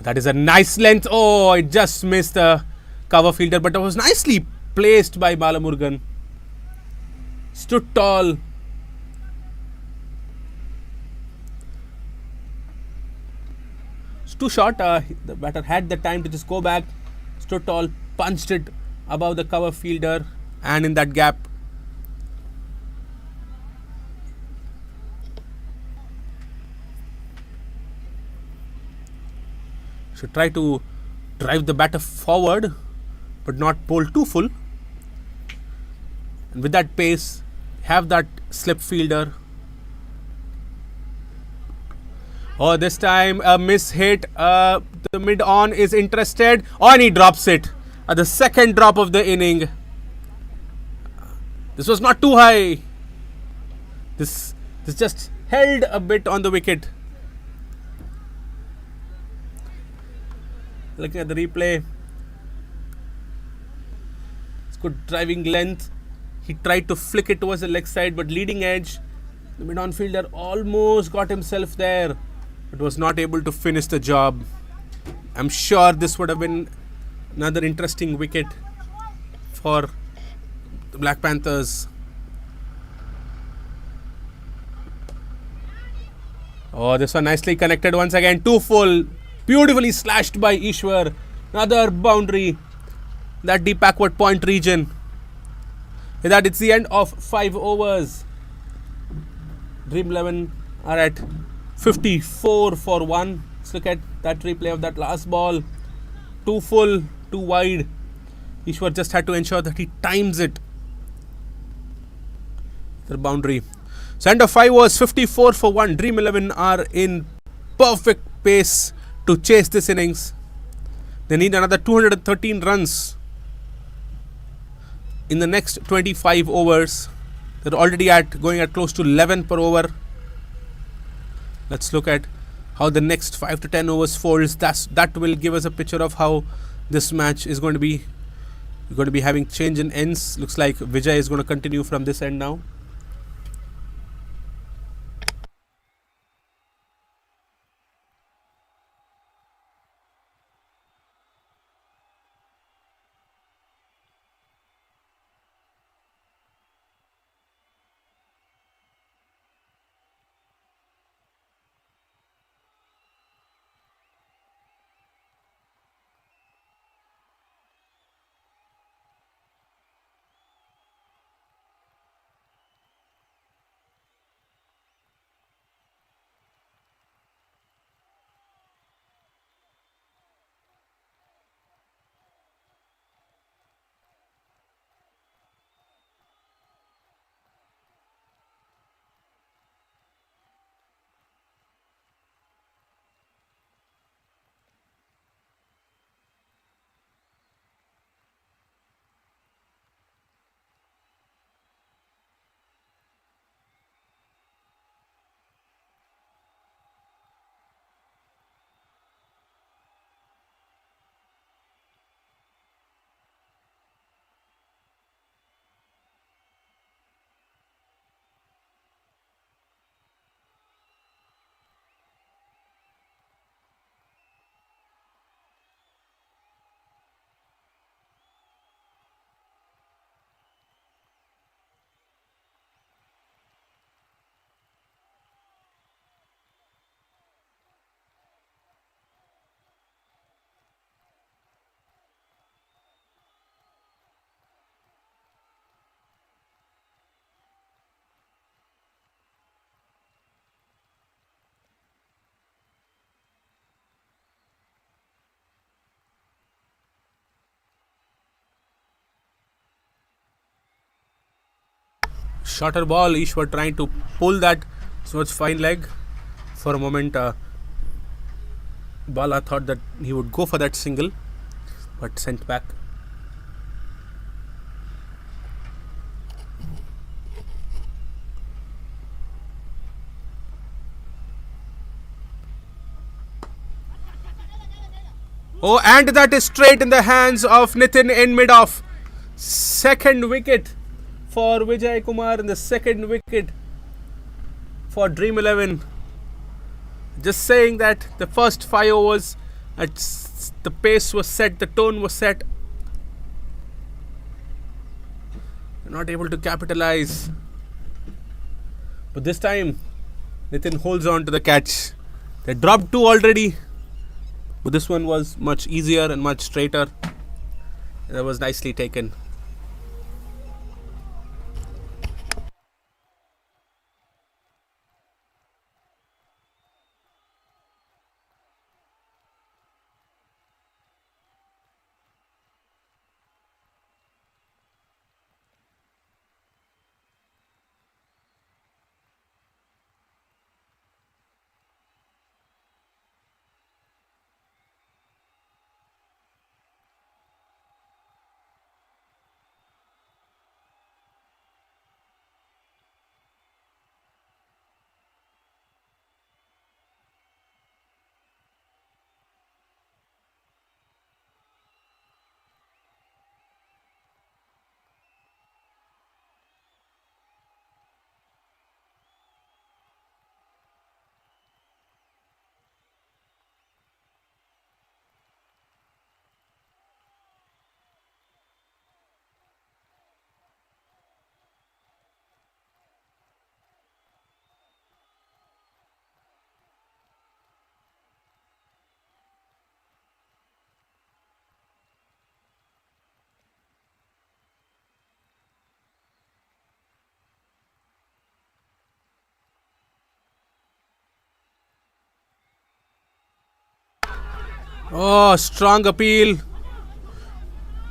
A: That is a nice length. Oh, it just missed the cover fielder, but it was nicely placed by Balamurgan. Stood tall. It's too short. The batter had the time to just go back. Stood tall, punched it above the cover fielder and in that gap. Should try to drive the batter forward, but not bowl too full. And with that pace, have that slip fielder. Oh, this time a miss hit. The mid on is interested. Oh, and he drops it at the second drop of the inning. This was not too high. This just held a bit on the wicket. Looking at the replay, it's good driving length. He tried to flick it towards the leg side, but leading edge, the mid-on fielder almost got himself there, but was not able to finish the job. I'm sure this would have been another interesting wicket for the Black Panthers. Oh, this one nicely connected once again. Too full. Beautifully slashed by Ishwar. Another boundary. That deep backward point region. With that, it's the end of 5 overs. Dream 11 are at 54 for 1. Let's look at that replay of that last ball. Too full, too wide. Ishwar just had to ensure that he times it. The boundary. So end of 5 was 54 for 1. Dream 11 are in perfect pace to chase this innings. They need another 213 runs in the next 25 overs. They're already going at close to 11 per over. Let's look at how the next 5 to 10 overs folds. That will give us a picture of how this match is going to be. We're going to be having change in ends. Looks like Vijay is going to continue from this end now. shorter ball. Ishwar trying to pull that. So it's fine leg. For a moment, Bala thought that he would go for that single, but sent back. Oh, and that is straight in the hands of Nitin in mid-off. Second wicket for Vijay Kumar and the second wicket for Dream 11. Just saying that the first 5 overs, the pace was set, the tone was set. Not able to capitalize. But this time, Nitin holds on to the catch. They dropped 2 already. But this one was much easier and much straighter. That was nicely taken. Oh, strong appeal.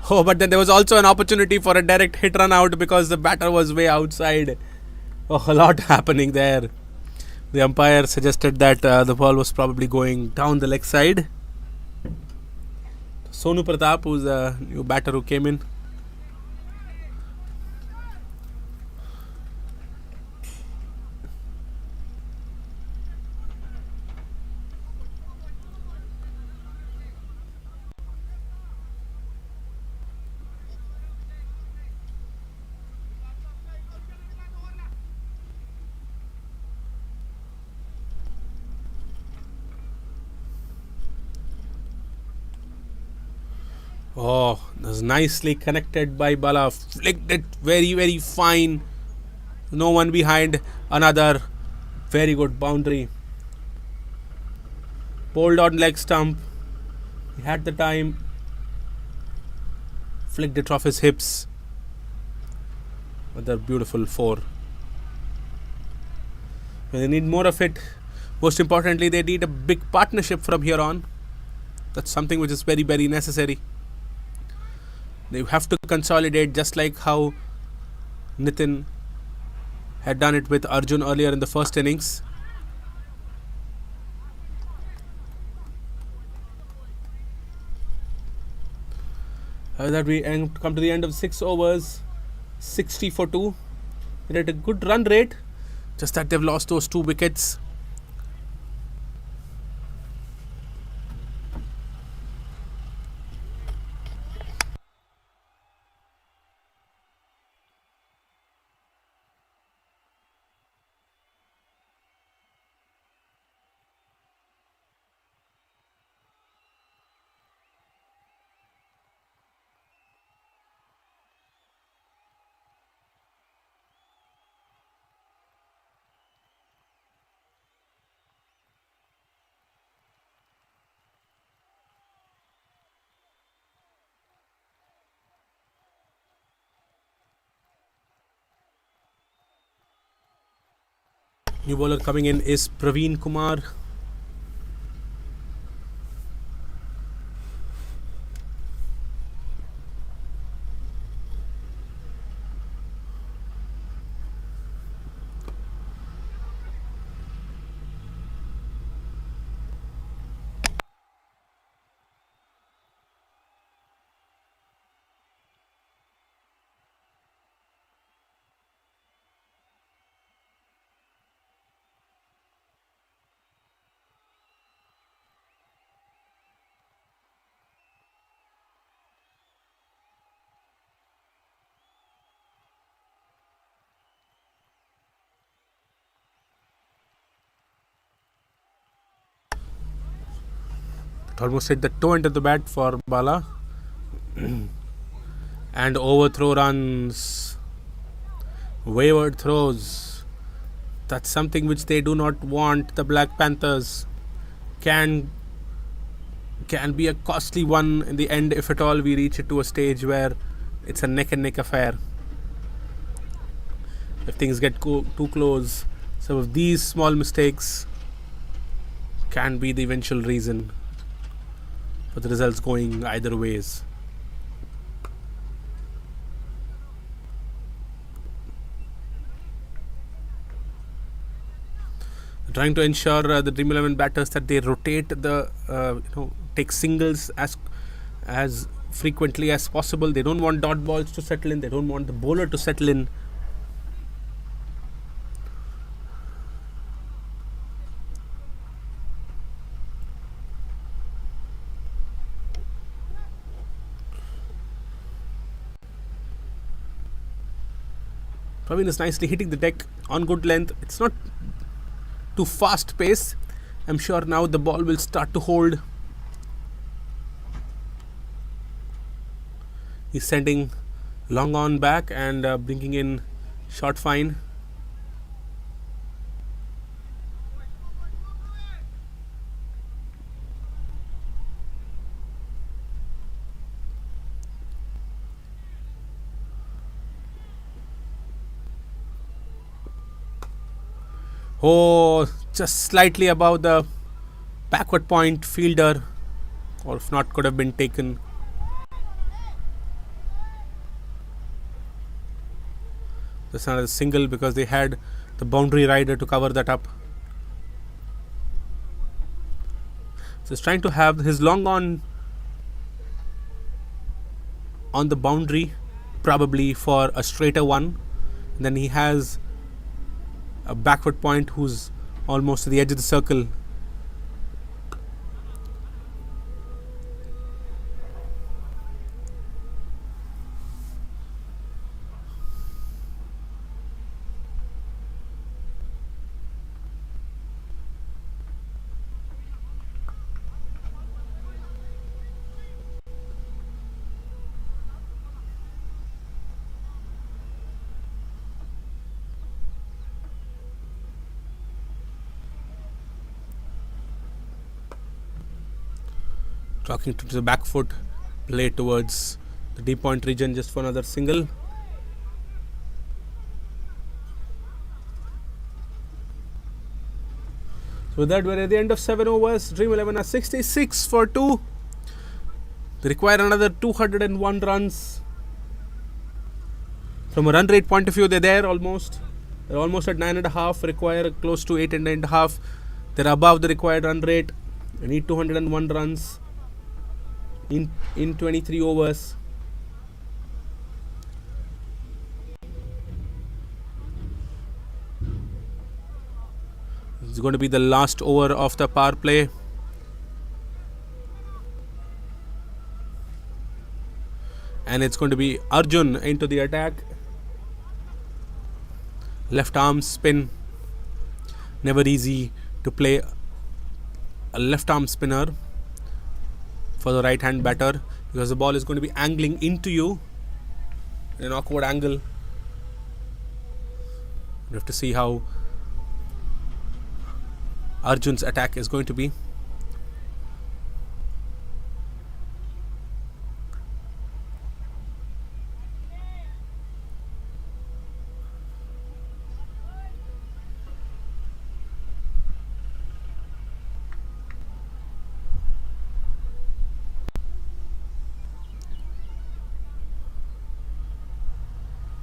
A: Oh, but then there was also an opportunity for a direct hit run out because the batter was way outside. Oh, a lot happening there. The umpire suggested that the ball was probably going down the leg side. Sonu Pratap, who's a new batter who came in. Oh, that was nicely connected by Bala. Flicked it very, very fine. No one behind. Another very good boundary. Pulled on leg stump. He had the time. Flicked it off his hips. Another beautiful 4. They need more of it. Most importantly, they need a big partnership from here on. That's something which is very, very necessary. They have to consolidate, just like how Nitin had done it with Arjun earlier in the first innings. That we come to the end of 6 overs, 60 for 2. They're at a good run rate, just that they've lost those 2 wickets. New bowler coming in is Praveen Kumar. almost hit the toe end of the bat for Bala. And overthrow runs, wayward throws. That's something which they do not want. The Black Panthers can be a costly one in the end if at all we reach it to a stage where it's a neck and neck affair. If things get too close, some of these small mistakes can be the eventual reason for the results going either ways. Trying to ensure the Dream 11 batters that they rotate the take singles as frequently as possible. They don't want dot balls to settle in. They don't want the bowler to settle in. Praveen is nicely hitting the deck on good length. It's not too fast pace. I'm sure now the ball will start to hold. He's sending long on back and bringing in short fine. Oh, just slightly above the backward point fielder, or if not, could have been taken. Just another single because they had the boundary rider to cover that up. So he's trying to have his long on the boundary, probably for a straighter one. And then he has a backward point who's almost to the edge of the circle. Talking to the back foot, play towards the deep point region just for another single. So with that, we're at the end of 7 overs. Dream 11 are 66 for 2. They require another 201 runs. From a run rate point of view, they're there almost. They're almost at 9.5. Require close to 8.5. They're above the required run rate. They need 201 runs in 23 overs. It's going to be the last over of the power play. And it's going to be Arjun into the attack. Left arm spin. Never easy to play a left arm spinner for the right hand batter, because the ball is going to be angling into you in an awkward angle. You have to see how Arjun's attack is going to be.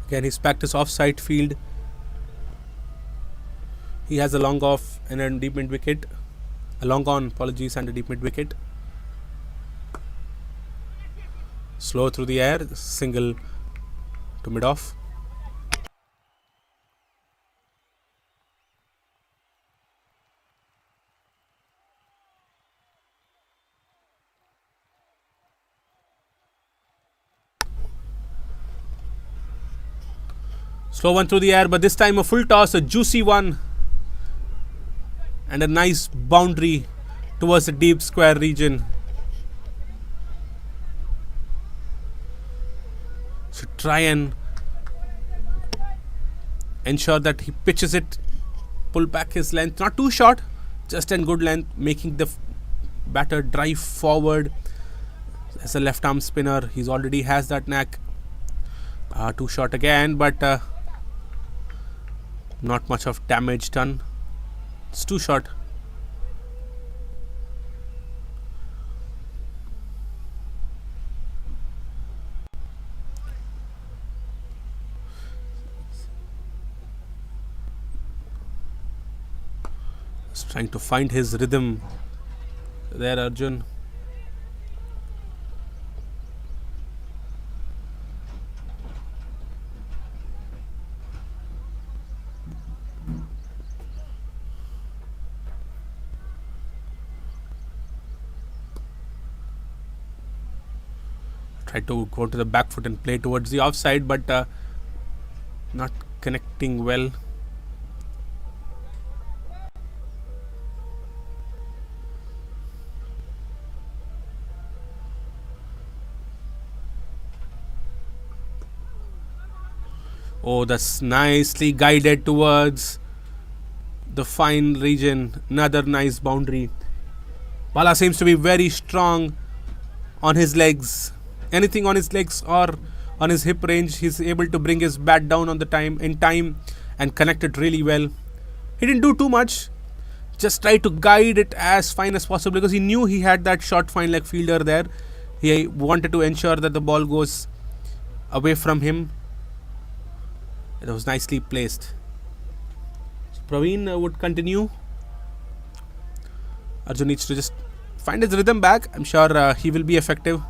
A: Again, he's practiced off-side field. He has a long off and a deep mid wicket. A long on, apologies, and a deep mid wicket. Slow through the air, single to mid off. Slow one through the air, but this time a full toss, a juicy one. And a nice boundary towards the deep square region. try and ensure that he pitches it, pull back his length, not too short, just in good length, making the batter drive forward. As a left arm spinner, he's already has that knack. Too short again, but not much of damage done. It's too short. He's trying to find his rhythm there, Arjun. Tried to go to the back foot and play towards the offside, but not connecting well. Oh, that's nicely guided towards the fine region. Another nice boundary. Bala seems to be very strong on his legs. Anything on his legs or on his hip range, he's able to bring his bat down on the time and connect it really well. He didn't do too much. Just try to guide it as fine as possible because he knew he had that short fine leg fielder there. He wanted to ensure that the ball goes away from him. It was nicely placed. So Praveen would continue. Arjun needs to just find his rhythm back. I'm sure he will be effective.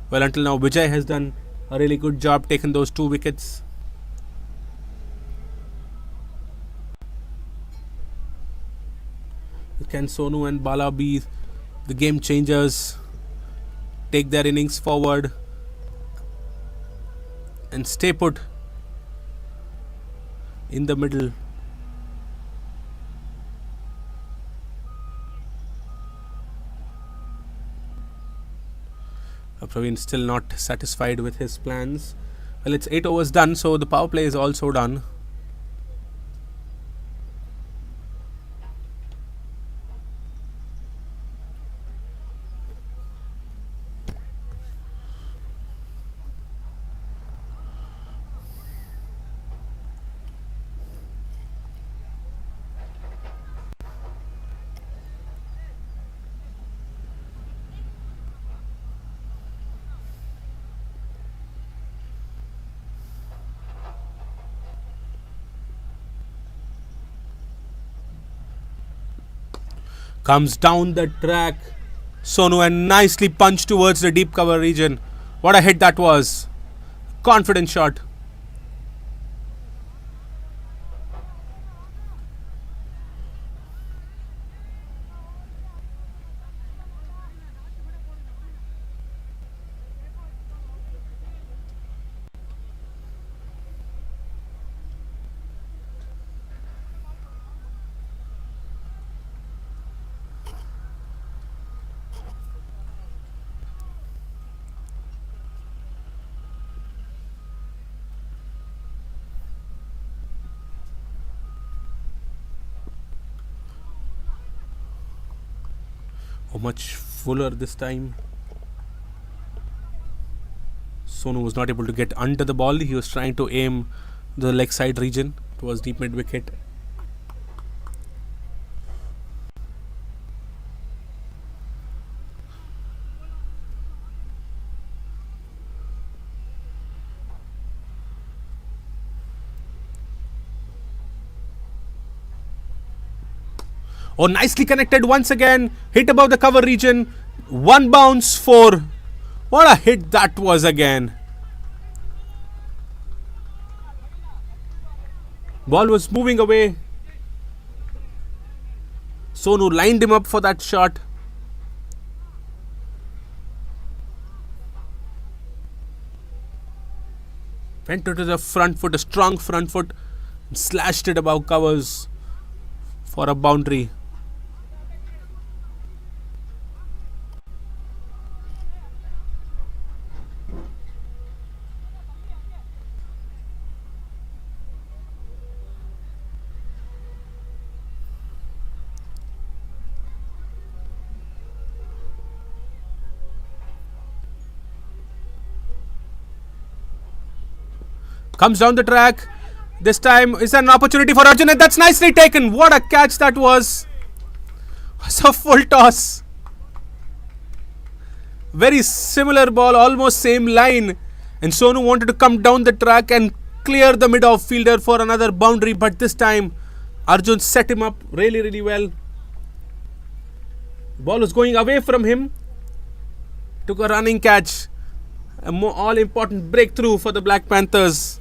A: Well, until now, Vijay has done a really good job taking those 2 wickets. Can Sonu and Bala be the game changers? Take their innings forward and stay put in the middle. Praveen still not satisfied with his plans. Well, it's 8 overs done, so the power play is also done. Comes down the track. Sonu and nicely punched towards the deep cover region. What a hit that was. Confident shot. Oh, much fuller this time. Sonu was not able to get under the ball. He was trying to aim the leg side region towards deep mid wicket. Oh, nicely connected once again. Hit above the cover region. 1 bounce, 4. What a hit that was again. Ball was moving away. Sonu lined him up for that shot. Went to the front foot, a strong front foot. Slashed it above covers for a boundary. Comes down the track. This time is an opportunity for Arjun, and that's nicely taken. What a catch that was. It's a full toss. Very similar ball, almost same line. And Sonu wanted to come down the track and clear the mid-off fielder for another boundary, but this time Arjun set him up really, really well. Ball was going away from him. Took a running catch. A all-important breakthrough for the Black Panthers.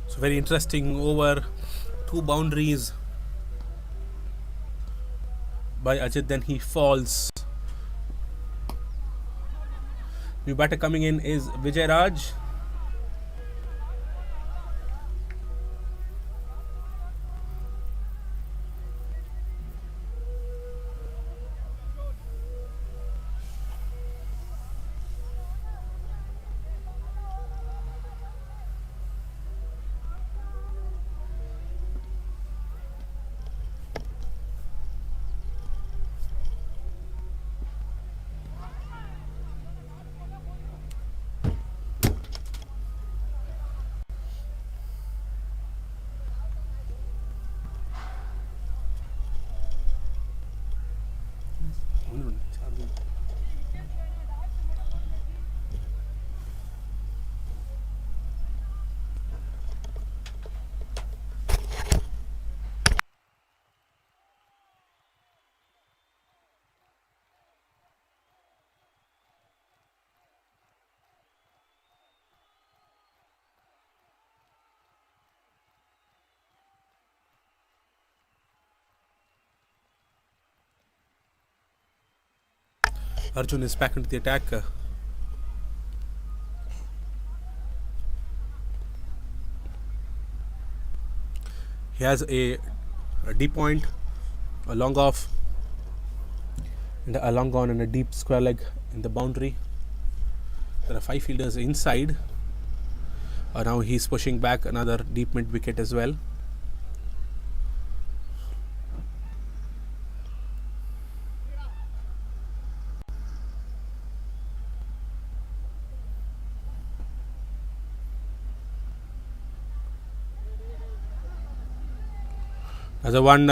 A: So very interesting over. 2 boundaries by Ajit, then he falls. New batter coming in is Vijay Raj. Arjun is back into the attack. He has a deep point, a long off, and a long on and a deep square leg in the boundary. There are 5 fielders inside. Now he's pushing back another deep mid wicket as well. As a one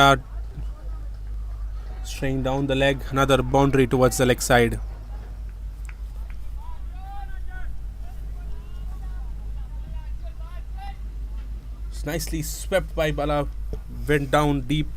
A: straying down the leg, another boundary towards the leg side. It's nicely swept by Bala, went down deep.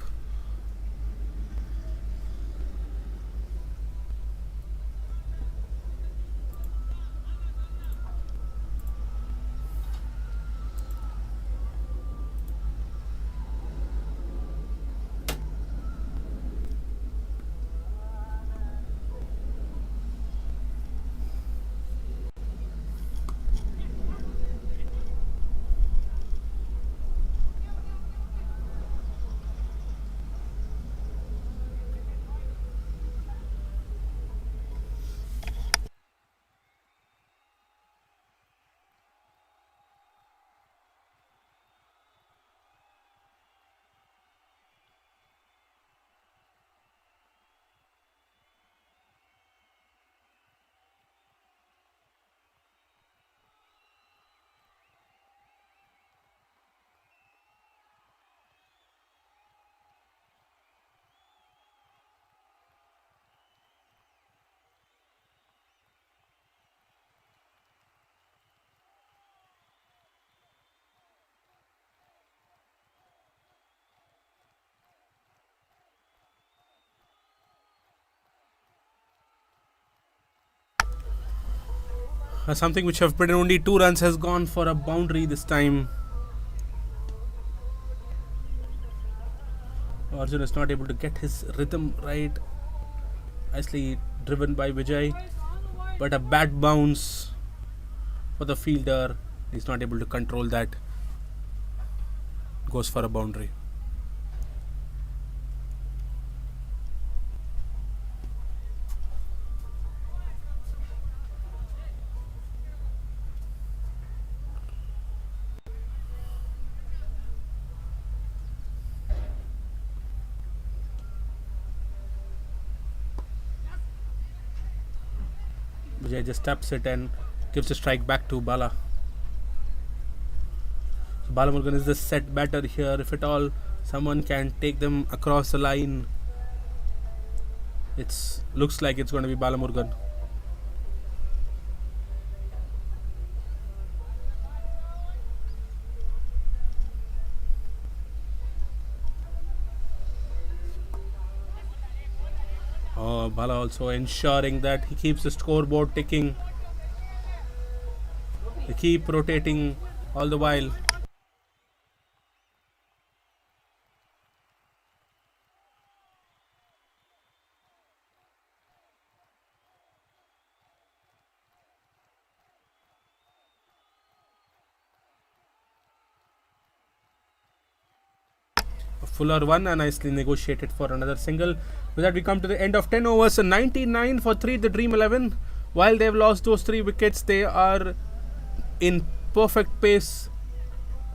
A: Something which have put in only 2 runs has gone for a boundary this time. Arjun is not able to get his rhythm right. Nicely driven by Vijay, but a bad bounce for the fielder. He's not able to control that. Goes for a boundary. Vijay just taps it and gives a strike back to Bala. So Bala Murugan is the set batter here. If at all someone can take them across the line, it looks like it's going to be Bala Murugan. Bala also ensuring that he keeps the scoreboard ticking. They keep rotating all the while. A fuller one and nicely negotiated for another single. With that, we come to the end of 10 overs. 99 for 3, the Dream 11. While they've lost those 3 wickets, they are in perfect pace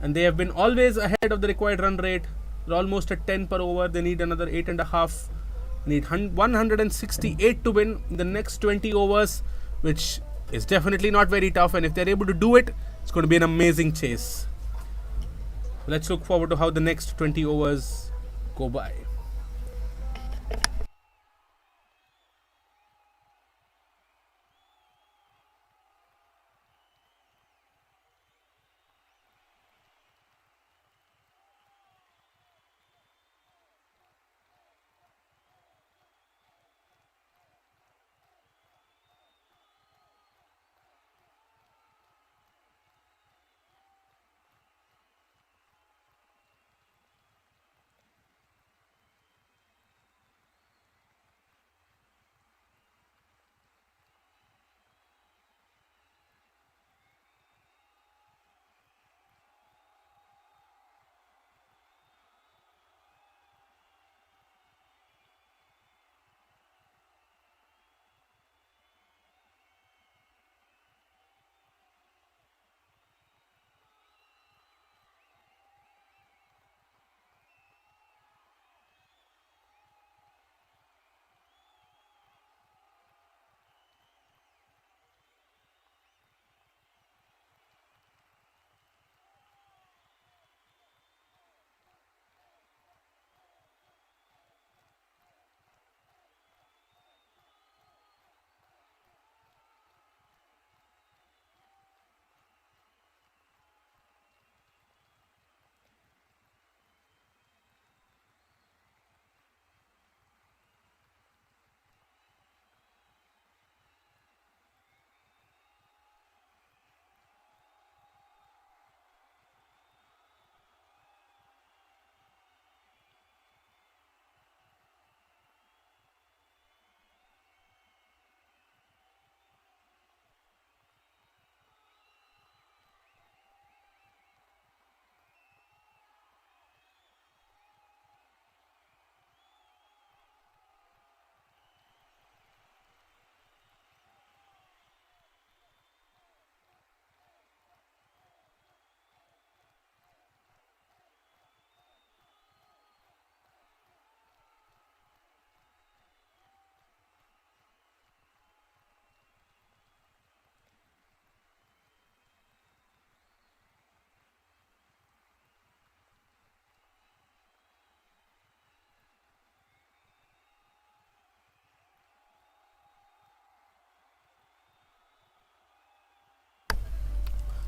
A: and they have been always ahead of the required run rate. They're almost at 10 per over. They need another 8.5. Need 168 to win in the next 20 overs, which is definitely not very tough. And if they're able to do it, it's going to be an amazing chase. Let's look forward to how the next 20 overs go by.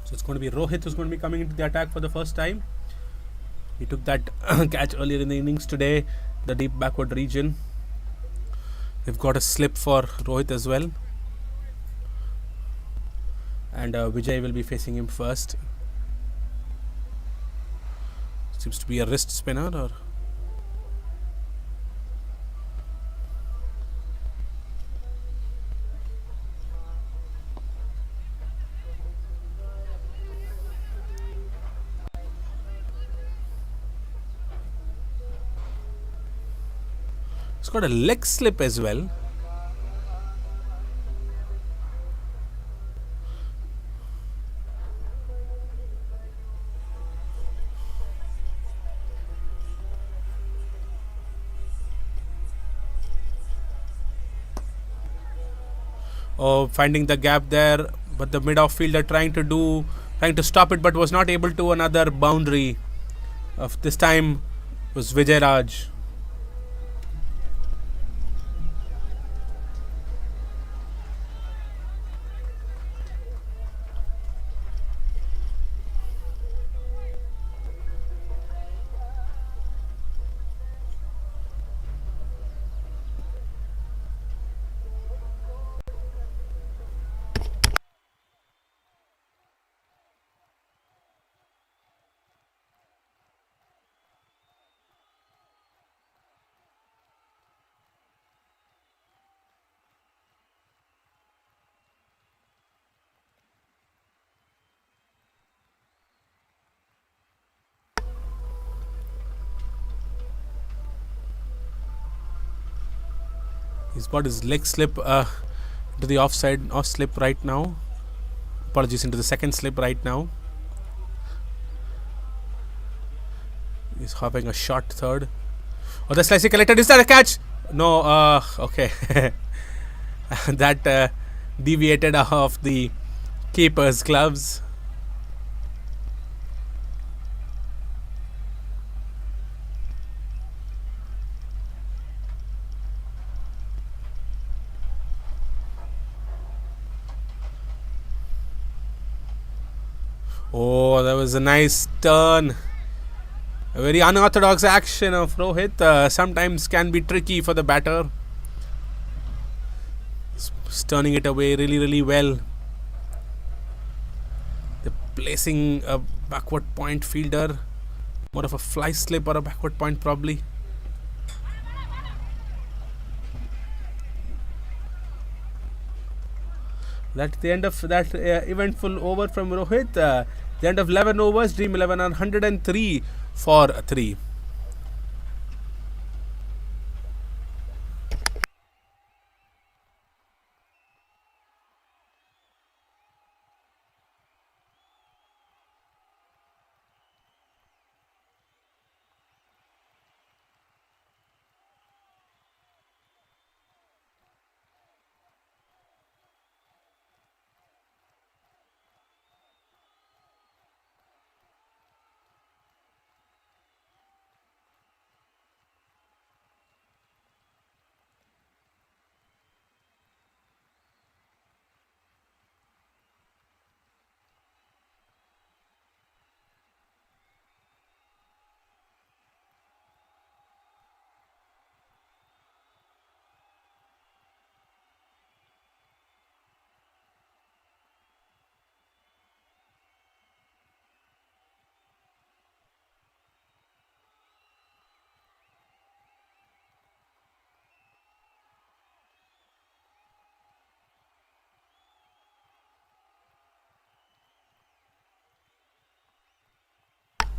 A: So it's going to be Rohit who's going to be coming into the attack for the first time. He took that catch earlier in the innings today, the deep backward region. We've got a slip for Rohit as well. and Vijay will be facing him first. Seems to be a wrist spinner, or it's got a leg slip as well. Oh, finding the gap there, but the mid off fielder trying to stop it, but was not able to. Another boundary of this time was Vijay Raj. He's got his leg slip to the off slip right now. Apologies, into the second slip right now. He's hopping a short third. Oh, the slicey collected. Is that a catch? No. Okay. That deviated off the keeper's gloves. Oh, that was a nice turn. A very unorthodox action of Rohit. Sometimes can be tricky for the batter. He's turning it away really, really well. They're placing a backward point fielder. More of a fly slip or a backward point probably. That's the end of that eventful over from Rohit. The end of 11 overs. Dream 11 on 103 for 3.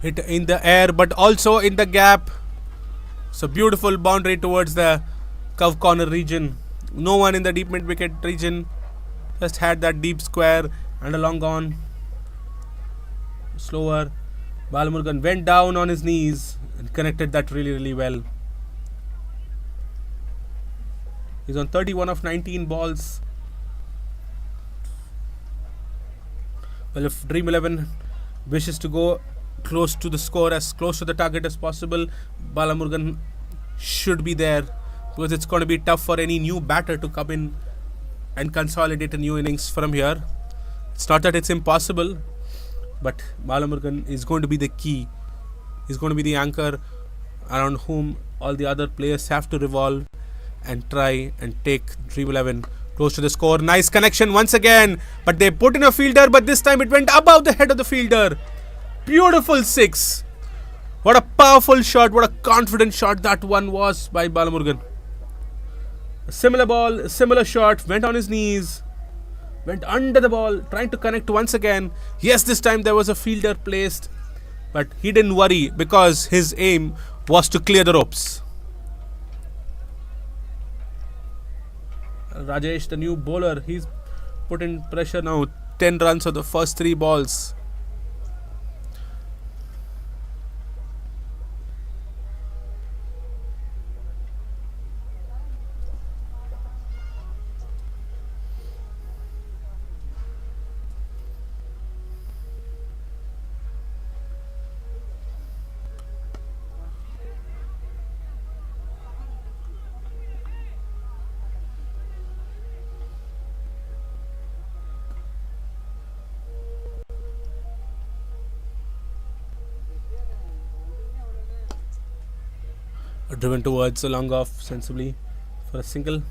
A: Hit in the air, but also in the gap. So beautiful boundary towards the curve corner region. No one in the deep mid wicket region. Just had that deep square and a long on. Slower. Balamurgan went down on his knees and connected that really, really well. He's on 31 of 19 balls. Well, if Dream 11 wishes to go close to the score, as close to the target as possible, Balamurgan should be there, because it's going to be tough for any new batter to come in and consolidate a new innings from here. It's not that it's impossible, but Balamurgan is going to be the key. He's going to be the anchor around whom all the other players have to revolve and try and take Dream 11 Close to the score. Nice connection once again. But they put in a fielder, but this time it went above the head of the fielder. Beautiful 6. What a powerful shot. What a confident shot that one was by Balamurgan. A similar ball, a similar shot. Went on his knees. Went under the ball. Trying to connect once again. Yes, this time there was a fielder placed. But he didn't worry because his aim was to clear the ropes. Rajesh, the new bowler, he's put in pressure now. 10 runs of the first 3 balls. Driven towards a long off sensibly for a single.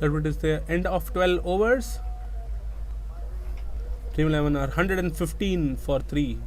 A: That is the end of 12 overs. Team 11 are 115 for 3.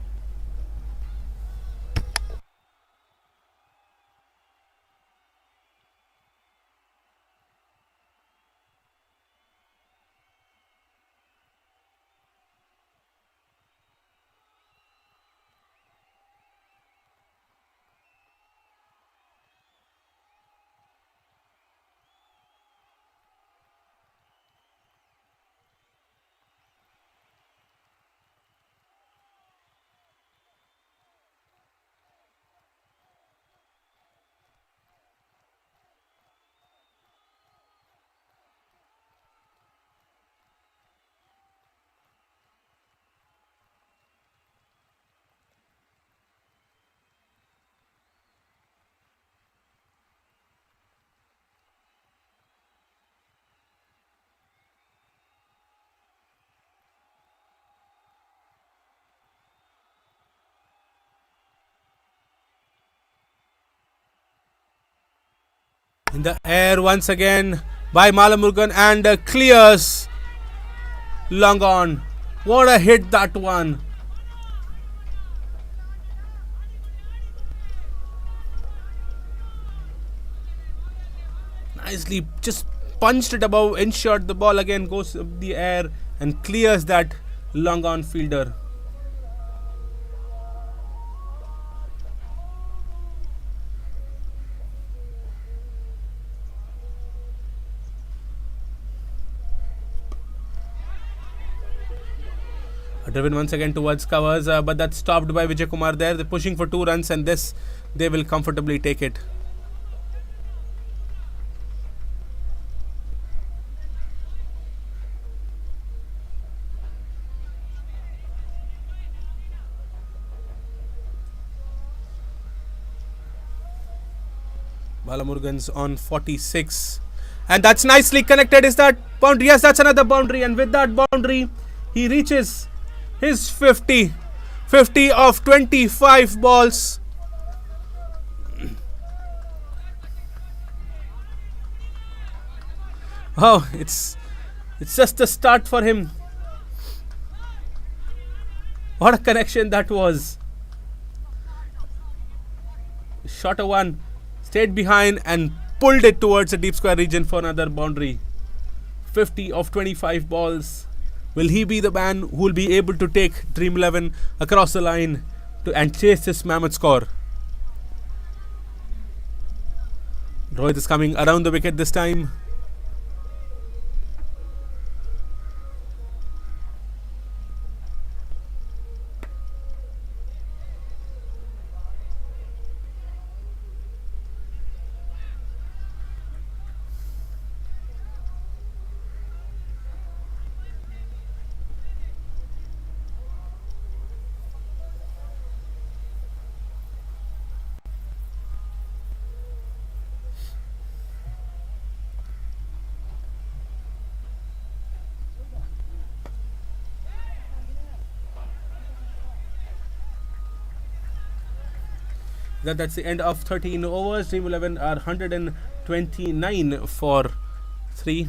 A: In the air once again by Malamurgan and clears long on. What a hit that one. Nicely just punched it above, ensured the ball again goes up the air and clears that long on fielder. Driven once again towards covers, but that's stopped by Vijay Kumar there. They're pushing for 2 runs and this they will comfortably take it. Balamurgan's on 46. And that's nicely connected. Is that boundary? Yes, that's another boundary. And with that boundary, he reaches his 50 of 25 balls. Oh, it's just a start for him. What a connection that was. Shot a one, stayed behind and pulled it towards the deep square region for another boundary. 50 of 25 balls. Will he be the man who will be able to take Dream 11 across the line and chase this mammoth score? Rohit is coming around the wicket this time. That's the end of 13 overs. Dream 11 are 129 for 3.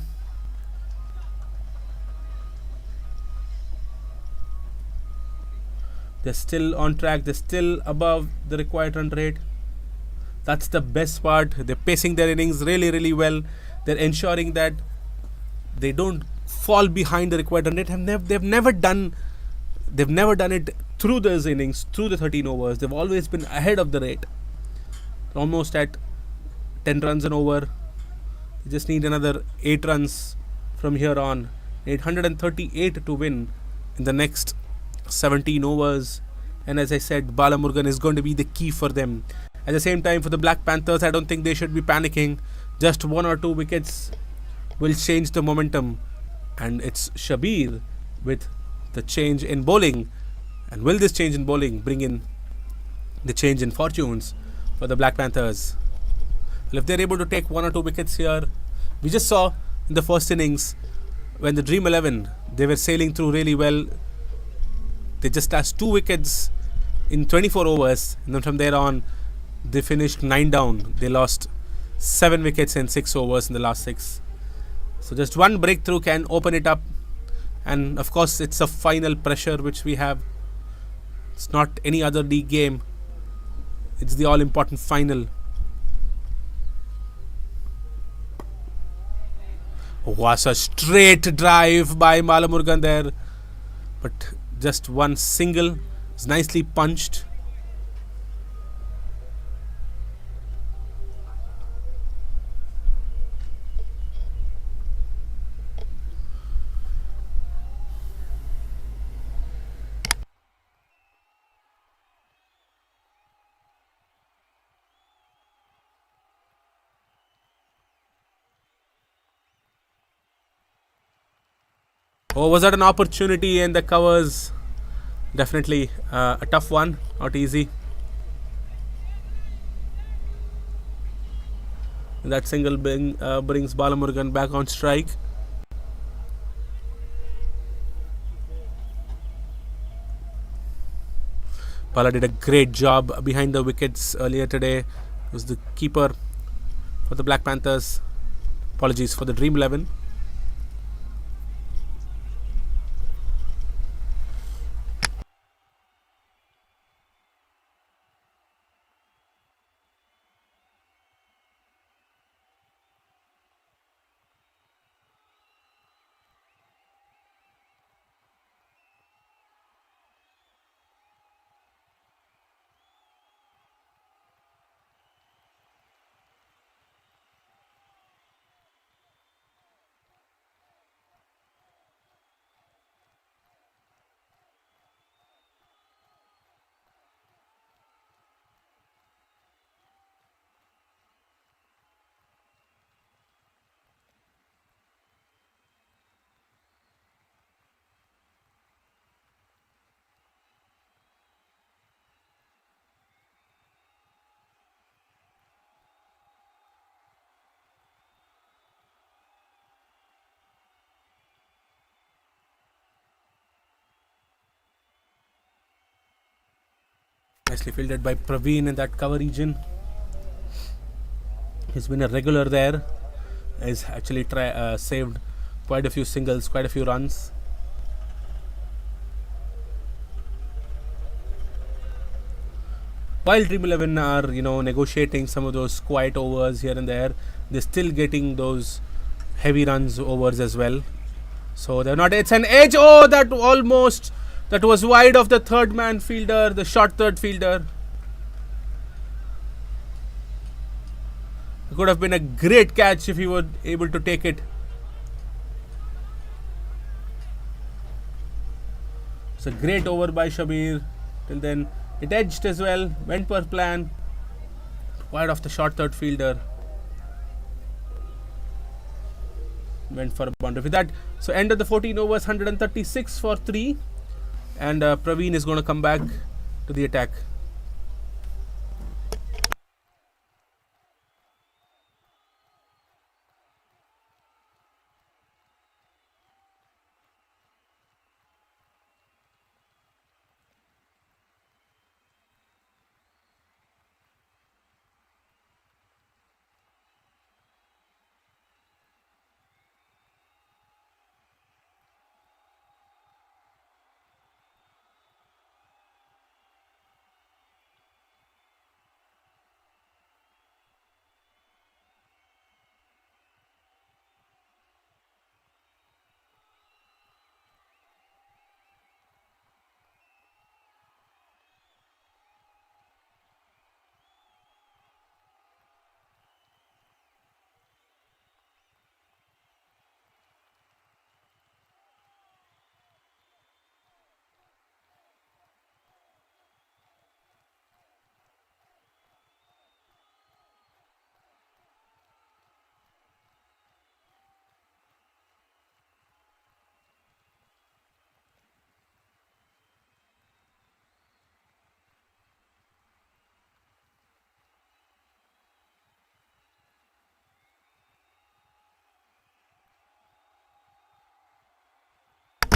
A: They're still on track. They're still above the required run rate. That's the best part. They're pacing their innings really, really well. They're ensuring that they don't fall behind the required run rate. They've never done it through those innings, through the 13 overs. They've always been ahead of the rate, almost at 10 runs an over. They just need another 8 runs from here on. 838 to win in the next 17 overs. And as I said, Balamurgan is going to be the key for them. At the same time, for the Black Panthers, I don't think they should be panicking. Just 1 or 2 wickets will change the momentum. And it's Shabir with the change in bowling. And will this change in bowling bring in the change in fortunes for the Black Panthers? Well, if they're able to take 1 or 2 wickets here, we just saw in the first innings when the Dream 11, they were sailing through really well. They just lost 2 wickets in 24 overs, and then from there on, they finished 9 down. They lost 7 wickets in 6 overs in the last 6. So just one breakthrough can open it up, and of course, it's a final pressure which we have. It's not any other league game. It's the all-important final. Was a straight drive by Balamurgan there, but just one single. It's nicely punched. Oh, was that an opportunity in the covers? Definitely a tough one, not easy. That single brings Balamurgan back on strike. Bala did a great job behind the wickets earlier today. He was the keeper for the Black Panthers. Apologies for the Dream 11. Nicely fielded by Praveen in that cover region. He's been a regular there. He's actually saved quite a few singles, quite a few runs. While Dream 11 are, negotiating some of those quiet overs here and there, they're still getting those heavy runs overs as well. So they're not. It's an edge. Oh, that was wide of the third man fielder, the short third fielder. It could have been a great catch if he were able to take it. It's a great over by Shabir. Till then, it edged as well, went per plan. Wide of the short third fielder. Went for a boundary. With that, so end of the 14 overs, 136 for 3. And Praveen is going to come back to the attack.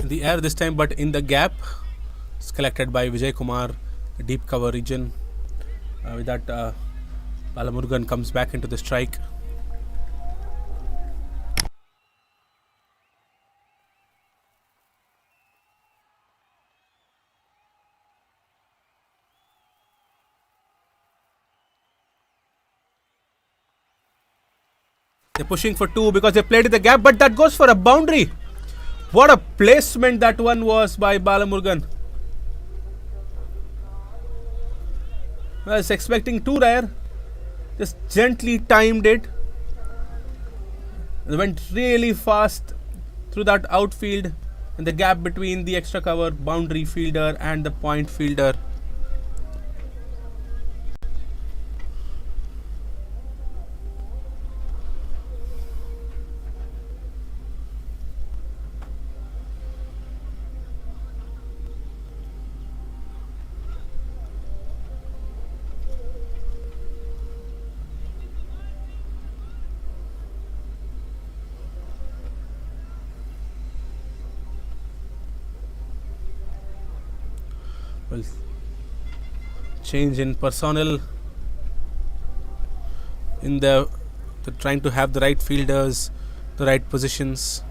A: in the air this time, but in the gap. It's collected by Vijay Kumar, the deep cover region. With that, Balamurugan comes back into the strike. They're pushing for 2 because they played in the gap, but that goes for a boundary. What a placement that one was by Balamurugan. I was expecting 2 there. Just gently timed it. They went really fast through that outfield and the gap between the extra cover boundary fielder and the point fielder. Well, change in personnel in the trying to have the right fielders, the right positions.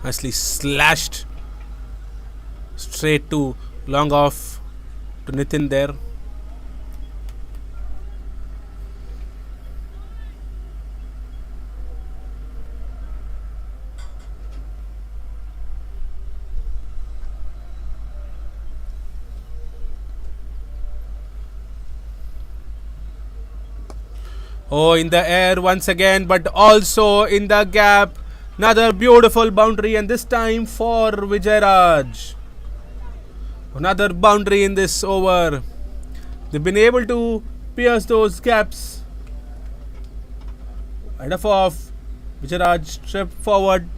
A: Nicely slashed straight to long off to Nitin there. Oh, in the air once again, but also in the gap. Another beautiful boundary, and this time for Vijay. Another boundary in this over. They've been able to pierce those gaps. Head off. Vijay step forward.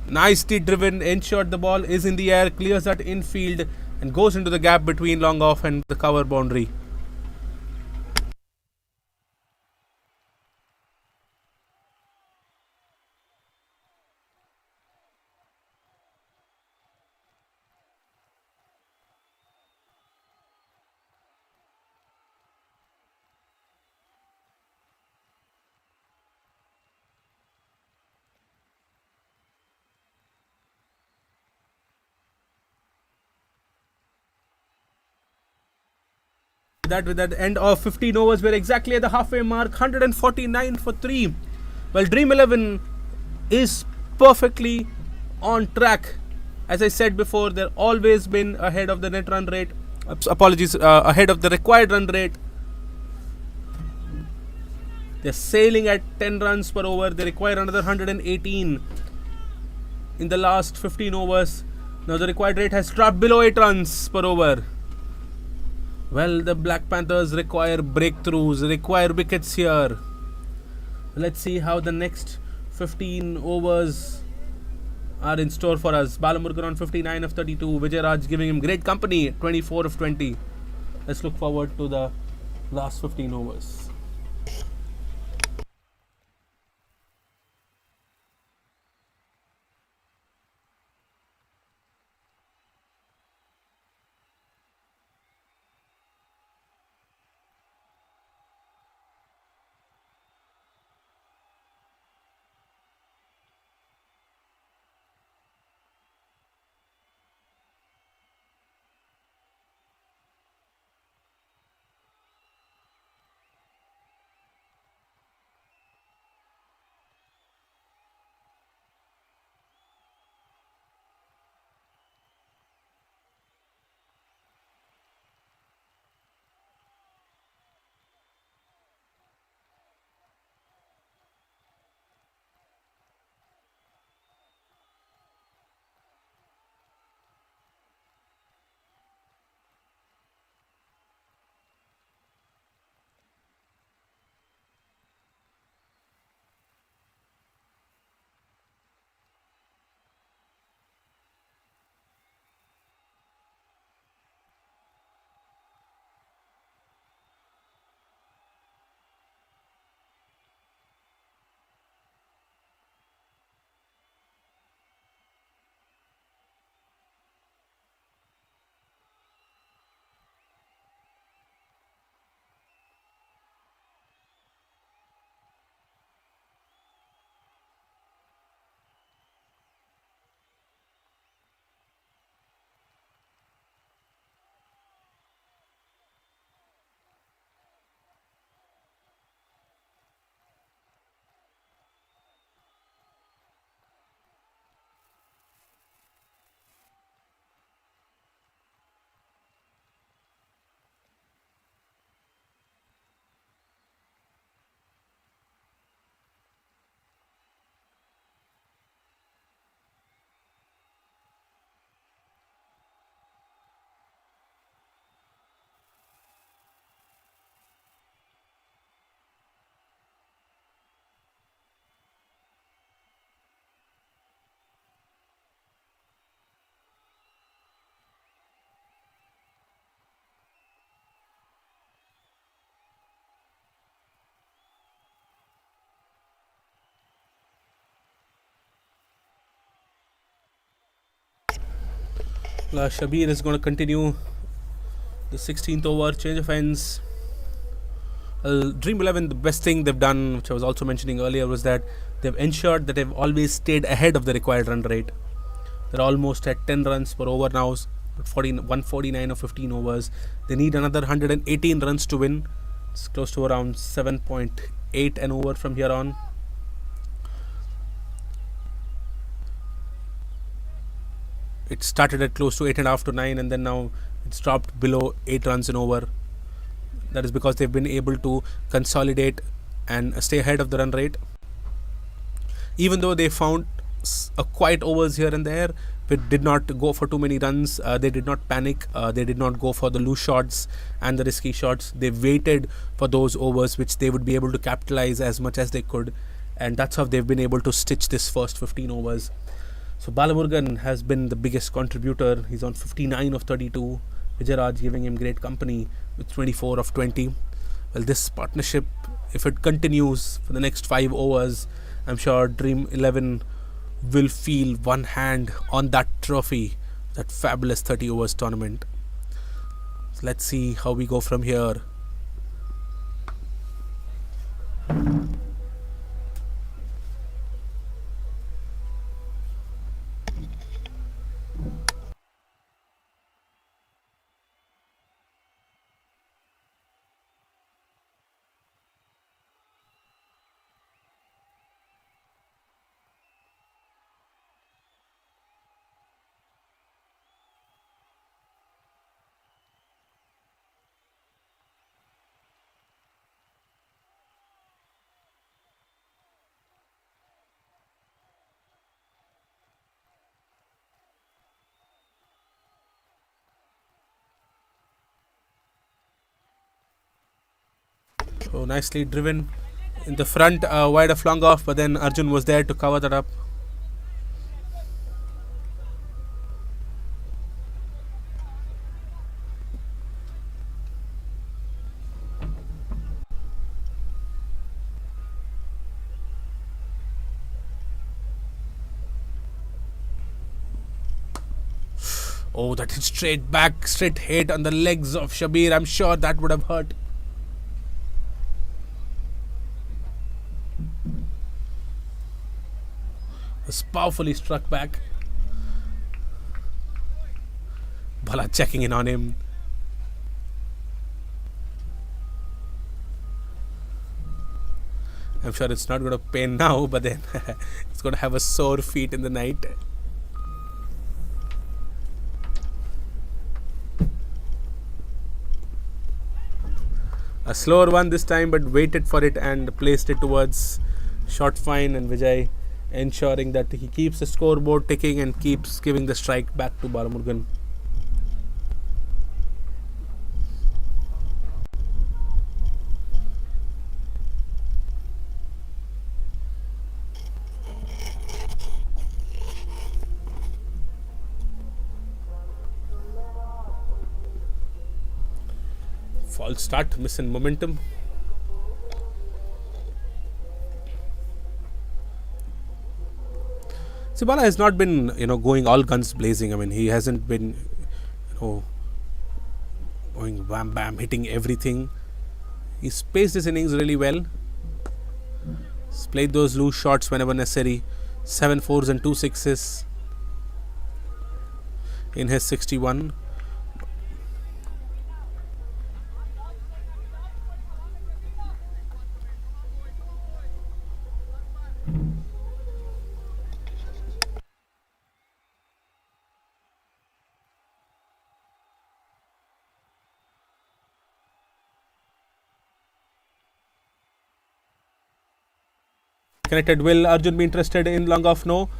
A: Nicely driven, ensured the ball is in the air, clears that infield, and goes into the gap between long off and the cover boundary. That with that end of 15 overs, we're exactly at the halfway mark. 149 for 3. Well, Dream 11 is perfectly on track. As I said before, they've always been ahead of the net run rate. Ahead of the required run rate. They're sailing at 10 runs per over. They require another 118 in the last 15 overs. Now the required rate has dropped below 8 runs per over. Well, the Black Panthers require breakthroughs, require wickets here. Let's see how the next 15 overs are in store for us. Balamurugan on 59 of 32. Vijay giving him great company, 24 of 20. Let's look forward to the last 15 overs. Shabir is going to continue the 16th over, change of ends. Dream 11, the best thing they've done, which I was also mentioning earlier, was that they've ensured that they've always stayed ahead of the required run rate. They're almost at 10 runs per over now, 149 or 15 overs. They need another 118 runs to win. It's close to around 7.8 an over from here on. It started at close to 8.5 to 9, and then now it's dropped below 8 runs an over. That is because they've been able to consolidate and stay ahead of the run rate. Even though they found a quiet overs here and there, but did not go for too many runs. They did not panic. They did not go for the loose shots and the risky shots. They waited for those overs which they would be able to capitalize as much as they could, and that's how they've been able to stitch this first 15 overs. So Balamurgan has been the biggest contributor. He's on 59 of 32. Vijayaraj giving him great company with 24 of 20. Well, this partnership, if it continues for the next 5 overs, I'm sure Dream 11 will feel one hand on that trophy, that fabulous 30 overs tournament. So let's see how we go from here. So nicely driven in the front, wide of long off, but then Arjun was there to cover that up. Oh, that hit straight back, straight hit on the legs of Shabir. I'm sure that would have hurt. Was powerfully struck back. Bala checking in on him. I'm sure it's not going to pain now, but then it's going to have a sore feet in the night. A slower one this time, but waited for it and placed it towards short fine, and Vijay ensuring that he keeps the scoreboard ticking and keeps giving the strike back to Balamurgan. False start, missing momentum. Sibala has not been, going all guns blazing. I mean, he hasn't been, going bam bam, hitting everything. He's paced his innings really well. He's played those loose shots whenever necessary. 7 fours and 2 sixes in his 61. Connected. Will Arjun be interested in long off? No.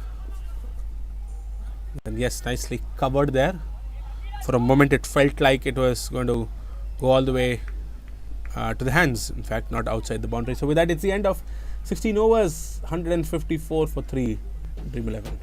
A: And yes, nicely covered there. For a moment, it felt like it was going to go all the way to the hands. In fact, not outside the boundary. So with that, it's the end of 16 overs, 154 for 3, Dream 11.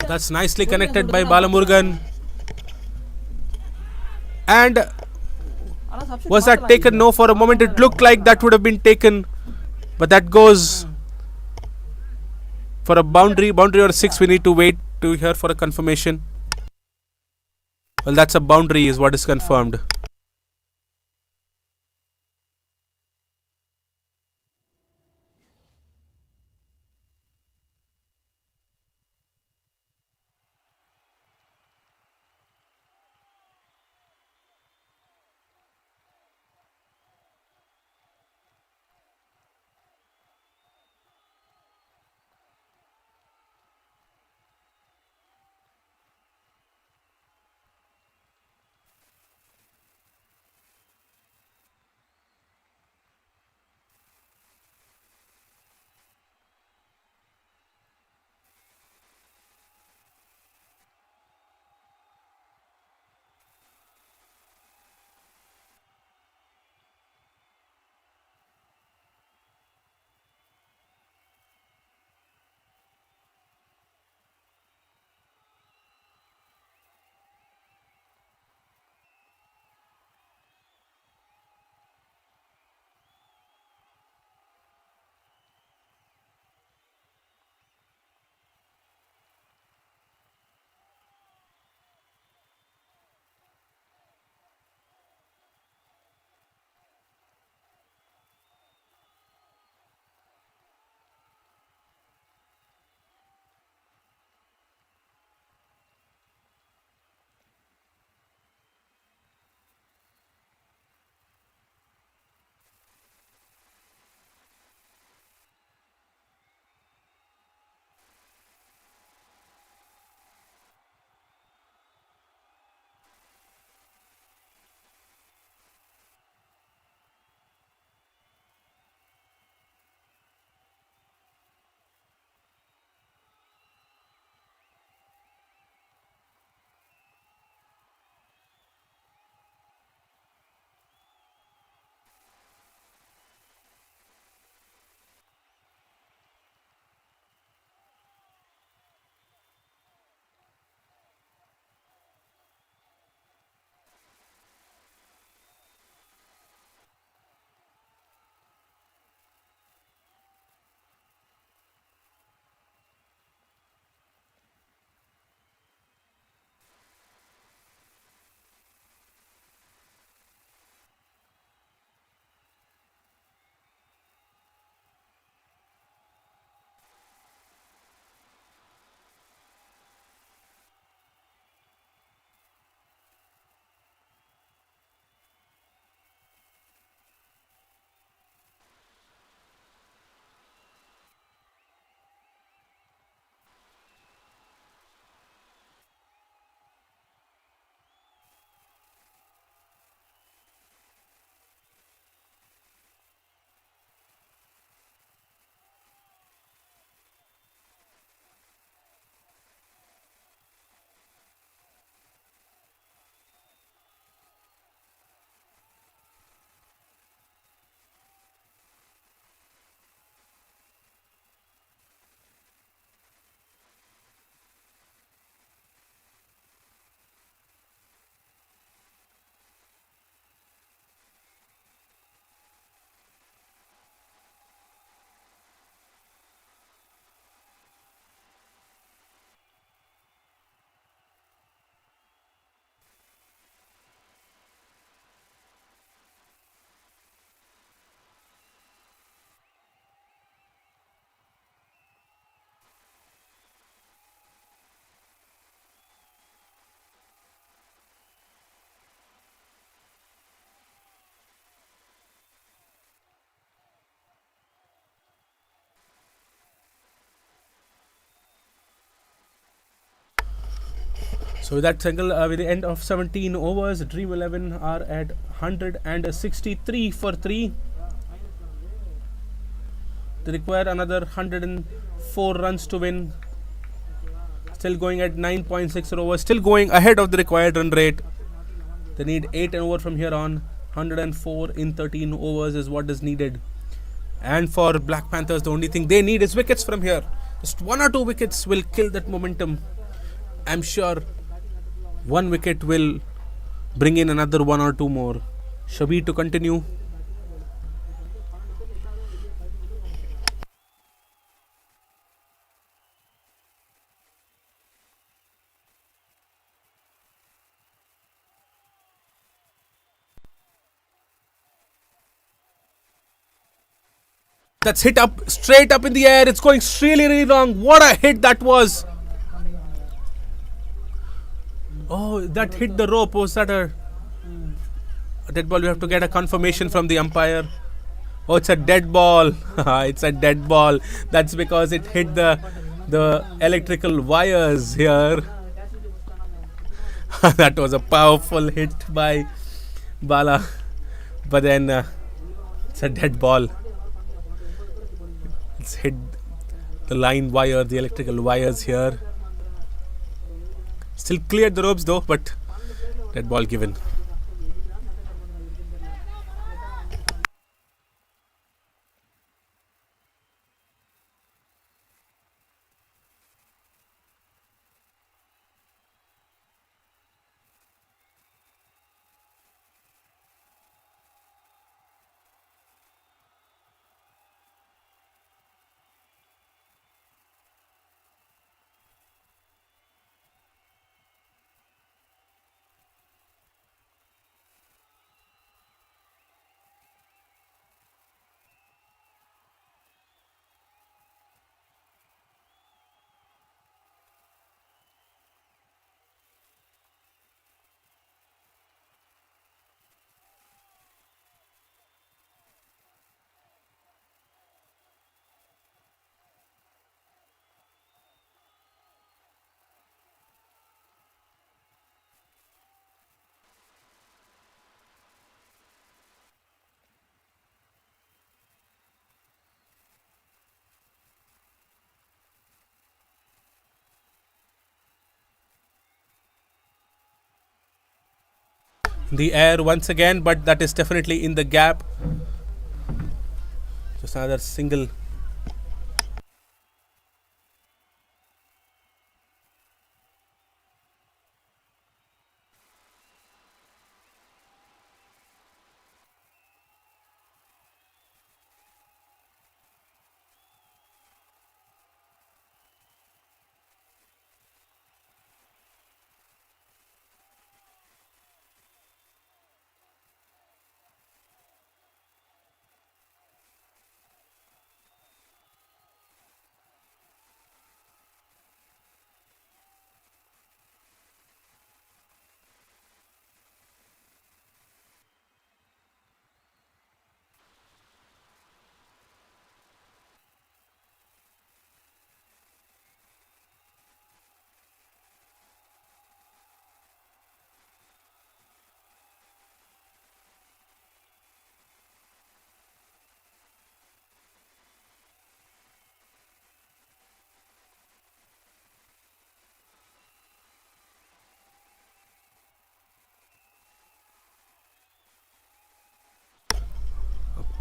A: That's nicely connected by Balamurgan. And was that taken? No, for a moment it looked like that would have been taken. But that goes for a boundary or 6. We need to wait to hear for a confirmation. Well, that's a boundary is what is confirmed. So with that single, with the end of 17 overs, Dream 11 are at 163 for 3. They require another 104 runs to win. Still going at 9.6 overs, still going ahead of the required run rate. They need 8 over from here on. 104 in 13 overs is what is needed. And for Black Panthers, the only thing they need is wickets from here. Just 1 or 2 wickets will kill that momentum. I'm sure one wicket will bring in another one or two more. Shabir to continue. That's hit up, straight up in the air. It's going really, really long. What a hit that was. Oh, that hit the rope. Was that a dead ball? We have to get a confirmation from the umpire. Oh, it's a dead ball. It's a dead ball. That's because it hit the electrical wires here. That was a powerful hit by Bala. But then it's a dead ball. It's hit the line wire, the electrical wires here. Still cleared the ropes though, but dead ball given. The air once again, but that is definitely in the gap. Just another single.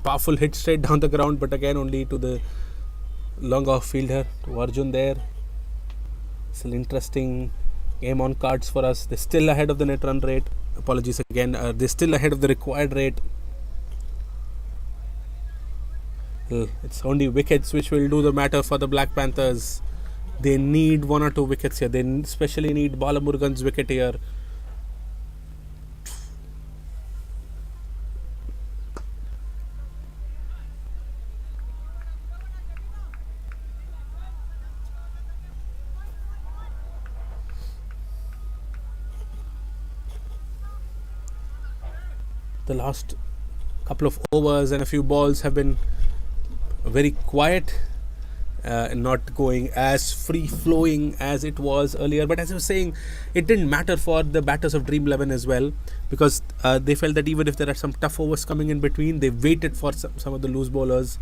A: Powerful hit straight down the ground, but again only to the long off fielder, to Arjun there. Still interesting game on cards for us. They're still ahead of the net run rate. Apologies again. They're still ahead of the required rate. It's only wickets which will do the matter for the Black Panthers. They need one or two wickets here. They especially need Balamurgan's wicket here. The last couple of overs and a few balls have been very quiet, not going as free flowing as it was earlier. But as I was saying, it didn't matter for the batters of Dream 11 as well, because they felt that even if there are some tough overs coming in between, they waited for some of the loose bowlers.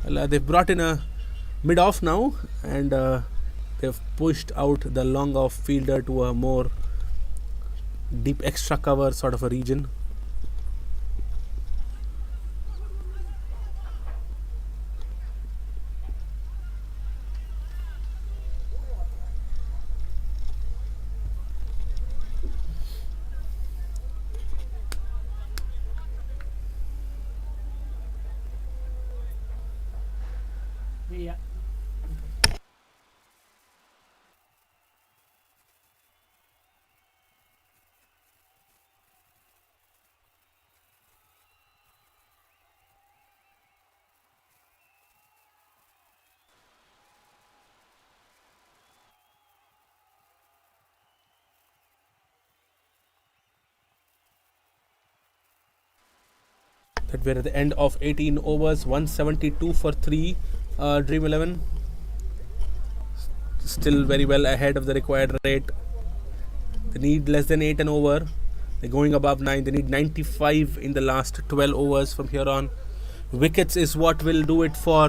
A: They've brought in a mid off now, and they've pushed out the long off fielder to a more deep extra cover sort of a region.
E: చెయ్య.
A: That we're at the end of 18 overs, 172 for 3. Dream 11 still very well ahead of the required rate. They need less than 8 an over. They're going above 9. They need 95 in the last 12 overs from here on. Wickets is what will do it for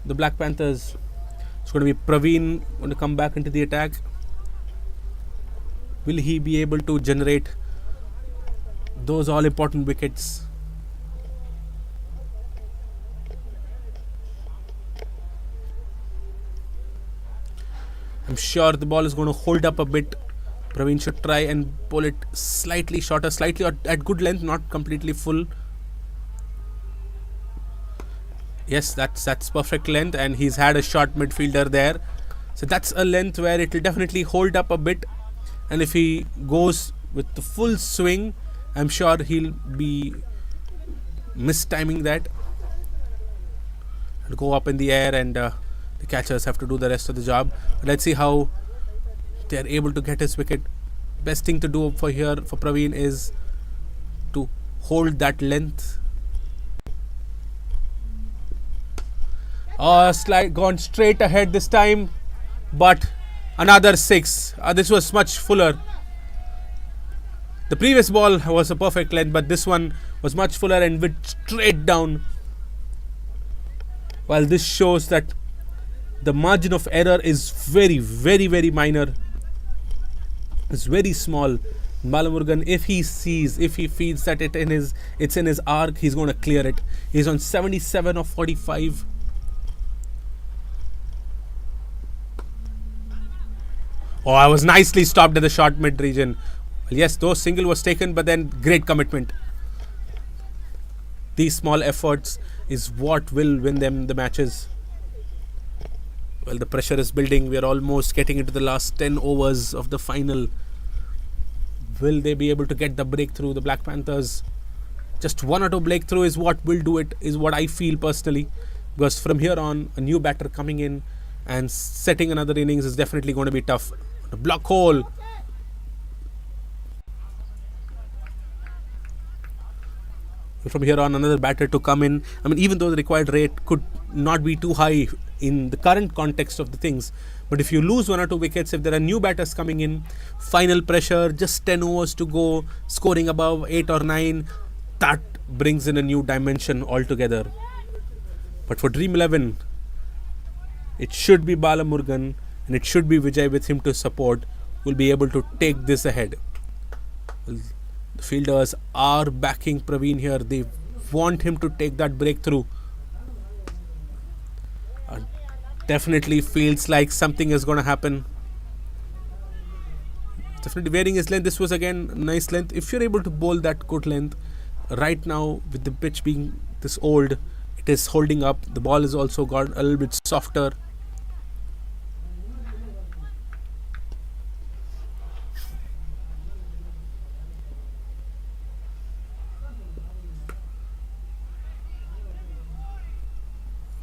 A: the Black Panthers. It's going to be Praveen going to come back into the attack. Will he be able to generate those all important wickets? I'm sure the ball is going to hold up a bit. Praveen should try and pull it slightly shorter, slightly at good length, not completely full. Yes, that's perfect length, and he's had a short midfielder there. So that's a length where it will definitely hold up a bit. And if he goes with the full swing, I'm sure he'll be mistiming that. It'll go up in the air, and the catchers have to do the rest of the job. But let's see how they are able to get his wicket. Best thing to do for here for Praveen is to hold that length. Slide gone straight ahead this time, but another 6. This was much fuller. The previous ball was a perfect length, but this one was much fuller and went straight down. While this shows that the margin of error is very, very, very minor. It's very small. Balamurgan, if he feels that it's in his arc, he's going to clear it. He's on 77 of 45. Oh, I was nicely stopped at the short mid region. Well, yes, though single was taken, but then great commitment. These small efforts is what will win them the matches. Well, the pressure is building. We are almost getting into the last 10 overs of the final. Will they be able to get the breakthrough, the Black Panthers? Just one or two breakthrough is what will do it, is what I feel personally. Because from here on, a new batter coming in and setting another innings is definitely going to be tough. The block hole. From here on, another batter to come in. I mean, even though the required rate could not be too high in the current context of the things, but if you lose one or two wickets, if there are new batters coming in, final pressure, just 10 overs to go, scoring above 8 or 9, that brings in a new dimension altogether. But for Dream 11, it should be Balamurgan and it should be Vijay with him to support, will be able to take this ahead. The fielders are backing Praveen here. They want him to take that breakthrough. Definitely feels like something is going to happen. Definitely varying his length. This was again nice length. If you're able to bowl that good length, right now with the pitch being this old, it is holding up. The ball is also got a little bit softer.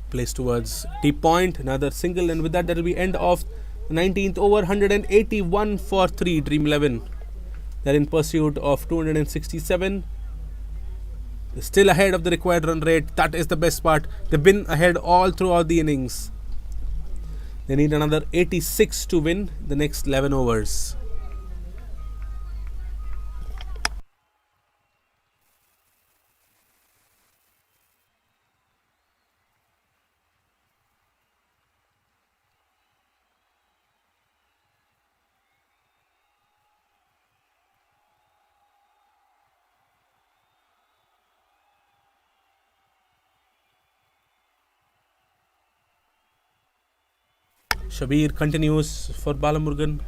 A: Plays towards deep point, another single, and with that will be end of 19th over. 181 for 3 Dream 11. They're in pursuit of 267. They're still ahead of the required run rate. That is the best part. They've been ahead all throughout the innings. They need another 86 to win the next 11 overs. Shabir continues for Balamurgan.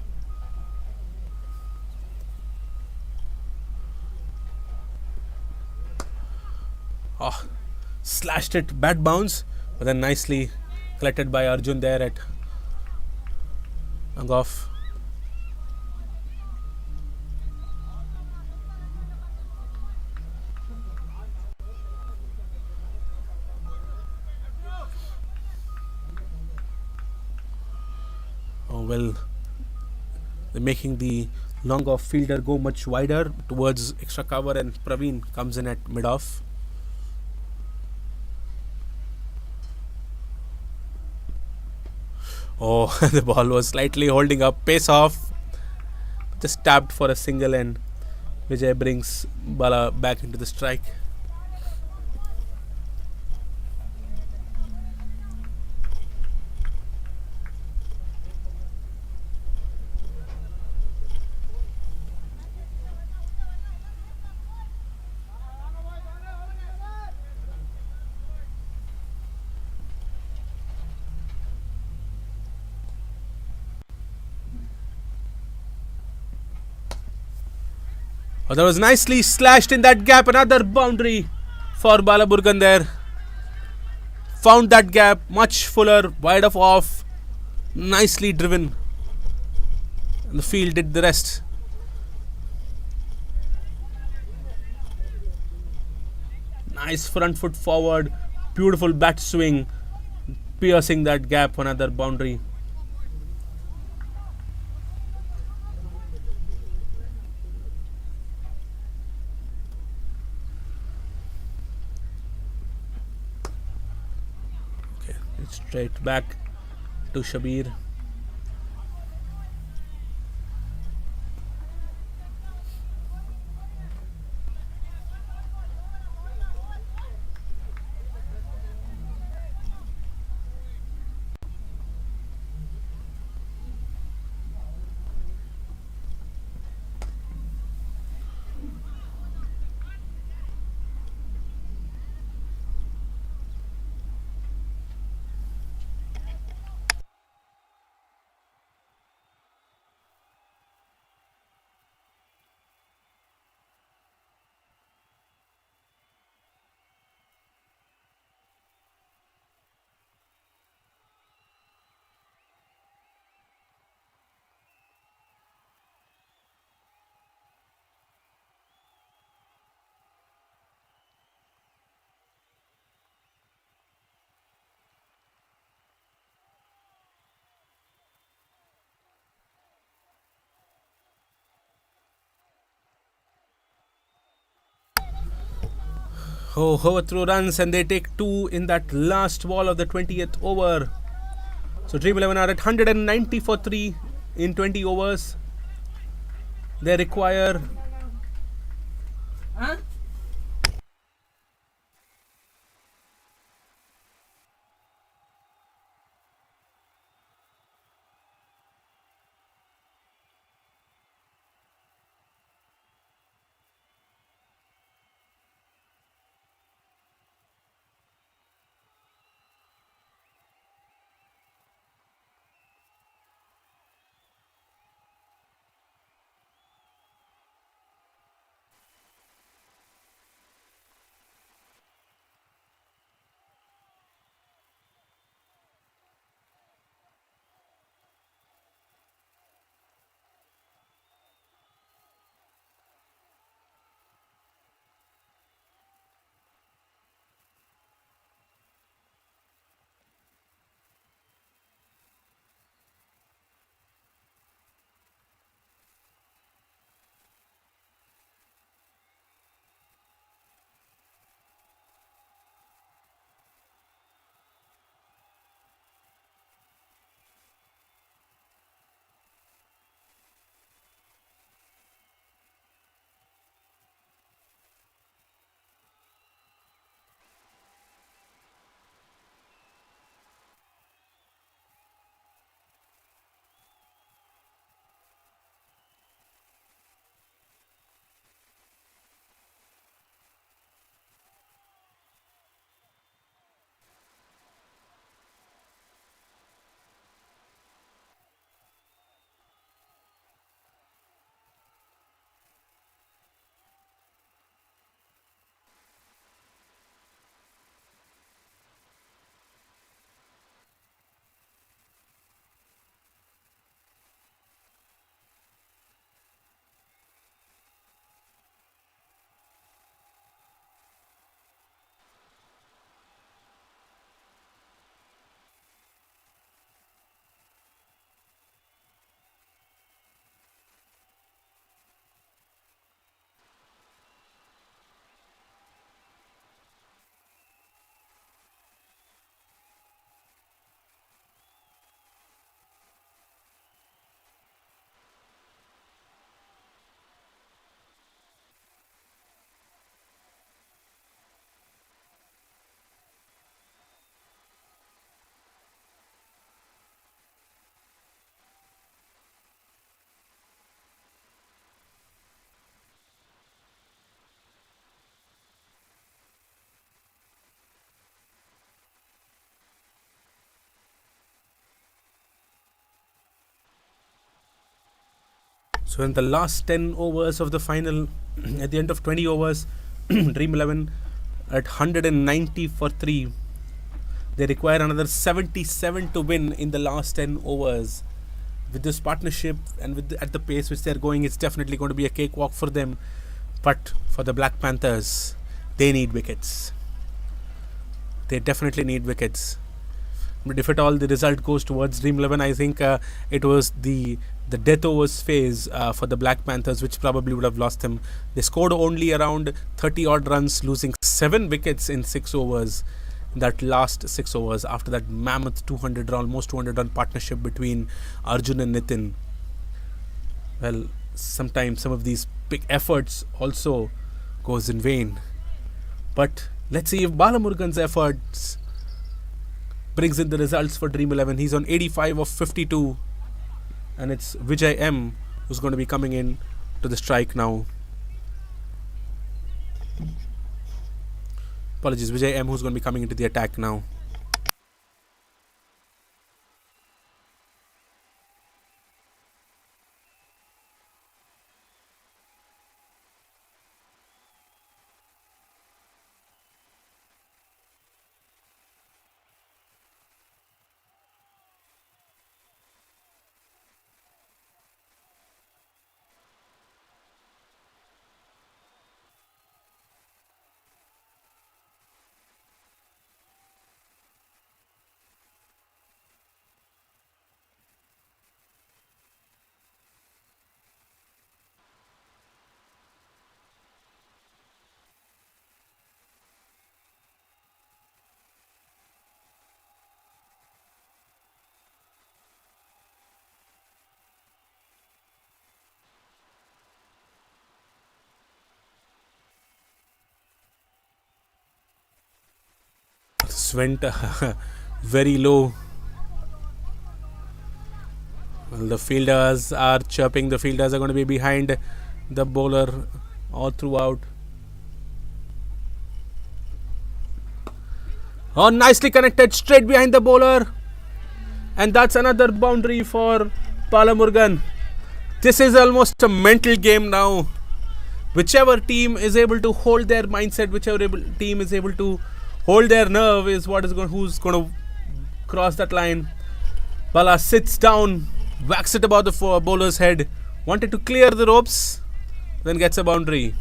A: Slashed it, bad bounce, but then nicely collected by Arjun there at off. Oh well, they're making the long off fielder go much wider towards extra cover, and Praveen comes in at mid off. Oh, the ball was slightly holding up, pace off, just tapped for a single, and Vijay brings Bala back into the strike. Oh, that was nicely slashed in that gap. Another boundary for Balaburgan there. Found that gap much fuller, wide of off. Nicely driven. And the field did the rest. Nice front foot forward. Beautiful bat swing. Piercing that gap. Another boundary. Okay, it's straight back to Shabir. Oh, overthrow runs, and they take two in that last ball of the 20th over. So Dream 11 are at 190 for 3 in 20 overs. They require
E: Huh?
A: So in the last 10 overs of the final, at the end of 20 overs, Dream 11 at 190 for 3. They require another 77 to win in the last 10 overs. With this partnership and at the pace which they're going, it's definitely going to be a cakewalk for them. But for the Black Panthers, they need wickets. They definitely need wickets. But if at all the result goes towards Dream 11, I think it was the death overs phase for the Black Panthers, which probably would have lost them. They scored only around 30 odd runs, losing 7 wickets in 6 overs. That last 6 overs after that mammoth 200 run, almost 200 run partnership between Arjun and Nitin. Well, sometimes some of these big efforts also goes in vain. But let's see if Balamurgan's efforts brings in the results for Dream 11. He's on 85 of 52, and it's Vijay M who's going to be coming in to the strike now. Apologies, Vijay M who's going to be coming into the attack now. This went very low. Well, the fielders are chirping. The fielders are going to be behind the bowler all throughout. Oh, nicely connected straight behind the bowler. And that's another boundary for Balamurgan. This is almost a mental game now. Whichever team is able to hold their mindset, whichever team is able to hold their nerve is who's going to cross that line. Bala sits down, whacks it above the bowler's head, wanted to clear the ropes, then gets a boundary.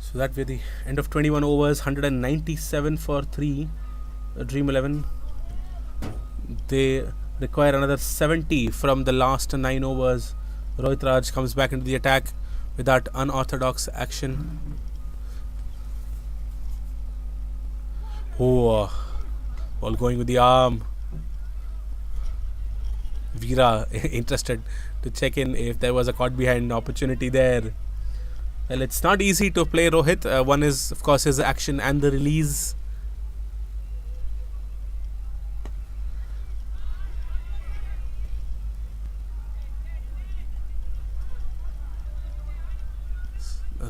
A: So that way the end of 21 overs, 197 for 3. Dream 11. They require another 70 from the last 9 overs. Rohit Raj comes back into the attack with that unorthodox action. Oh, all going with the arm. Veera interested to check in if there was a caught behind opportunity there. Well, it's not easy to play Rohit. One is, of course, his action and the release.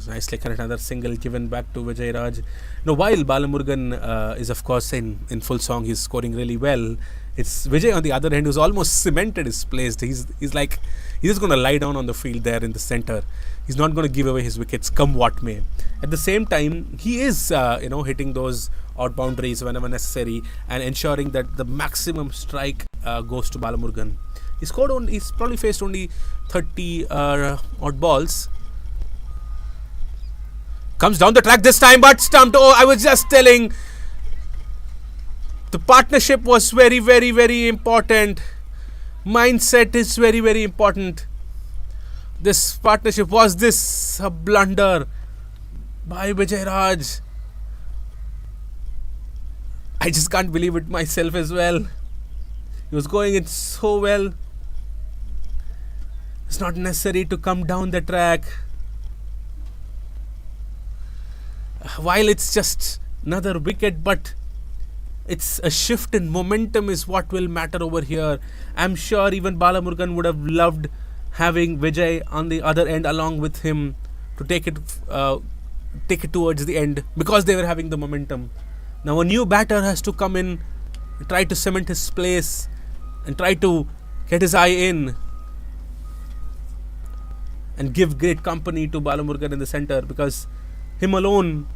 A: nicely connected. Another single given back to Vijay Raj. While Balamurgan is of course in full song, he's scoring really well. It's Vijay on the other hand who's almost cemented his place. He's like he's just going to lie down on the field there in the center. He's not going to give away his wickets, come what may. At the same time, he is hitting those out boundaries whenever necessary and ensuring that the maximum strike goes to Balamurgan. He's probably faced only 30 odd balls. Comes down the track this time, but stumped. Oh, I was just telling. The partnership was very, very, very important. Mindset is very, very important. This partnership was this a blunder by Vijay Raj. I just can't believe it myself as well. He was going it so well. It's not necessary to come down the track. While it's just another wicket, but it's a shift in momentum is what will matter over here. I'm sure even Balamurgan would have loved having Vijay on the other end along with him to take it towards the end because they were having the momentum. Now a new batter has to come in, try to cement his place and try to get his eye in and give great company to Balamurgan in the center, because him alone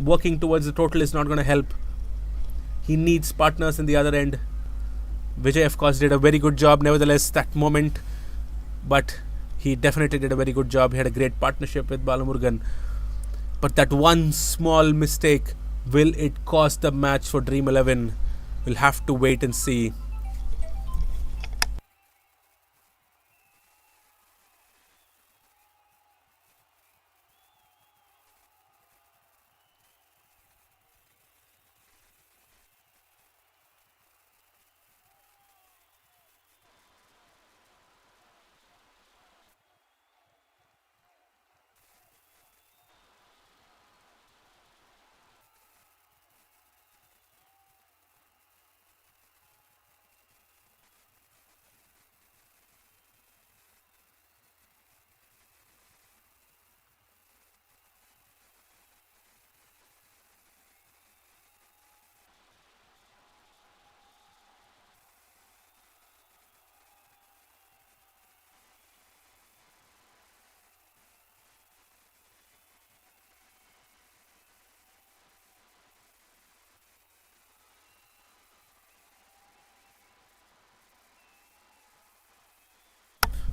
A: working towards the total is not going to help. He needs partners in the other end. Vijay of course did a very good job nevertheless that moment, but he definitely did a very good job. He had a great partnership with Balamurgan, but that one small mistake, will it cost the match for Dream 11? We'll have to wait and see.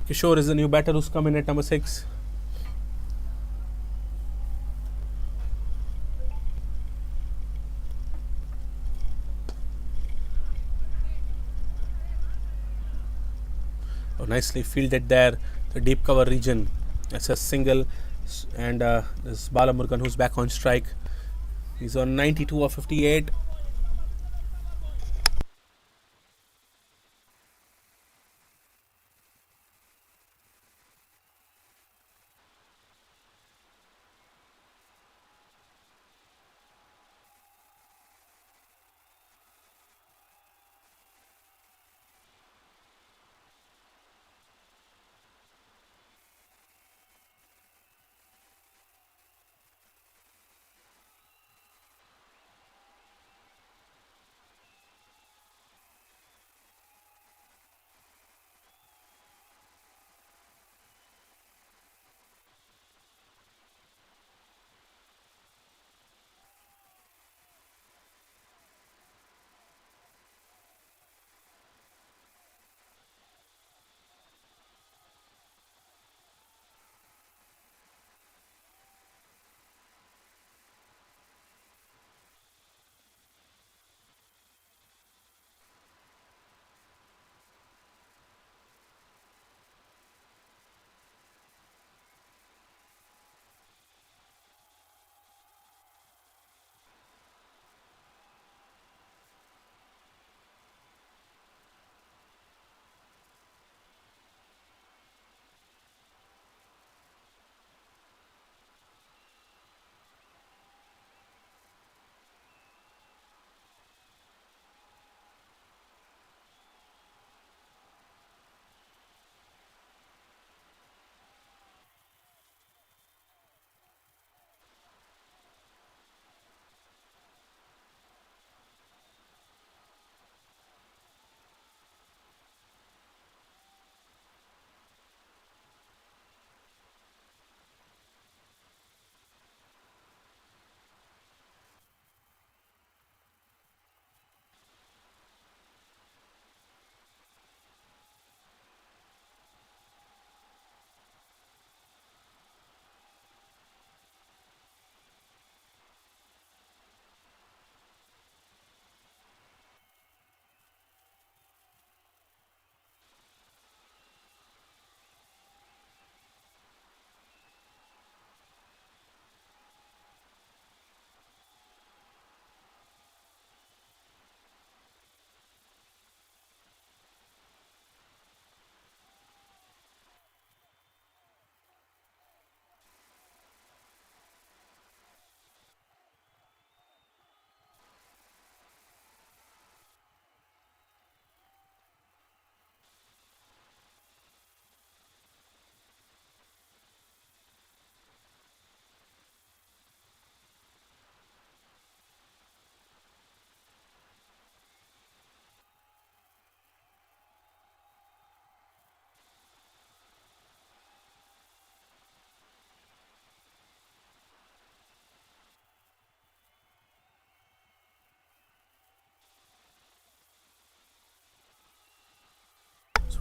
A: Kishore is the new batter who's come in at number 6. Oh, nicely fielded there, the deep cover region. That's a single, and this Balamurgan who's back on strike. He's on 92 of 58.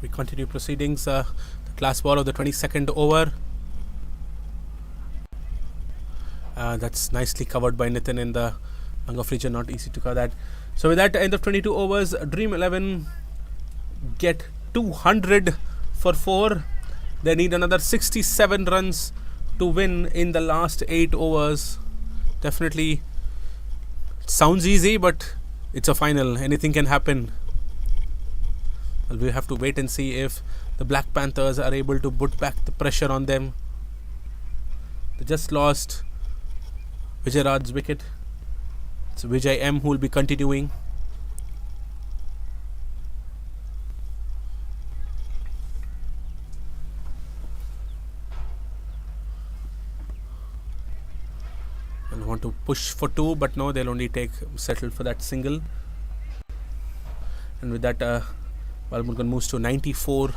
A: we continue proceedings. The last ball of the 22nd over. That's nicely covered by Nitin in the lung off region. Not easy to cover that. So with that, end of 22 overs, Dream 11 get 200 for 4. They need another 67 runs to win in the last 8 overs. Definitely sounds easy, but it's a final. Anything can happen. Well, we have to wait and see if the Black Panthers are able to put back the pressure on them. They just lost Vijay Raj's wicket. It's Vijay M who will be continuing. And want to push for 2, but no, they'll only settle for that single. And with that, Balmurugan moves to 94.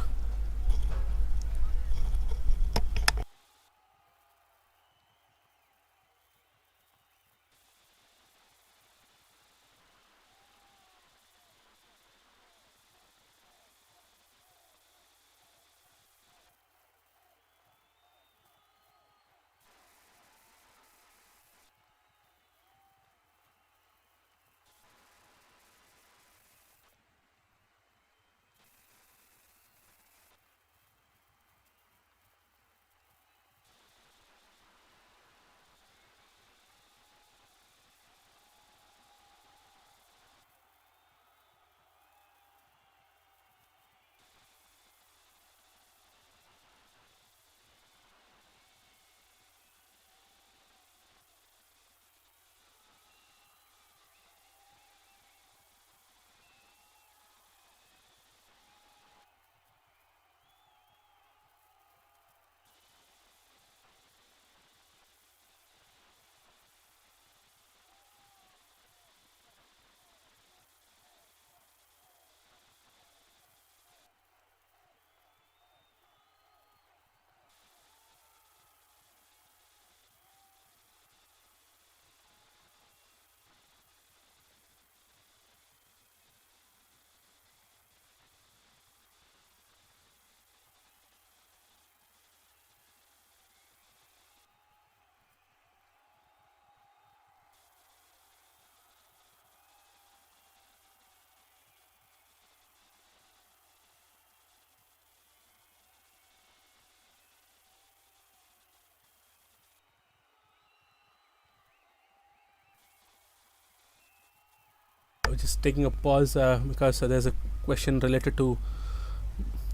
A: Just taking a pause because there's a question related to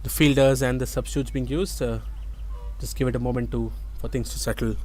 A: the fielders and the substitutes being used. Just give it a moment for things to settle.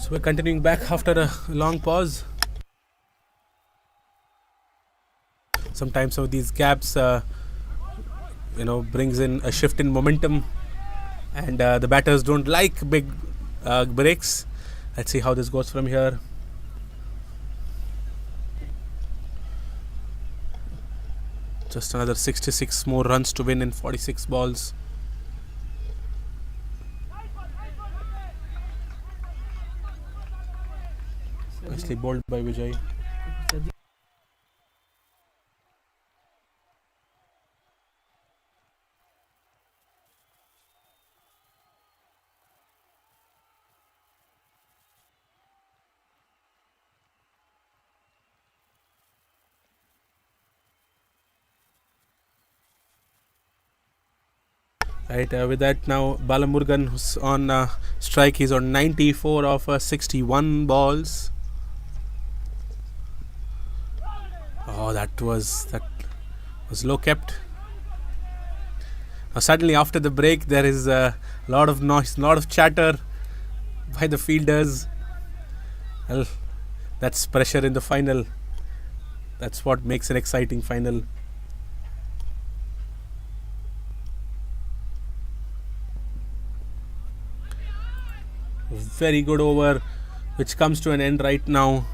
A: So we're continuing back after a long pause. Sometimes some of these gaps, brings in a shift in momentum, and the batters don't like big breaks. Let's see how this goes from here. Just another 66 more runs to win in 46 balls. Nicely bowled by Vijay. Right, with that now Balamurgan, who's on strike, he's on 94 of 61 balls. Oh, that was low kept. Now suddenly after the break there is a lot of noise, lot of chatter by the fielders. Well, that's pressure in the final. That's what makes an exciting final. Very good over, which comes to an end right now.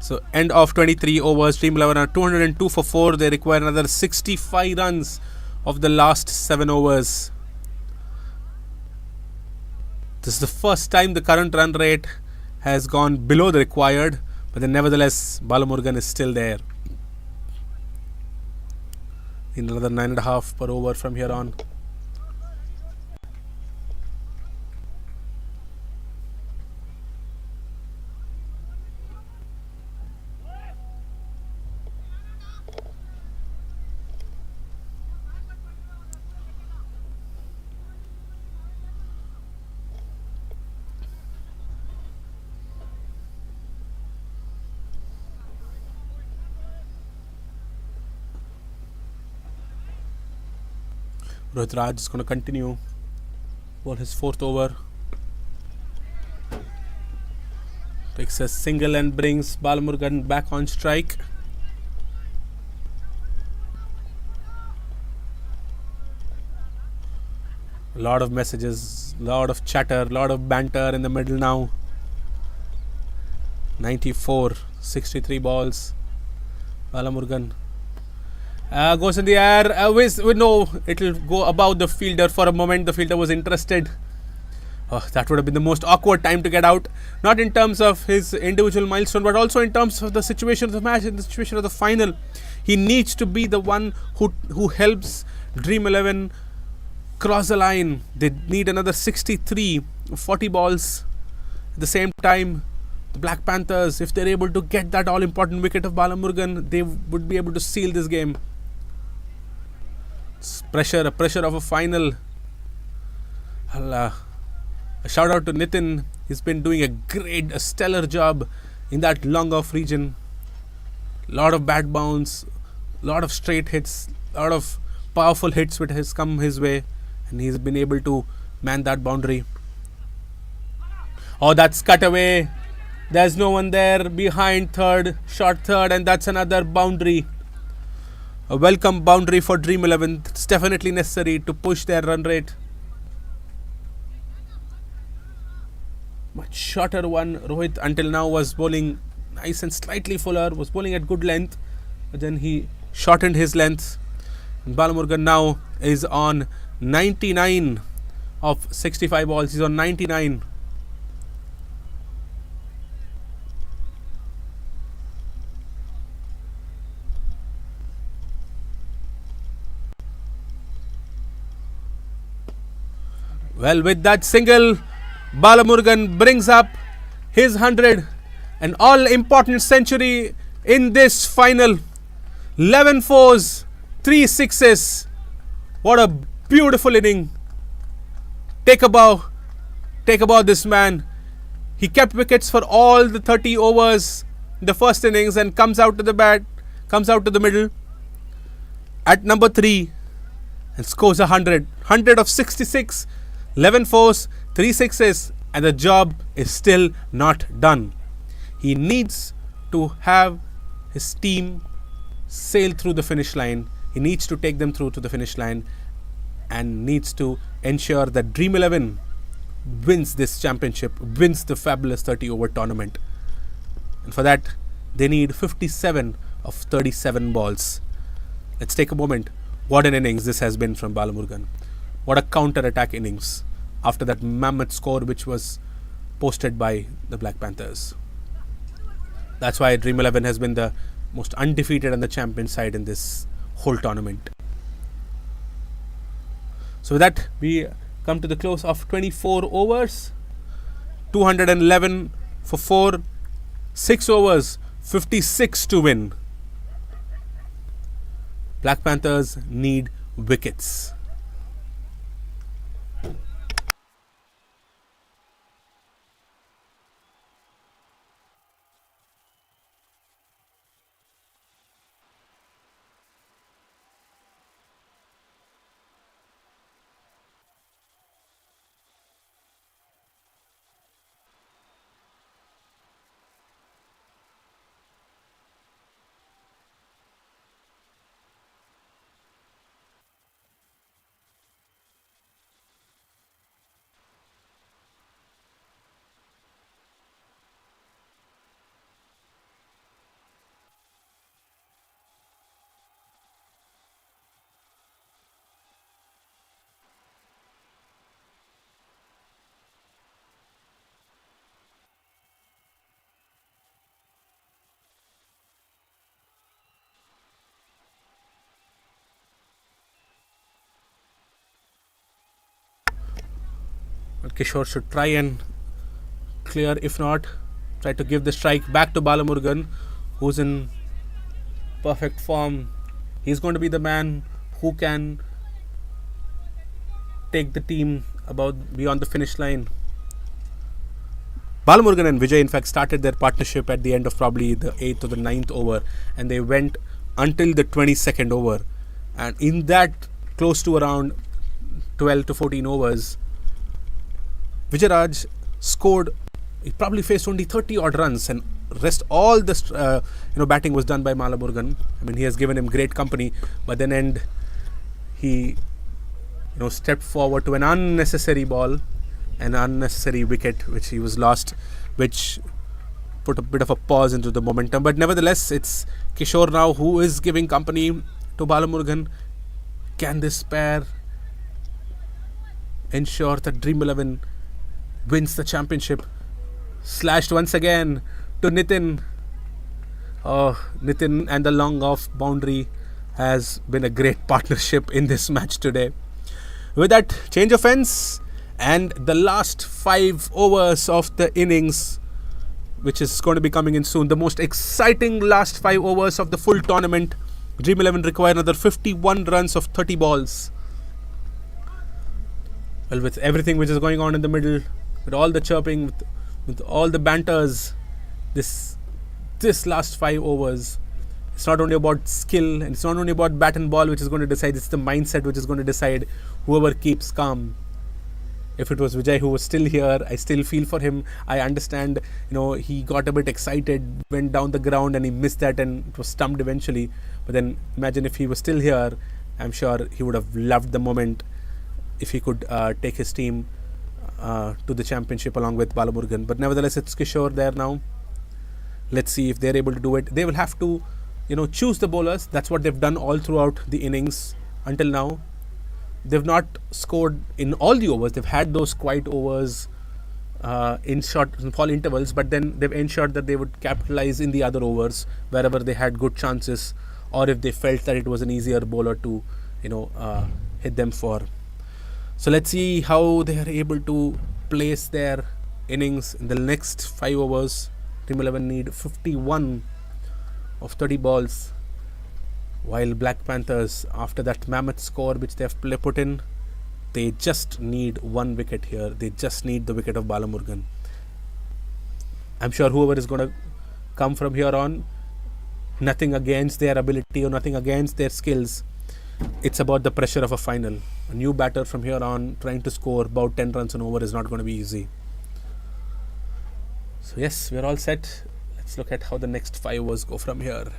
A: So end of 23 overs. Dream 11 are 202 for 4. They require another 65 runs of the last 7 overs. This is the first time the current run rate has gone below the required, but then nevertheless Balamurgan is still there. In another 9.5 per over from here on. Rohit Raj is going to continue for his 4th over. Takes a single and brings Balamurgan back on strike. A lot of messages, lot of chatter, lot of banter in the middle now. 94, 63 balls. Balamurgan goes in the air. We know it will go above the fielder. For a moment the fielder was interested. That would have been the most awkward time to get out. Not in terms of his individual milestone, but also in terms of the situation of the match, in the situation of the final. He needs to be the one who helps Dream 11 cross the line. They need another 63, 40 balls. At the same time, the Black Panthers, if they're able to get that all-important wicket of Balamurgan, they would be able to seal this game. Pressure of a final. A shout out to Nitin. He's been doing a stellar job in that long off region. Lot of bat bounce, lot of straight hits, lot of powerful hits which has come his way, and he's been able to man that boundary. Oh, that's cut away. There's no one there behind third, short third, and that's another boundary. A welcome boundary for Dream 11. It's definitely necessary to push their run rate. Much shorter one. Rohit until now was bowling nice and slightly fuller, was bowling at good length, but then he shortened his length. And Balamurgan now is on 99 of 65 balls. He's on 99. Well, with that single, Balamurgan brings up his 100, an all-important century in this final. 11 fours, 3 sixes. What a beautiful inning. Take a bow this man. He kept wickets for all the 30 overs in the first innings and comes out to the middle at number 3 and scores 100. 100 of 66. 11 fours, 3 sixes. and the job is still not done. He needs to have his team sail through the finish line. He needs to take them through to the finish line and needs to ensure that Dream 11 wins this championship, wins the fabulous 30 over tournament. And for that, they need 57 of 37 balls. Let's take a moment. What an innings this has been from Balamurgan. What a counter-attack innings after that mammoth score which was posted by the Black Panthers. That's why Dream 11 has been the most undefeated and the champion side in this whole tournament. So with that, we come to the close of 24 overs. 211 for 4. 6 overs, 56 to win. Black Panthers need wickets. But Kishore should try and clear. If not, try to give the strike back to Balamurgan, who's in perfect form. He's going to be the man who can take the team beyond the finish line. Balamurgan and Vijay in fact started their partnership at the end of probably the 8th or the 9th over, and they went until the 22nd over, and in that close to around 12 to 14 overs, Vijay scored. He probably faced only 30 odd runs, and rest all the batting was done by Balamurgan. I mean, he has given him great company, but then he stepped forward to an unnecessary ball, an unnecessary wicket which he was lost, which put a bit of a pause into the momentum. But nevertheless, it's Kishore now who is giving company to Balamurgan. Can this pair ensure that Dream 11 wins the championship? Slashed once again to Nitin. Oh, Nitin and the long off boundary has been a great partnership in this match today. With that, change of ends and the last 5 overs of the innings, which is going to be coming in soon. The most exciting last 5 overs of the full tournament. Dream 11 require another 51 runs of 30 balls. Well, with everything which is going on in the middle, with all the chirping, with all the banters, this last 5 overs, it's not only about skill, and it's not only about bat and ball which is going to decide, it's the mindset which is going to decide whoever keeps calm. If it was Vijay who was still here, I still feel for him. I understand, he got a bit excited, went down the ground and he missed that and it was stumped eventually. But then imagine if he was still here, I'm sure he would have loved the moment if he could take his team to the championship along with Balamurgan. But nevertheless, it's Kishore there now. Let's see if they're able to do it. They will have to, choose the bowlers. That's what they've done all throughout the innings until now. They've not scored in all the overs. They've had those quiet overs in short and small intervals, but then they've ensured that they would capitalize in the other overs wherever they had good chances, or if they felt that it was an easier bowler to hit them for. So let's see how they are able to place their innings in the next 5 overs. Team 11 need 51 of 30 balls, while Black Panthers, after that mammoth score which they have put in, they just need 1 wicket here. They just need the wicket of Balamurgan. I'm sure whoever is going to come from here on, nothing against their ability or nothing against their skills. It's about the pressure of a final. A new batter from here on trying to score about 10 runs an over is not going to be easy. So yes, we're all set. Let's look at how the next 5 overs go from here.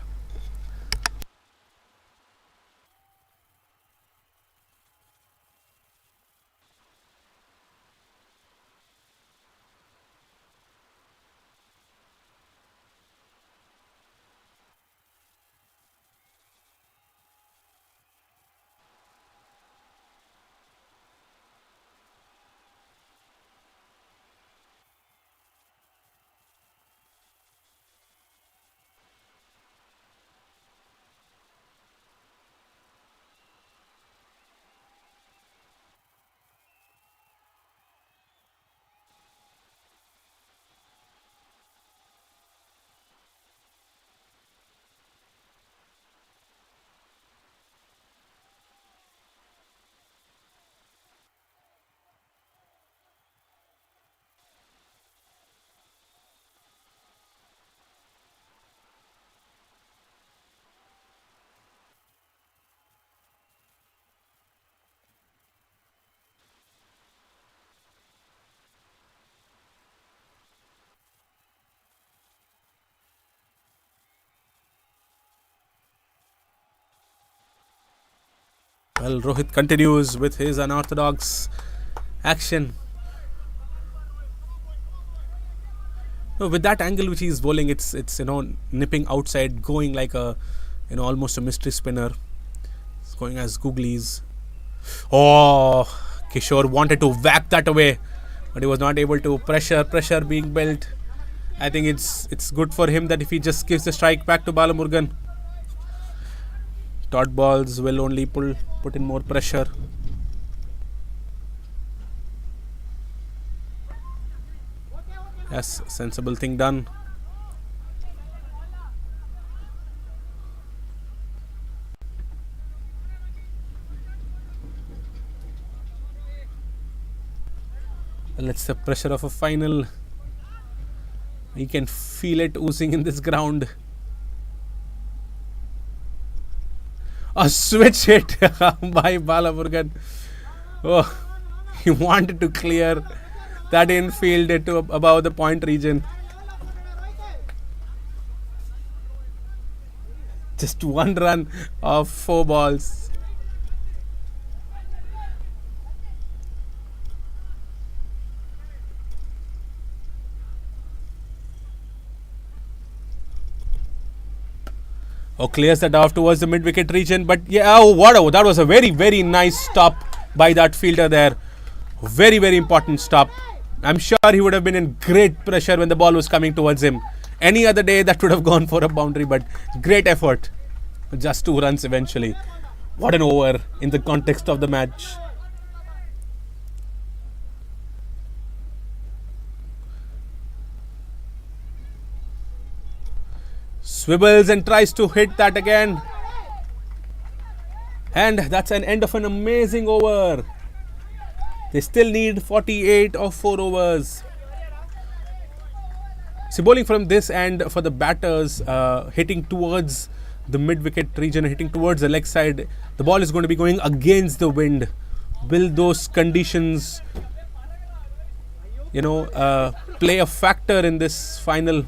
A: Well, Rohit continues with his unorthodox action. No, with that angle which he's bowling, it's nipping outside, going like a almost a mystery spinner. It's going as googlies. Oh, Kishore wanted to whack that away, but he was not able to. Pressure being built. I think it's good for him that if he just gives the strike back to Balamurgan. Dot balls will only put in more pressure. Yes, sensible thing done. Well, it's the pressure of a final. You can feel it oozing in this ground. A switch hit by Balamurgan. Oh, he wanted to clear that infield to above the point region. Just one run of 4 balls. Oh, clears that off towards the mid-wicket region. But yeah, that was a very, very nice stop by that fielder there. Very, very important stop. I'm sure he would have been in great pressure when the ball was coming towards him. Any other day that would have gone for a boundary, but great effort. Just 2 runs eventually. What an over in the context of the match. Swivels and tries to hit that again. And that's an end of an amazing over. They still need 48 of 4 overs. So bowling from this end for the batters, hitting towards the mid-wicket region, hitting towards the leg side. The ball is going to be going against the wind. Will those conditions, play a factor in this final?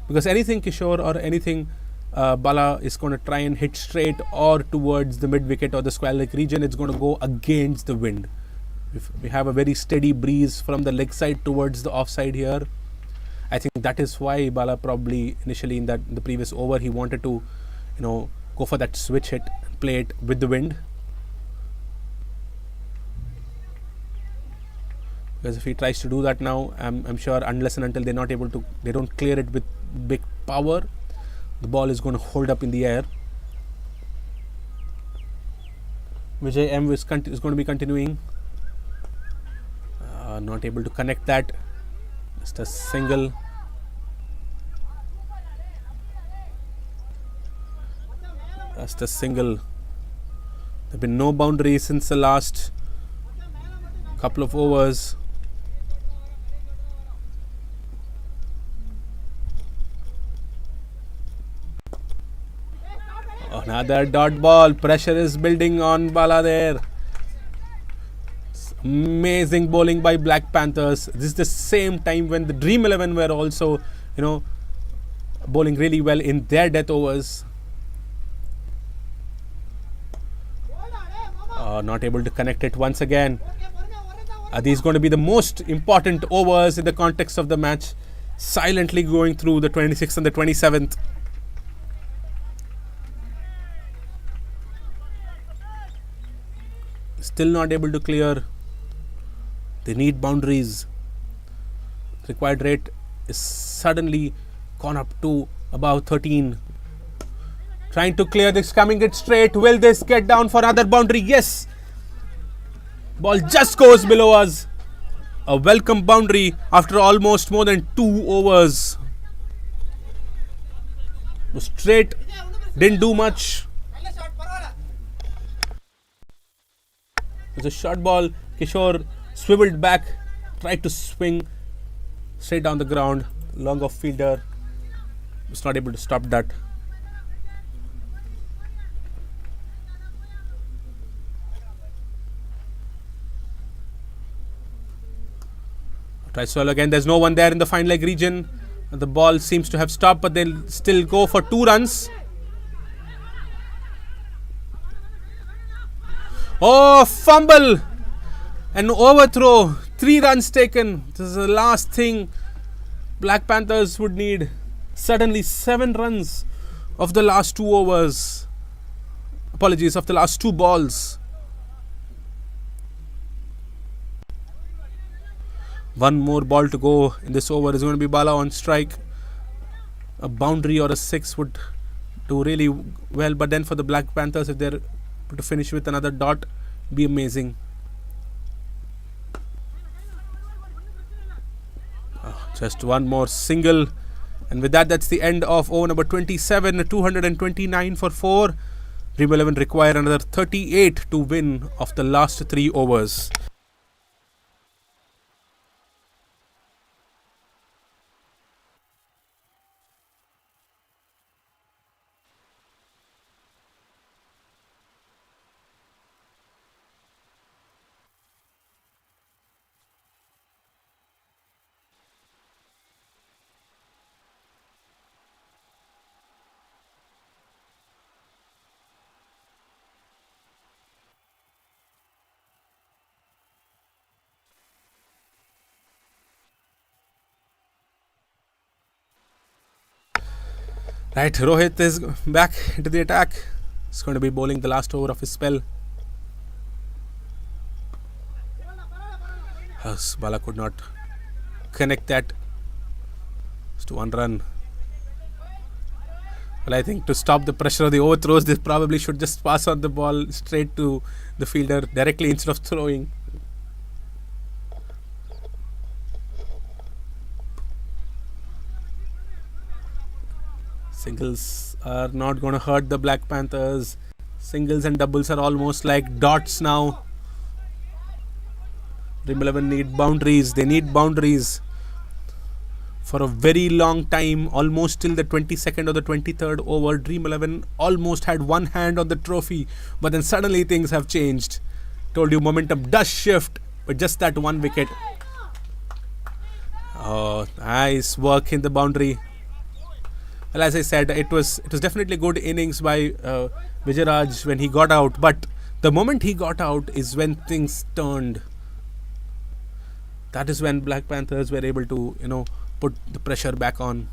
A: Because anything Kishore or anything Bala is going to try and hit straight or towards the mid-wicket or the square leg region, it's going to go against the wind. If we have a very steady breeze from the leg side towards the offside here, I think that is why Bala probably initially in the previous over he wanted to, go for that switch hit and play it with the wind. Because if he tries to do that now, I'm sure unless and until they don't clear it with big power, the ball is going to hold up in the air. Vijay M is going to be continuing. Not able to connect that. Just a single. Just a single. There have been no boundaries since the last couple of overs. Another dot ball. Pressure is building on Bala there. Amazing bowling by Black Panthers. This is the same time when the Dream 11 were also, bowling really well in their death overs. Not able to connect it once again. Are these going to be the most important overs in the context of the match? Silently going through the 26th and the 27th. Still not able to clear. They need boundaries. Required rate is suddenly gone up to above 13. Trying to clear this, coming it straight. Will this get down for another boundary? Yes. Ball just goes below us. A welcome boundary after almost more than 2 overs. Straight, didn't do much. It's a short ball. Kishore swiveled back, tried to swing straight down the ground. Long off fielder was not able to stop that. Tries well again. There's no one there in the fine leg region. The ball seems to have stopped, but they'll still go for 2 runs. Oh, fumble! An overthrow. 3 runs taken. This is the last thing Black Panthers would need. Suddenly 7 runs of the last 2 overs. Apologies, of the last 2 balls. One more ball to go in this over. Is going to be Bala on strike. A boundary or a 6 would do really well. But then for the Black Panthers, if they're able to finish with another dot, be amazing. Just one more single. And with that, that's the end of over number 27. 229 for 4. Dream 11 require another 38 to win of the last 3 overs. Right, Rohit is back into the attack. He's going to be bowling the last over of his spell. Bala could not connect that. Just 1 run. Well, I think to stop the pressure of the overthrows, they probably should just pass on the ball straight to the fielder directly instead of throwing. Singles are not going to hurt the Black Panthers. Singles and doubles are almost like dots now. Dream 11 need boundaries. They need boundaries for a very long time. Almost till the 22nd or the 23rd over, Dream 11 almost had one hand on the trophy. But then suddenly things have changed. Told you momentum does shift. But just that 1 wicket. Oh, nice work in the boundary. Well, as I said, it was definitely good innings by Vijayaraj when he got out. But the moment he got out is when things turned. That is when Black Panthers were able to, put the pressure back on.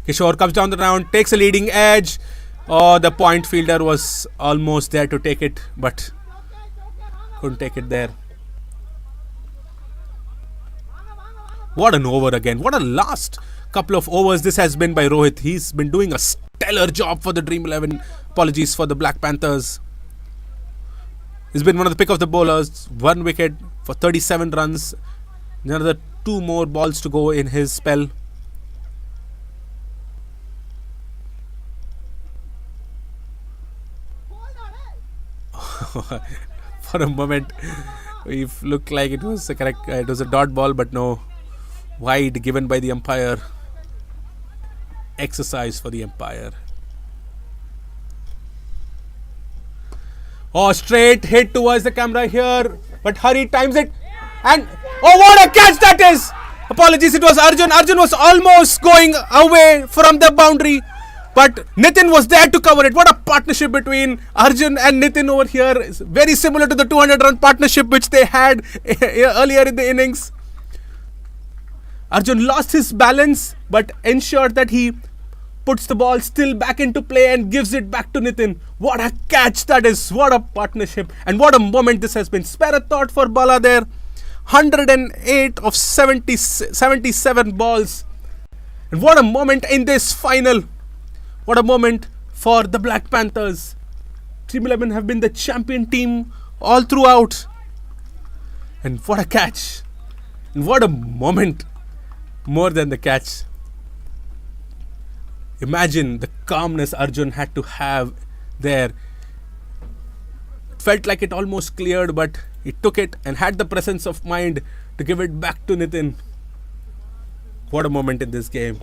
A: Kishore comes down the ground, takes a leading edge. Oh, the point fielder was almost there to take it, but couldn't take it there. What an over again. What a last couple of overs this has been by Rohit. He's been doing a stellar job for the Dream 11. Apologies for the Black Panthers. He's been one of the pick of the bowlers. 1 wicket for 37 runs. Another 2 more balls to go in his spell. For a moment, it looked like it was a correct. It was a dot ball, but no. Wide given by the umpire. Exercise for the umpire. Oh, straight hit towards the camera here. But Hari times it. And oh, what a catch that is! Apologies, it was Arjun. Arjun was almost going away from the boundary. But Nitin was there to cover it. What a partnership between Arjun and Nitin over here. It's very similar to the 200-run partnership which they had earlier in the innings. Arjun lost his balance but ensured that he puts the ball still back into play and gives it back to Nitin. What a catch that is. What a partnership. And what a moment this has been. Spare a thought for Bala there. 108 of 77 balls. And what a moment in this final. What a moment for the Black Panthers. Team 11 have been the champion team all throughout. And what a catch. And what a moment. More than the catch. Imagine the calmness Arjun had to have there. It felt like it almost cleared, but he took it and had the presence of mind to give it back to Nitin. What a moment in this game.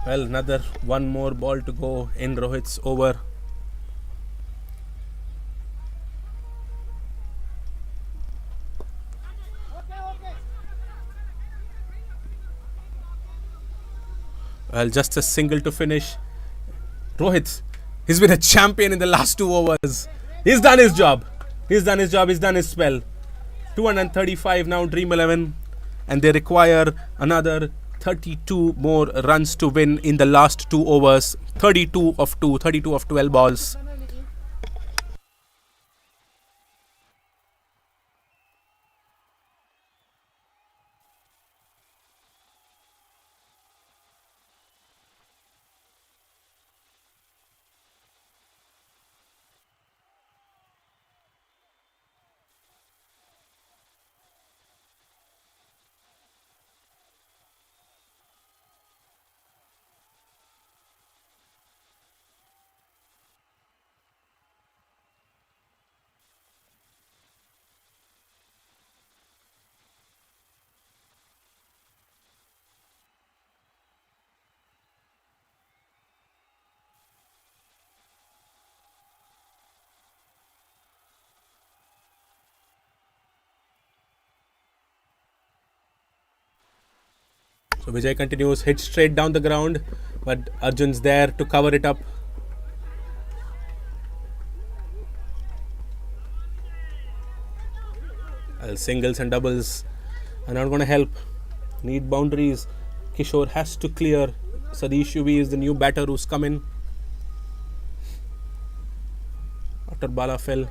A: Well, another one more ball to go in Rohit's over. Well, just a single to finish. Rohit, he's been a champion in the last 2 overs. He's done his job. He's done his spell. 235 now, Dream 11. And they require another 32 more runs to win in the last 2 overs. 32 of 12 balls. So Vijay continues, hit straight down the ground, but Arjun's there to cover it up. Well, singles and doubles are not going to help. Need boundaries. Kishore has to clear. Sadish Yuvi is the new batter who's come in after Bala fell.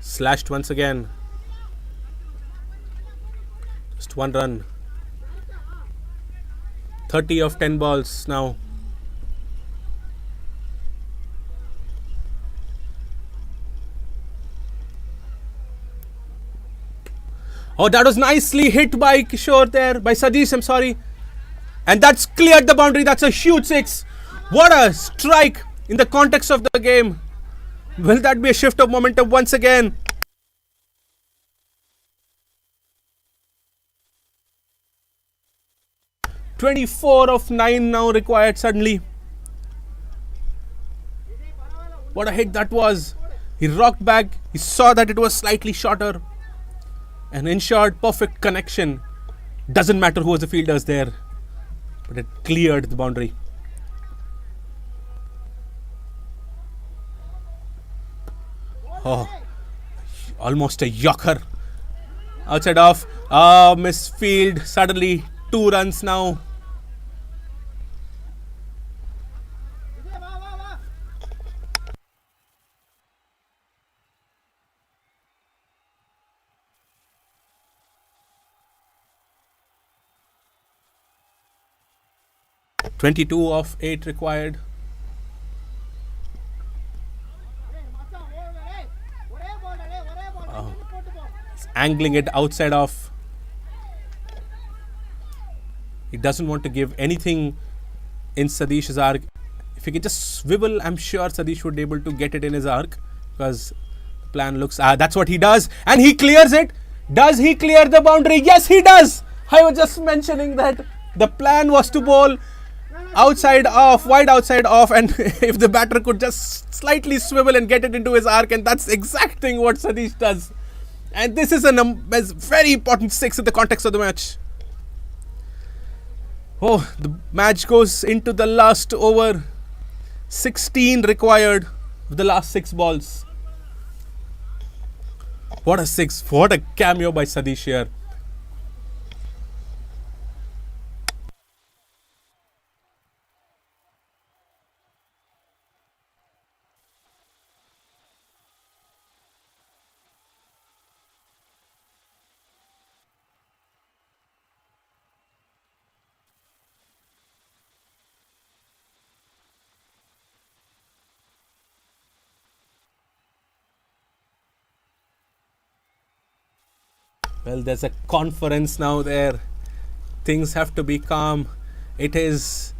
A: Slashed once again. Just 1 run. 30 of 10 balls now. Oh, that was nicely hit by Kishore there, by Sadish, I'm sorry. And that's cleared the boundary. That's a huge 6. What a strike in the context of the game. Will that be a shift of momentum once again? "24 of 9 now required suddenly. What a hit that was. He rocked back. He saw that it was slightly shorter and ensured perfect connection. Doesn't matter who was the fielders there, but it cleared the boundary. Oh, Almost a yorker. Outside off. Misfield. Suddenly 2 runs now.
D: Vijay, va, va, va.
A: .22 of 8 required.
D: Hey, மச்சான், ஓடுங்க, டேய். ஒரே ball டா, டேய், ஒரே ball. டக்குனு போட்டு போ.
A: Angling it outside off. He doesn't want to give anything in Sadish's arc. If he can just swivel, I'm sure Sadish would be able to get it in his arc, because the plan looks... that's what he does. And he clears it. Does he clear the boundary? Yes, he does. I was just mentioning that the plan was to bowl outside off, wide outside off, and if the batter could just slightly swivel and get it into his arc, and that's exactly what Sadish does. And this is a very important 6 in the context of the match. Oh, the match goes into the last over. 16 required of the last 6 balls. What a 6. What a cameo by Sadish here. Well, there's a conference now there. Things have to be calm. It is.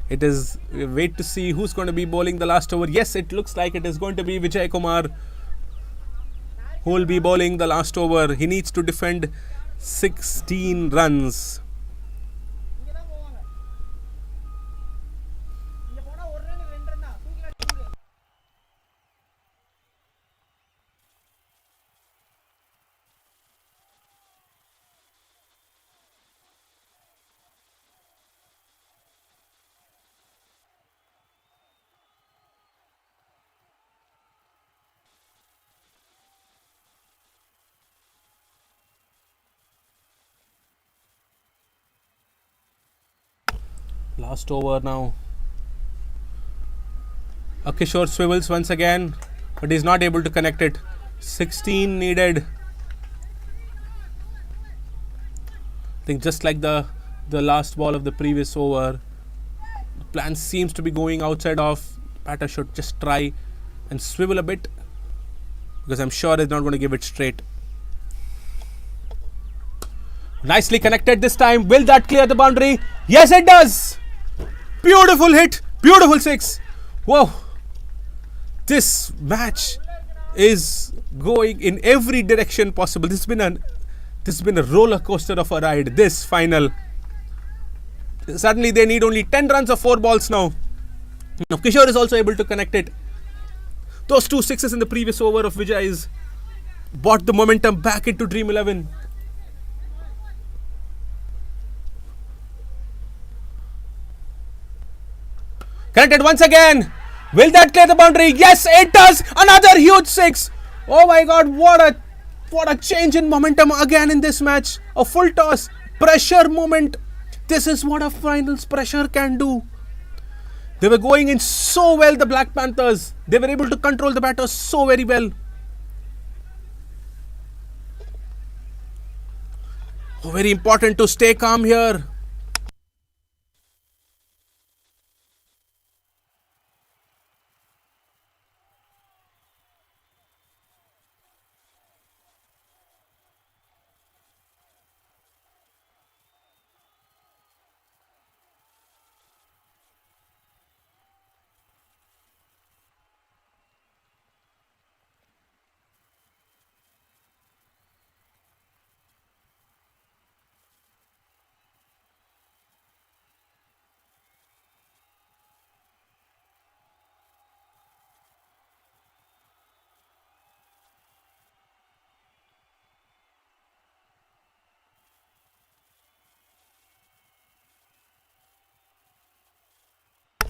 A: Wait to see who's going to be bowling the last over. Yes, it looks like it is going to be Vijay Kumar who will be bowling the last over. He needs to defend 16 runs.
D: இங்க தான் போவாங்க. இங்க போனா ஒரு run, 2 ரன்னா. தூக்கி அடிச்சு விடு.
A: Last over now. Kishore swivels once again, but he's not able to connect it. 16 needed. I think just like the last ball of the previous over, the plan seems to be going outside off. Batter should just try and swivel a bit, because I'm sure he's not going to give it straight. Nicely connected this time. Will that clear the boundary? Yes, it does. Beautiful hit. Beautiful 6. Whoa. This match is going in every direction possible. This has been a roller coaster of a ride. This final. Suddenly they need only 10 runs of 4 balls now. Now Kishore is also able to connect it. Those 2 sixes in the previous over of Vijay's brought the momentum back into Dream 11. Connected once again. Will that clear the boundary? Yes, it does. Another huge 6. Oh my God, what a change in momentum again in this match. A full toss, pressure moment. This is what a finals pressure can do. They were going in so well, the Black Panthers. They were able to control the batters so very well. Oh, very important to stay calm here.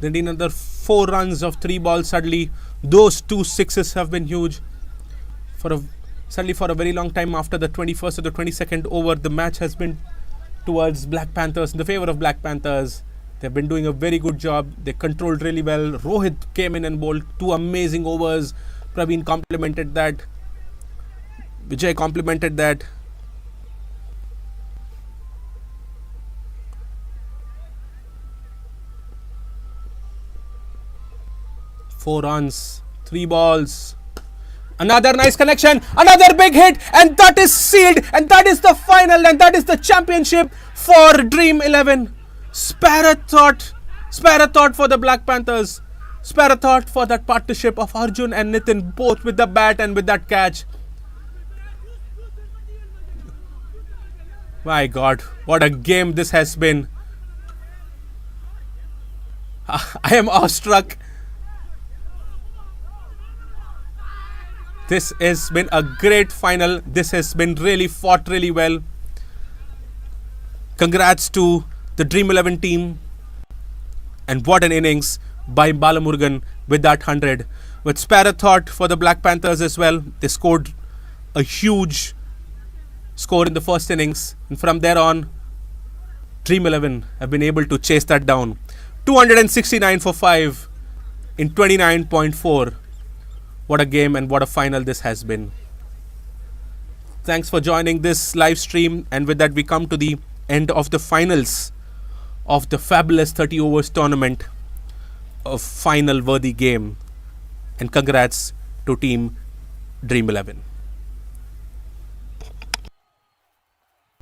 A: They need another 4 runs of 3 balls. Suddenly, those 2 sixes have been huge. Suddenly for a very long time after the 21st or the 22nd over, the match has been towards Black Panthers, in the favor of Black Panthers. They've been doing a very good job. They controlled really well. Rohit came in and bowled 2 amazing overs. Praveen complimented that. Vijay complimented that. Four runs, 3 balls. Another nice connection, another big hit, and that is sealed, and that is the final, and that is the championship for Dream 11. Spare a thought for the Black Panthers. Spare a thought for that partnership of Arjun and Nitin, both with the bat and with that catch. My God, what a game this has been. I am awestruck. This has been a great final. This has been really fought really well. Congrats to the Dream 11 team. And what an innings by Balamurgan with that 100. With spare a thought for the Black Panthers as well. They scored a huge score in the first innings. And from there on, Dream 11 have been able to chase that down. 269 for 5 in 29.4. What a game and what a final this has been. Thanks for joining this live stream. And with that, we come to the end of the finals of the fabulous 30 overs tournament, a final worthy game. And congrats to Team Dream 11.